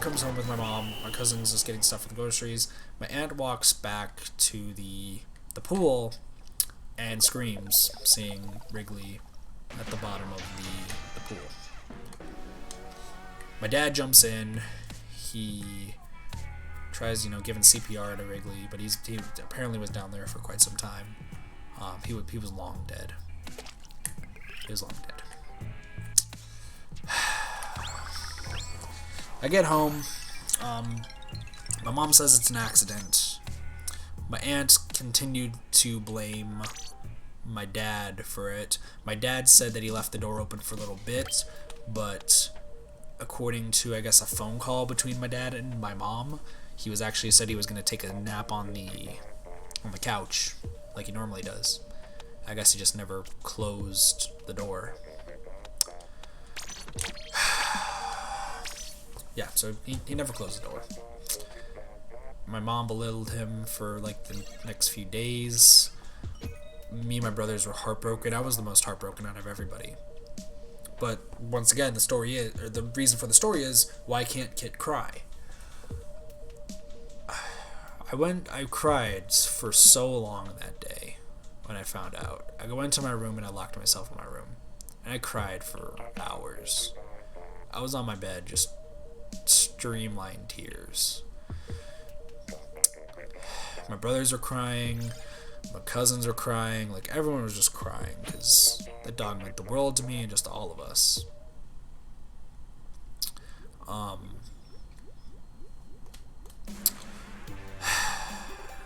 comes home with my mom. My cousin's just getting stuff for the groceries. My aunt walks back to the pool and screams, seeing Wrigley at the bottom of the pool. My dad jumps in. He tries, giving CPR to Wrigley, but he apparently was down there for quite some time. He was long dead. He was long dead. I get home. My mom says it's an accident. My aunt continued to blame my dad for it. My dad said that he left the door open for a little bit, but according to, I guess, a phone call between my dad and my mom, he said he was going to take a nap on the couch like he normally does. I guess he just never closed the door. Yeah, so he never closed the door. My mom belittled him for like the next few days. Me and my brothers were heartbroken. I was the most heartbroken out of everybody. But once again, the reason for the story is, why can't Kit cry? I cried for so long that day when I found out. I went to my room and I locked myself in my room. And I cried for hours. I was on my bed just streamlined tears. My brothers were crying. My cousins were crying. Like, everyone was just crying because the dog meant the world to me and just all of us.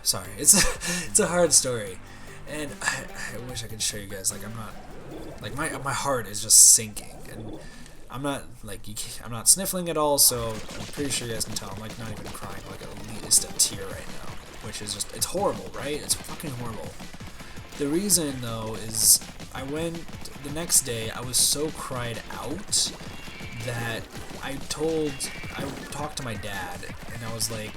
Sorry, it's a hard story, and I wish I could show you guys. Like, I'm not, like, my heart is just sinking, and I'm not I'm not sniffling at all. So I'm pretty sure you guys can tell I'm like not even crying, like at least a tear right now, which is just, it's horrible, right? It's fucking horrible. The reason though is the next day I was so cried out that I talked to my dad and I was like,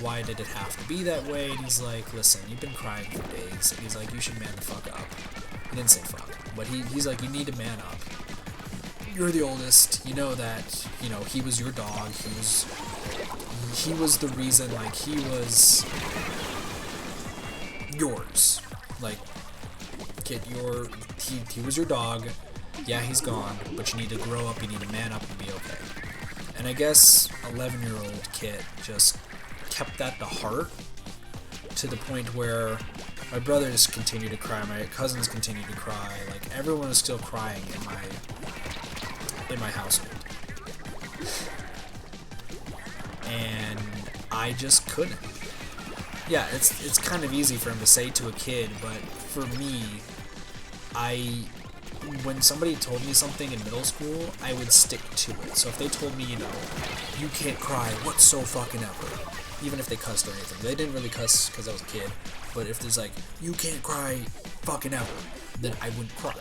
why did it have to be that way? And he's like, listen, you've been crying for days. And he's like, you should man the fuck up. He didn't say fuck, but he's like, you need to man up. You're the oldest. You know that, he was your dog. He was the reason, like, he was yours. Like, Kit, he was your dog. Yeah, he's gone, but you need to grow up, you need to man up and be okay. And I guess 11-year-old Kit just kept that to heart to the point where my brothers continued to cry, my cousins continued to cry, like, everyone was still crying in my household. And I just couldn't. Yeah, it's kind of easy for him to say to a kid, but for me, when somebody told me something in middle school, I would stick to it. So if they told me, you can't cry whatsoever, even if they cussed or anything. They didn't really cuss because I was a kid, but if there's like, you can't cry fucking ever, then I wouldn't cry.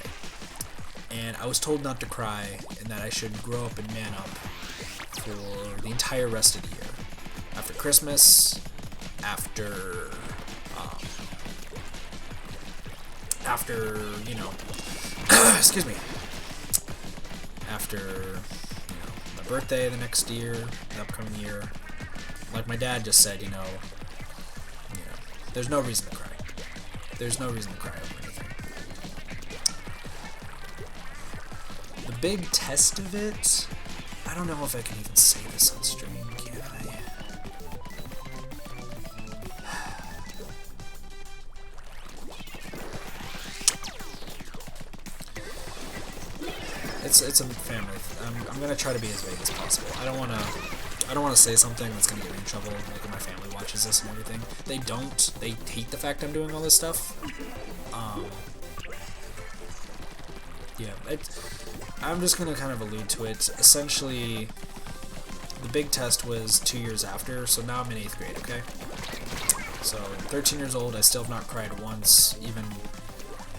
And I was told not to cry and that I should grow up and man up for the entire rest of the year. After Christmas, after excuse me, after, my birthday the next year, the upcoming year. Like my dad just said, there's no reason to cry. There's no reason to cry over anything. The big test of it, I don't know if I can even say this on stream, can I? It's a family. I'm gonna try to be as vague as possible. I don't wanna say something that's gonna get me in trouble. Like when my family watches this and everything, they don't. They hate the fact I'm doing all this stuff. Yeah, I'm just gonna kind of allude to it. Essentially, the big test was 2 years after, so now I'm in 8th grade. Okay. So 13 years old, I still have not cried once.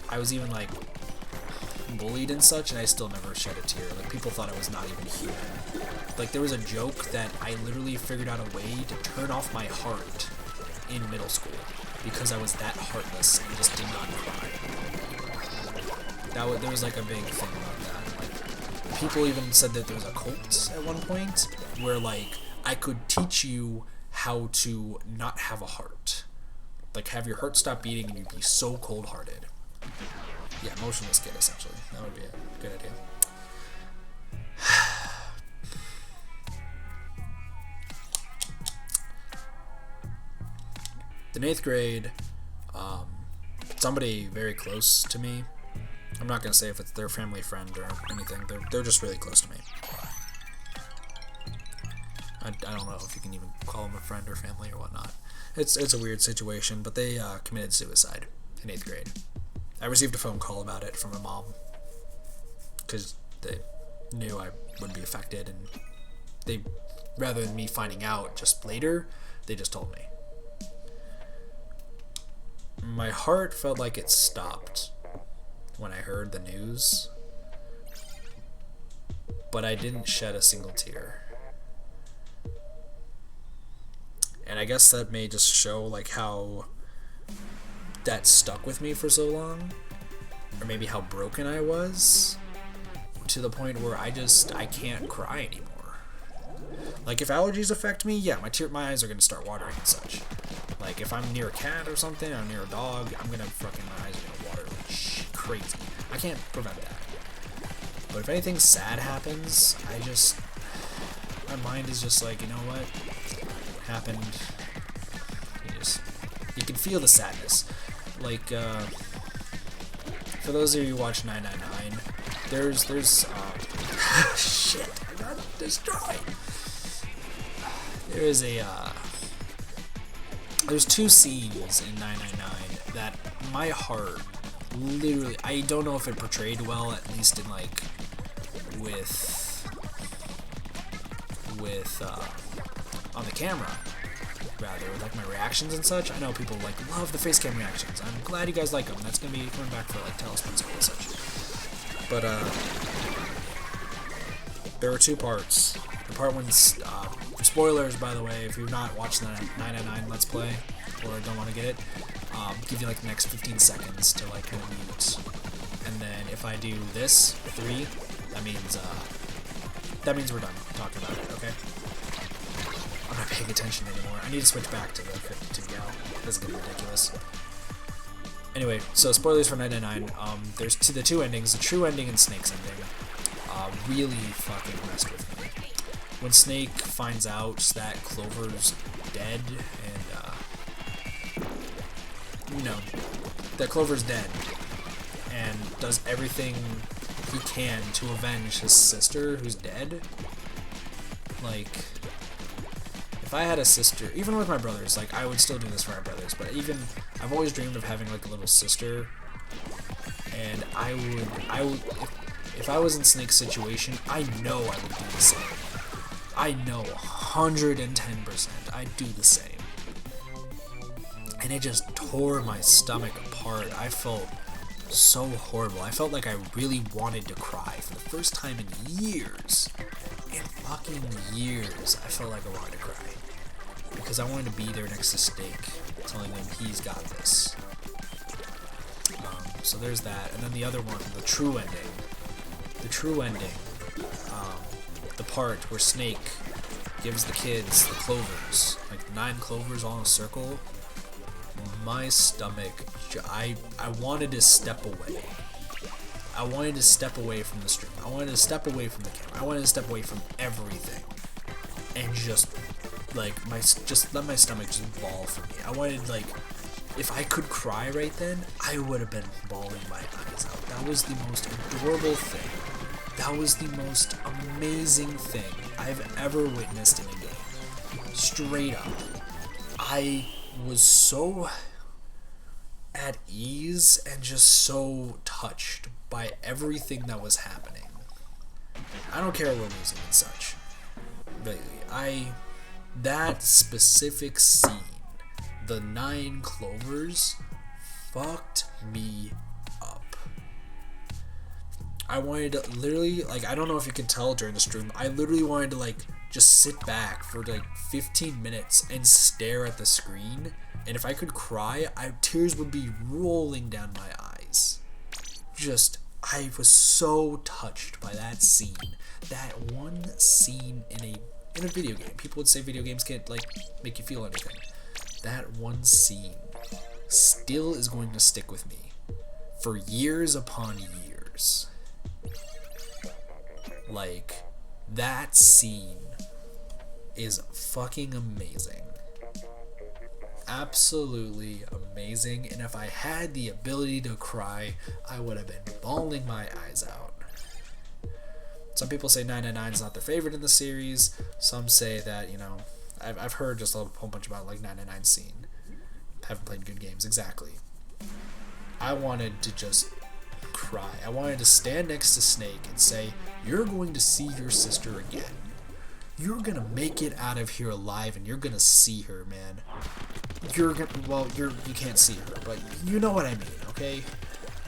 I was even like bullied and such, and I still never shed a tear. Like, people thought I was not even human. Like, there was a joke that I literally figured out a way to turn off my heart in middle school because I was that heartless and just did not cry. There was like a big thing about that. Like, people even said that there was a cult at one point where like I could teach you how to not have a heart, like have your heart stop beating and you'd be so cold-hearted. Yeah, motionless kid, essentially. That would be a good idea. In 8th grade, somebody very close to me, I'm not going to say if it's their family friend or anything, they're just really close to me. I don't know if you can even call them a friend or family or whatnot. It's a weird situation, but they committed suicide in 8th grade. I received a phone call about it from my mom because they knew I would be affected, and they, rather than me finding out just later, they just told me. My heart felt like it stopped when I heard the news, but I didn't shed a single tear. And I guess that may just show like how that stuck with me for so long, or maybe how broken I was, to the point where I can't cry anymore. Like, if allergies affect me, yeah, my eyes are gonna start watering and such. Like, if I'm near a cat or something, or near a dog, my eyes are gonna water like crazy. I can't prevent that. But if anything sad happens, my mind is just like, you know what happened? You can feel the sadness. Like, for those of you who watch 999, there's shit, I got destroyed. There's two scenes in 999 that my heart literally, I don't know if it portrayed well, at least in like with on the camera, rather, like my reactions and such. I know people like love the face cam reactions. I'm glad you guys like them. That's gonna be coming back for like Telespin School and such. But there were two parts. The part when spoilers, by the way, if you've not watched the 999 Let's Play or don't want to get it, give you like the next 15 seconds to like mute, and then if I do this 3, that means we're done talking about it. Okay. I'm not paying attention anymore. I need to switch back to the 52 gal. This is getting ridiculous. Anyway, so spoilers for 999. There's the two endings, the true ending and Snake's ending. Really fucking messed with me. When Snake finds out that Clover's dead, and that Clover's dead, and does everything he can to avenge his sister who's dead. Like, if I had a sister, even with my brothers, like, I would still do this for my brothers, but even, I've always dreamed of having, like, a little sister, and I would, if I was in Snake's situation, I know I would do the same. I know, 110%, I'd do the same. And it just tore my stomach apart. I felt so horrible. I felt like I really wanted to cry for the first time in years. In fucking years, I felt like I wanted to cry. Because I wanted to be there next to Snake, telling him he's got this. So there's that. And then the other one, the true ending. The true ending. The part where Snake gives the kids the clovers, like 9 clovers all in a circle. My stomach, I wanted to step away. I wanted to step away from the stream. I wanted to step away from the camera. I wanted to step away from everything, and just like just let my stomach just bawl for me. I wanted, like, if I could cry right then, I would have been bawling my eyes out. That was the most adorable thing. That was the most amazing thing I've ever witnessed in a game. Straight up, I was so at ease and just so touched by everything that was happening. I don't care we're losing and such, but that specific scene the 9 clovers fucked me up. I wanted to literally, like, I don't know if you can tell during the stream, I literally wanted to, like, just sit back for, like, 15 minutes and stare at the screen. And if I could cry, tears would be rolling down my eyes. I was so touched by that scene. That one scene in a video game. People would say video games can't, like, make you feel anything. That one scene still is going to stick with me for years upon years. Like, that scene is fucking amazing. Absolutely amazing. And if I had the ability to cry, I would have been bawling my eyes out. Some people say 999 is not their favorite in the series. Some say that, you know, I've heard just a whole bunch about, like, 999 scene. Haven't played good games, exactly. I wanted to just cry. I wanted to stand next to Snake and say, you're going to see your sister again. You're gonna make it out of here alive, and you're gonna see her, man. You can't see her, but you know what I mean, okay?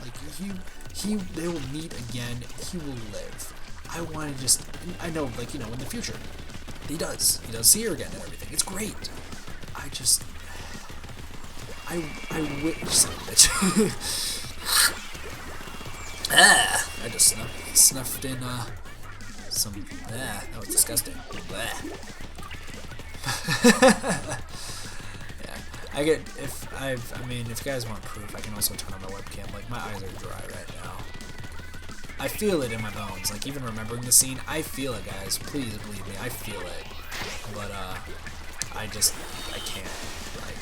Like, they will meet again. He will live. I want to just, I know, like, you know, in the future, he does see her again and everything. It's great. I wish, bitch. I just snuffed in, some, that was disgusting. Yeah, I mean, if you guys want proof, I can also turn on my webcam. Like, my eyes are dry right now. I feel it in my bones. Like, even remembering the scene, I feel it, guys. Please believe me, I feel it. But, I can't. Like,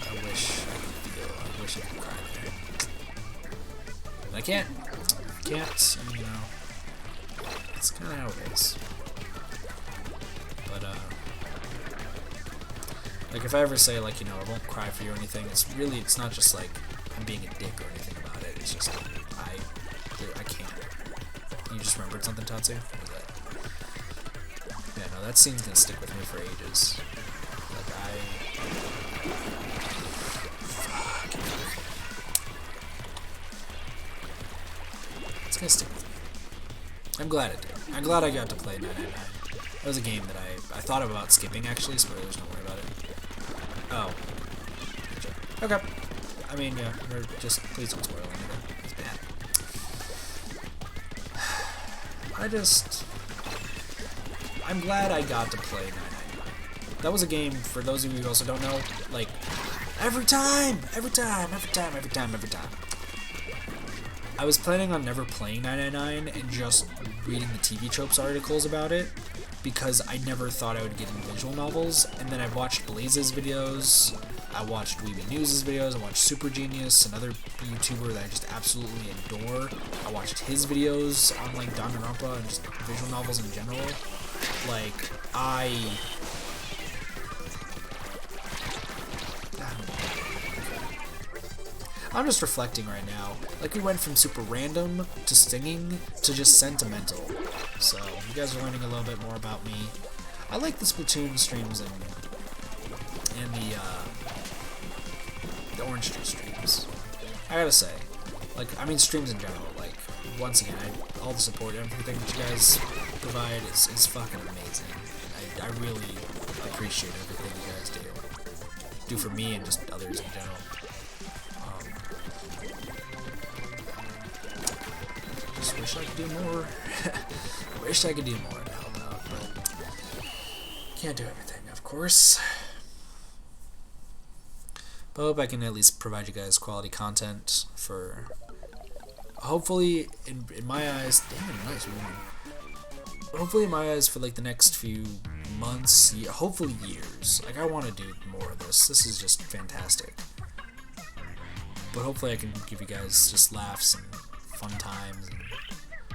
I wish I could cry there. But I can't. I mean, you know, it's kind of how it is. But, like, if I ever say, like, you know, I won't cry for you or anything, it's not just, like, I'm being a dick or anything about it. It's just, I can't. You just remembered something, Tatsu? What was that? Yeah, no, that scene's gonna stick with me for ages. Like, it's gonna stick with me. I'm glad it did. I'm glad I got to play 999. That was a game that I thought about skipping, actually. Spoilers, don't worry about it. Oh. Okay. I mean, yeah, please don't spoil anything. It's bad. I'm glad I got to play 999. That was a game, for those of you who also don't know, like, every time. I was planning on never playing 999 and just reading the TV Tropes articles about it, because I never thought I would get into visual novels. And then I watched Blaze's videos, I watched Weeby News' videos, I watched Super Genius, another YouTuber that I just absolutely adore. I watched his videos on, like, Danganronpa and just visual novels in general. Like, I'm just reflecting right now. Like, we went from super random to singing to just sentimental. So, you guys are learning a little bit more about me. I like the Splatoon streams and the Orange Tree streams. I gotta say, like, I mean streams in general. Like, once again, all the support, everything that you guys provide is fucking amazing. I really appreciate everything you guys do for me and just others in general. Just wish I could do more. I wish I could do more to help out, but can't do everything, of course. But I hope I can at least provide you guys quality content for, hopefully, in my eyes, damn, nice room. Hopefully in my eyes for, like, the next few months, hopefully years. Like, I want to do more of this. This is just fantastic. But hopefully I can give you guys just laughs and fun times and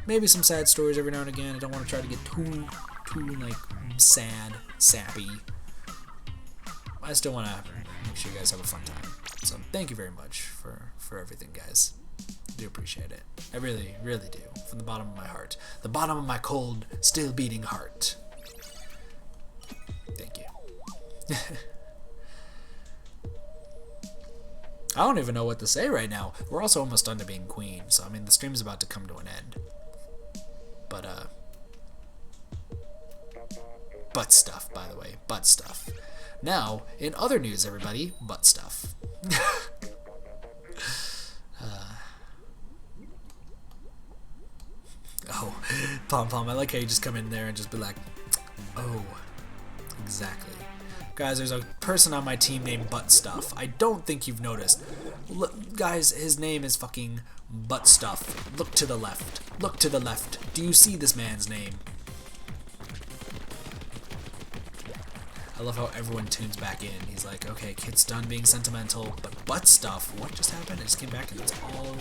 maybe some sad stories every now and again. I don't want to try to get too like sad, sappy. I still want to make sure you guys have a fun time. So thank you very much for everything, guys. I do appreciate it. I really, really do. From the bottom of my heart. The bottom of my cold, still beating heart. I don't even know what to say right now. We're also almost done to being queen, so I mean the stream's about to come to an end. But butt stuff, by the way, butt stuff. Now, in other news, everybody, butt stuff. Oh, Pom Pom, I like how you just come in there and just be like, oh, exactly. Guys, there's a person on my team named Butt Stuff. I don't think you've noticed. Look, guys, his name is fucking Butt Stuff. Look to the left. Look to the left. Do you see this man's name? I love how everyone tunes back in. He's like, okay, kid's done being sentimental, but Butt Stuff, what just happened? I just came back and that's all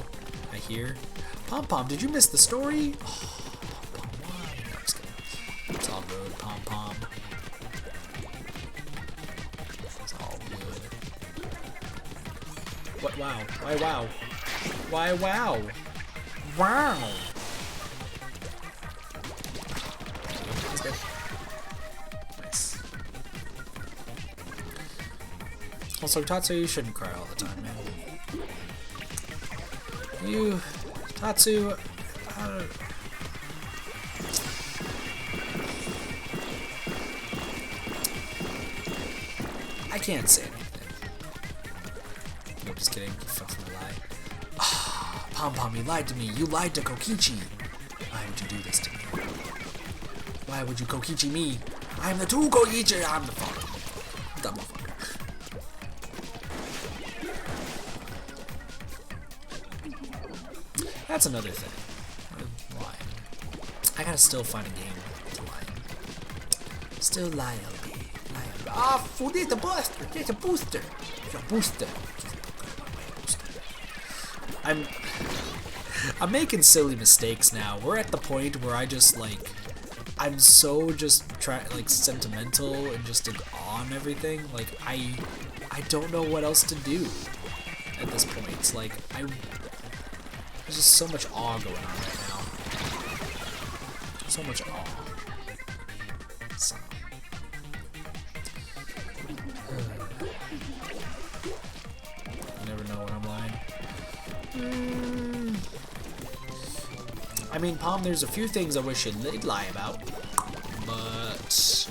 I hear. Pom Pom, did you miss the story? Oh, Pom Pom, why? No, I'm just kidding. It's all good, Pom Pom. It's all good. What? Wow. Why wow? Why wow? Wow. He's dead. Nice. Also, Tatsu, you shouldn't cry all the time, man. You, Tatsu, I can't say anything. No, just kidding. You fucking lie. Ah, Pom Pom, you lied to me. You lied to Kokichi. Why would you do this to me? Why would you Kokichi me? I'm the true Kokichi. I'm the fucking dumb motherfucker. That's another thing. Why? I gotta still find a game to lie. Still lie, LB. Ah, fool, there's a booster. There's a booster. There's a booster. I'm making silly mistakes now. We're at the point where I just like, I'm so just sentimental and just on everything. Like I don't know what else to do at this point. It's like there's just so much awe going on right now. So much awe. So. You never know when I'm lying. I mean, Pom, there's a few things I wish you'd lie about, but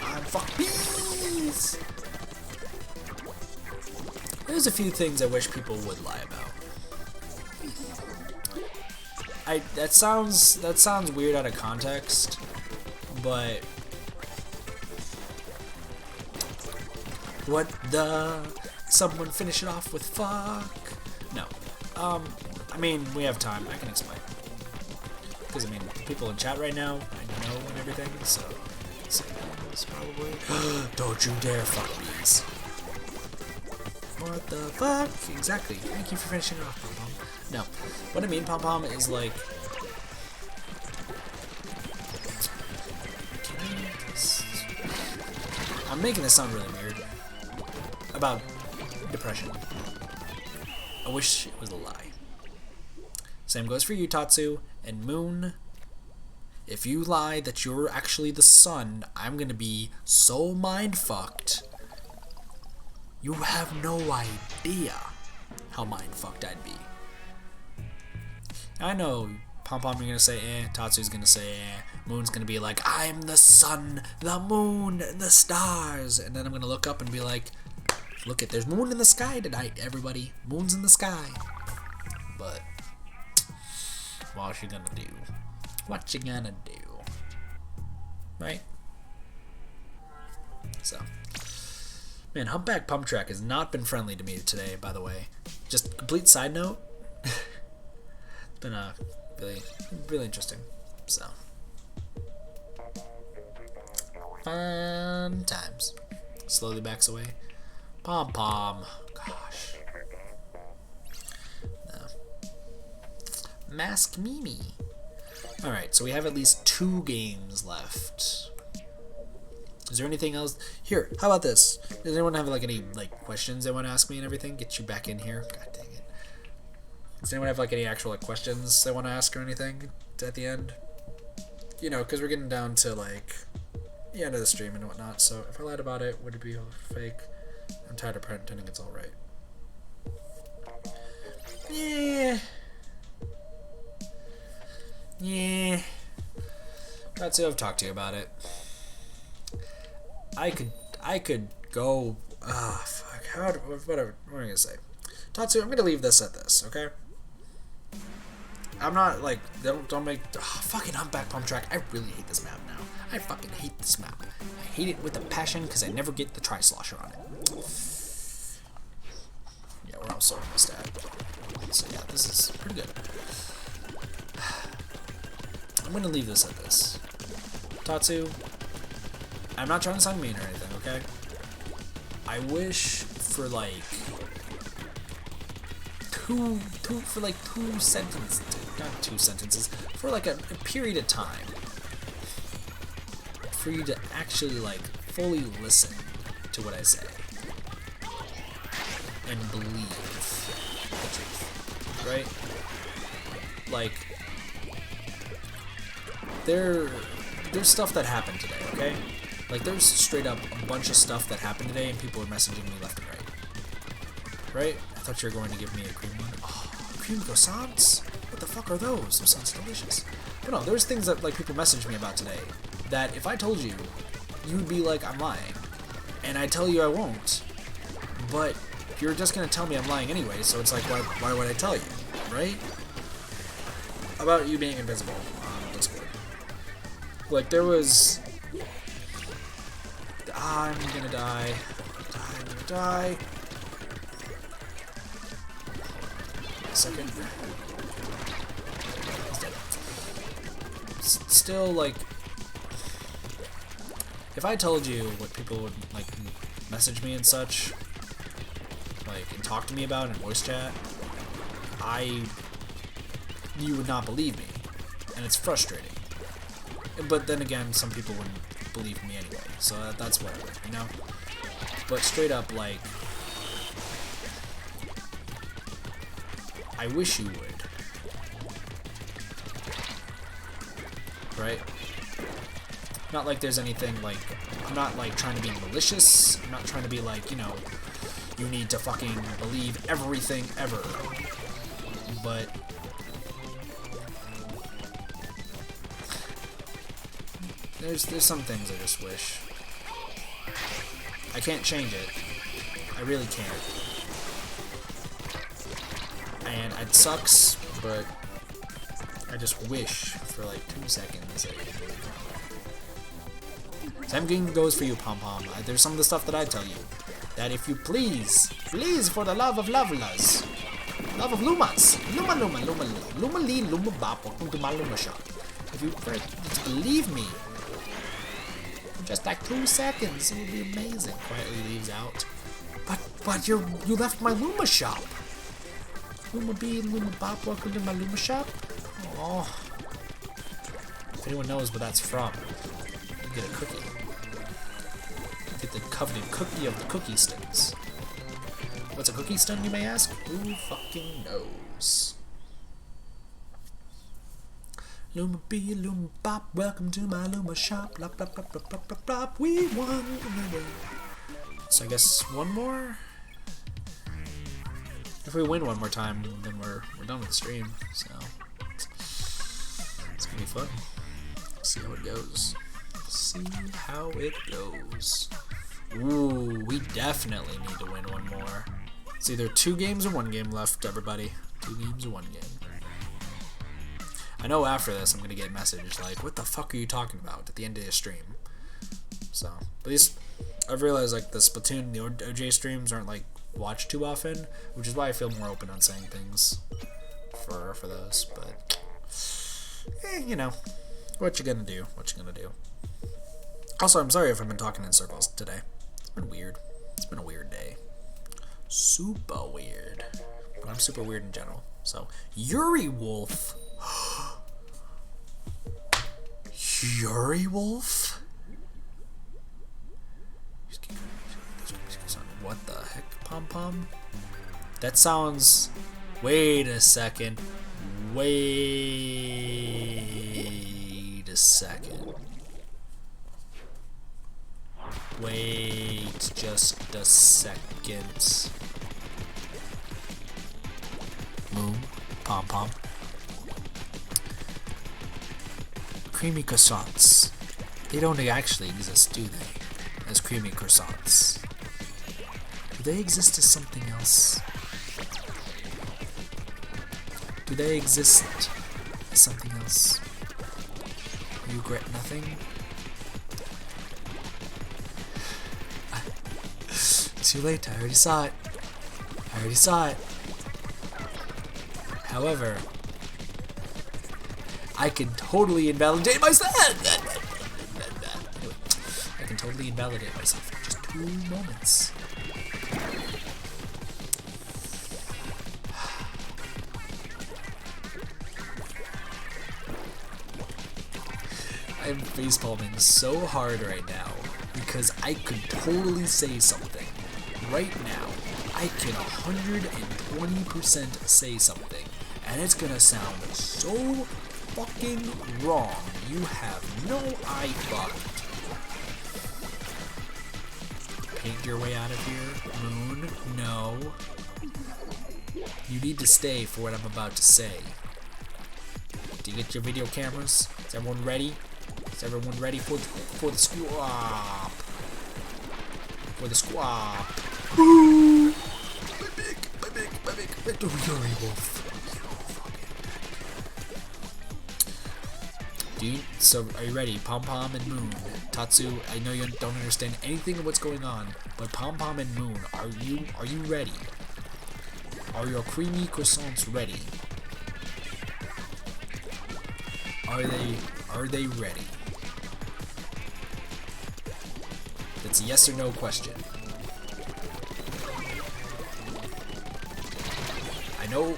I'm fuck bees. There's a few things I wish people would lie about. That sounds weird out of context, but what the? Someone finish it off with fuck? No. I mean, we have time. I can explain. Because I mean, people in chat right now, I know and everything, so it's probably. Don't you dare fuck these. What the fuck? Exactly. Thank you for finishing it off, Pom Pom. No. What I mean, Pom Pom, is like... I'm making this sound really weird. About depression. I wish it was a lie. Same goes for you, Tatsu. And Moon. If you lie that you're actually the sun, I'm gonna be so mind-fucked. You have no idea how mind-fucked I'd be. I know Pom Pom, you're gonna say eh, Tatsu's gonna say eh, Moon's gonna be like, I'm the sun, the moon, the stars, and then I'm gonna look up and be like, look it, there's moon in the sky tonight, everybody. Moon's in the sky. But what you gonna do? What you gonna do? Right? So. Man, Humpback Pump Track has not been friendly to me today, by the way. Just complete side note. It's been really interesting. So. Fun times. Slowly backs away. Pom Pom. Gosh. No. Mask Mimi. Alright, so we have at least 2 games left. Is there anything else? Here, how about this? Does anyone have any questions they want to ask me and everything? Get you back in here. God dang it. Does anyone have any actual questions they want to ask or anything at the end? You know, because we're getting down to the end of the stream and whatnot. So if I lied about it, would it be fake? I'm tired of pretending it's all right. Yeah. Yeah. That's it. I've talked to you about it. I could go. Ah, fuck. Whatever. What am I gonna say? Tatsu, I'm gonna leave this at this, okay? I'm not like don't make fucking humpback pump track. I really hate this map now. I fucking hate this map. I hate it with a passion because I never get the Tri-Slosher on it. Yeah, we're also almost at. So yeah, this is pretty good. I'm gonna leave this at this. Tatsu, I'm not trying to sound mean or anything, okay? I wish for like two sentences, not 2 sentences, for like a period of time, for you to actually like fully listen to what I say and believe the truth, right? Like, there's stuff that happened today, okay? Like, there's straight up a bunch of stuff that happened today, and people were messaging me left and right. Right? I thought you were going to give me a cream one. Oh, cream croissants? What the fuck are those? Those sounds delicious. But no, there's things that, like, people messaged me about today that if I told you, you would be like, I'm lying. And I tell you I won't. But you're just gonna tell me I'm lying anyway, so it's like, why would I tell you? Right? About you being invisible on Discord. Like, there was... I'm gonna die. I'm gonna die. A second. He's dead. Still, like... If I told you what people would, like, message me and such, like, and talk to me about in voice chat, you would not believe me. And it's frustrating. But then again, some people wouldn't believe me anyway, so that's whatever, you know? But straight up, like, I wish you would. Right? Not like there's anything, like, I'm not, like, trying to be malicious, I'm not trying to be, like, you know, you need to fucking believe everything ever. But there's some things I just wish. I can't change it. I really can't. And it sucks, but I just wish for like 2 seconds that it would come. Same thing goes for you, Pom Pom. There's some of the stuff that I tell you. That if you please, for the love of lovelas, love of lumas, luma lee, luma bop, welcome to my luma shop. If you just believe me, just like 2 seconds, it would be amazing. Quietly leaves out. But you left my Luma shop. Luma B, Luma Bop, welcome to my Luma shop. Oh. If anyone knows what that's from, you get a cookie. You get the coveted cookie of the cookie sticks. What's a cookie stun, you may ask? Who fucking knows? Luma B, Luma Bop, welcome to my Luma shop. Blop, blop, blop, blop, blop, blop, blop. We won. So I guess one more? If we win one more time, then we're done with the stream. So it's gonna be fun. See how it goes. See how it goes. Ooh, we definitely need to win one more. It's either 2 games or 1 game left, everybody. 2 games or 1 game. I know after this I'm gonna get a message like, what the fuck are you talking about at the end of the stream? So, at least I've realized like the Splatoon, the OJ streams aren't like watched too often, which is why I feel more open on saying things for those, but you know, what you gonna do, Also, I'm sorry if I've been talking in circles today. It's been weird. It's been a weird day. Super weird. But I'm super weird in general. So, Yuri Wolf. Yuri Wolf? What the heck, Pom Pom? That sounds... Wait a second. Wait a second. Wait just a second. Moon, pom-pom. Creamy croissants. They don't actually exist, do they? As creamy croissants. Do they exist as something else? Do they exist as something else? You regret nothing? Too late, I already saw it. I already saw it. However, I can totally invalidate myself. I can totally invalidate myself in just 2 moments. I'm facepalming so hard right now because I could totally say something. Right now, I can 120% say something, and it's gonna sound so fucking wrong. You have no idea. Paint your way out of here, Moon. No. You need to stay for what I'm about to say. Do you get your video cameras? Is everyone ready? Is everyone ready for the squab? For the squab. Ooh. My big. Oh, you're a wolf. Dude, so are you ready? Pom-pom and Moon. Tatsu, I know you don't understand anything of what's going on, but Pom-pom and Moon, are you ready? Are your creamy croissants ready? Are they ready? It's a yes or no question. I know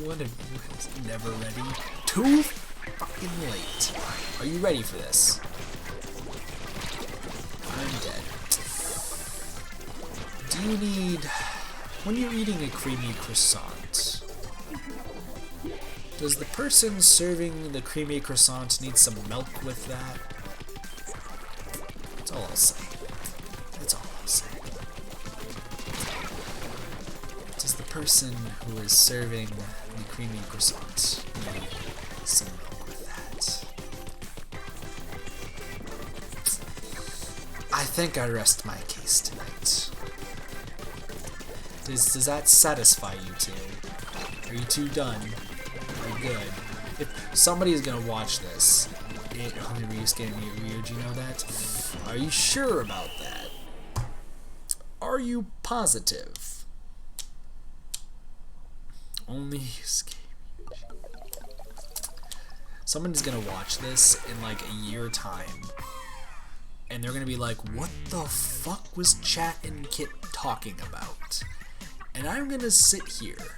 one of you is never ready. Too fucking late. Are you ready for this? I'm dead. Do you need... When you're eating a creamy croissant, does the person serving the creamy croissant need some milk with that? That's all I'll say. That's all I'll say. Does the person who is serving the creamy croissant need some milk with that? I think I rest my case tonight. Does that satisfy you two? Are you two done? Are you good? If somebody is gonna watch this, Ree's getting me weird, you know that? Are you sure about that? Are you positive? Only somebody's gonna watch this in like a year time, and they're gonna be like, what the fuck was Chat and Kit talking about? And I'm gonna sit here,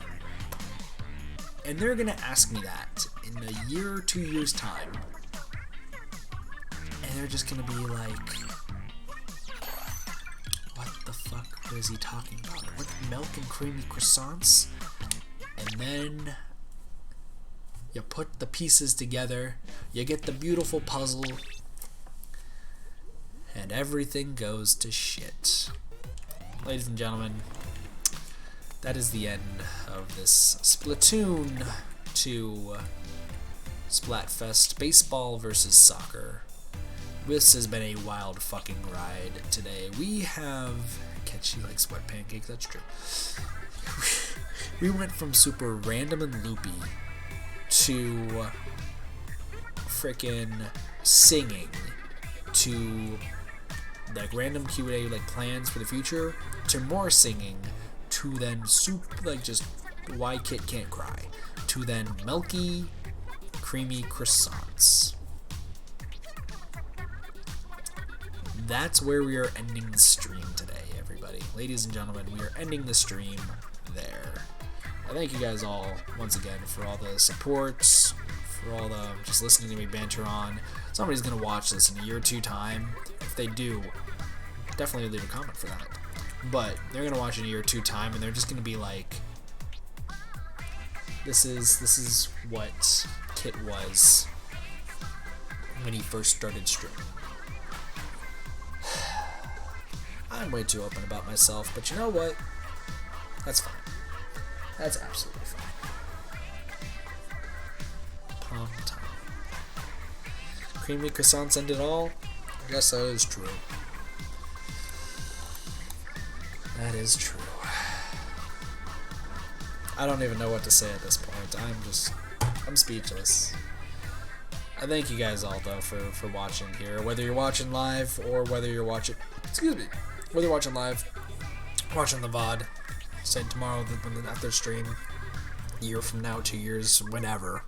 and they're gonna ask me that in a year or 2 years time, and they're just gonna be like, what the fuck was he talking about? What, milk and creamy croissants? And then you put the pieces together, you get the beautiful puzzle, and everything goes to shit. Ladies and gentlemen, that is the end of this Splatoon 2 Splatfest baseball versus soccer. This has been a wild fucking ride today. We have... Catchy like sweat pancakes, that's true. We went from super random and loopy to frickin' singing to like random Q&A like plans for the future to more singing to then like just why Kit can't cry to then milky creamy croissants. That's where we are ending the stream today, everybody. Ladies and gentlemen, we are ending the stream there. I thank you guys all once again for all the supports, for all the just listening to me banter on. Somebody's gonna watch this in a year or 2 time. If they do, definitely leave a comment for that. But they're gonna watch it in a year or 2 time, and they're just gonna be like, "This is what Kit was when he first started streaming." I'm way too open about myself, but you know what? That's fine. That's absolutely fine. Palm time. Creamy croissants end it all? I guess that is true. That is true. I don't even know what to say at this point. I'm speechless. I thank you guys all, though, for watching here. Whether you're watching live or whether you're watching... Whether you're watching live, watching the VOD, saying tomorrow after stream, a year from now, 2 years, whenever,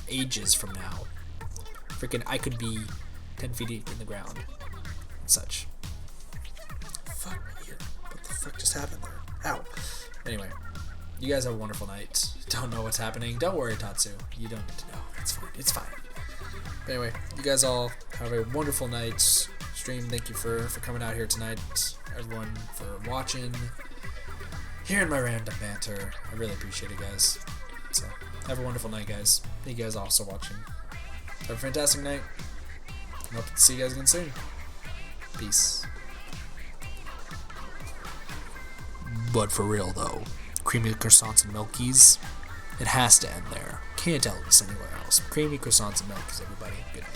ages from now. Freaking, I could be 10 feet deep in the ground. And such. Fuck me here. What the fuck just happened there? Ow. Anyway, you guys have a wonderful night. Don't know what's happening. Don't worry, Tatsu. You don't need to know. It's fine. It's fine. But anyway, you guys all have a wonderful night. Stream, thank you for coming out here tonight. Everyone for watching. Hearing my random banter. I really appreciate it, guys. So, have a wonderful night, guys. Thank you guys also watching. Have a fantastic night. I hope to see you guys again soon. Peace. But for real, though, creamy croissants and milkies, it has to end there. Can't tell this anywhere else. Creamy croissants and milkies, everybody. Good night.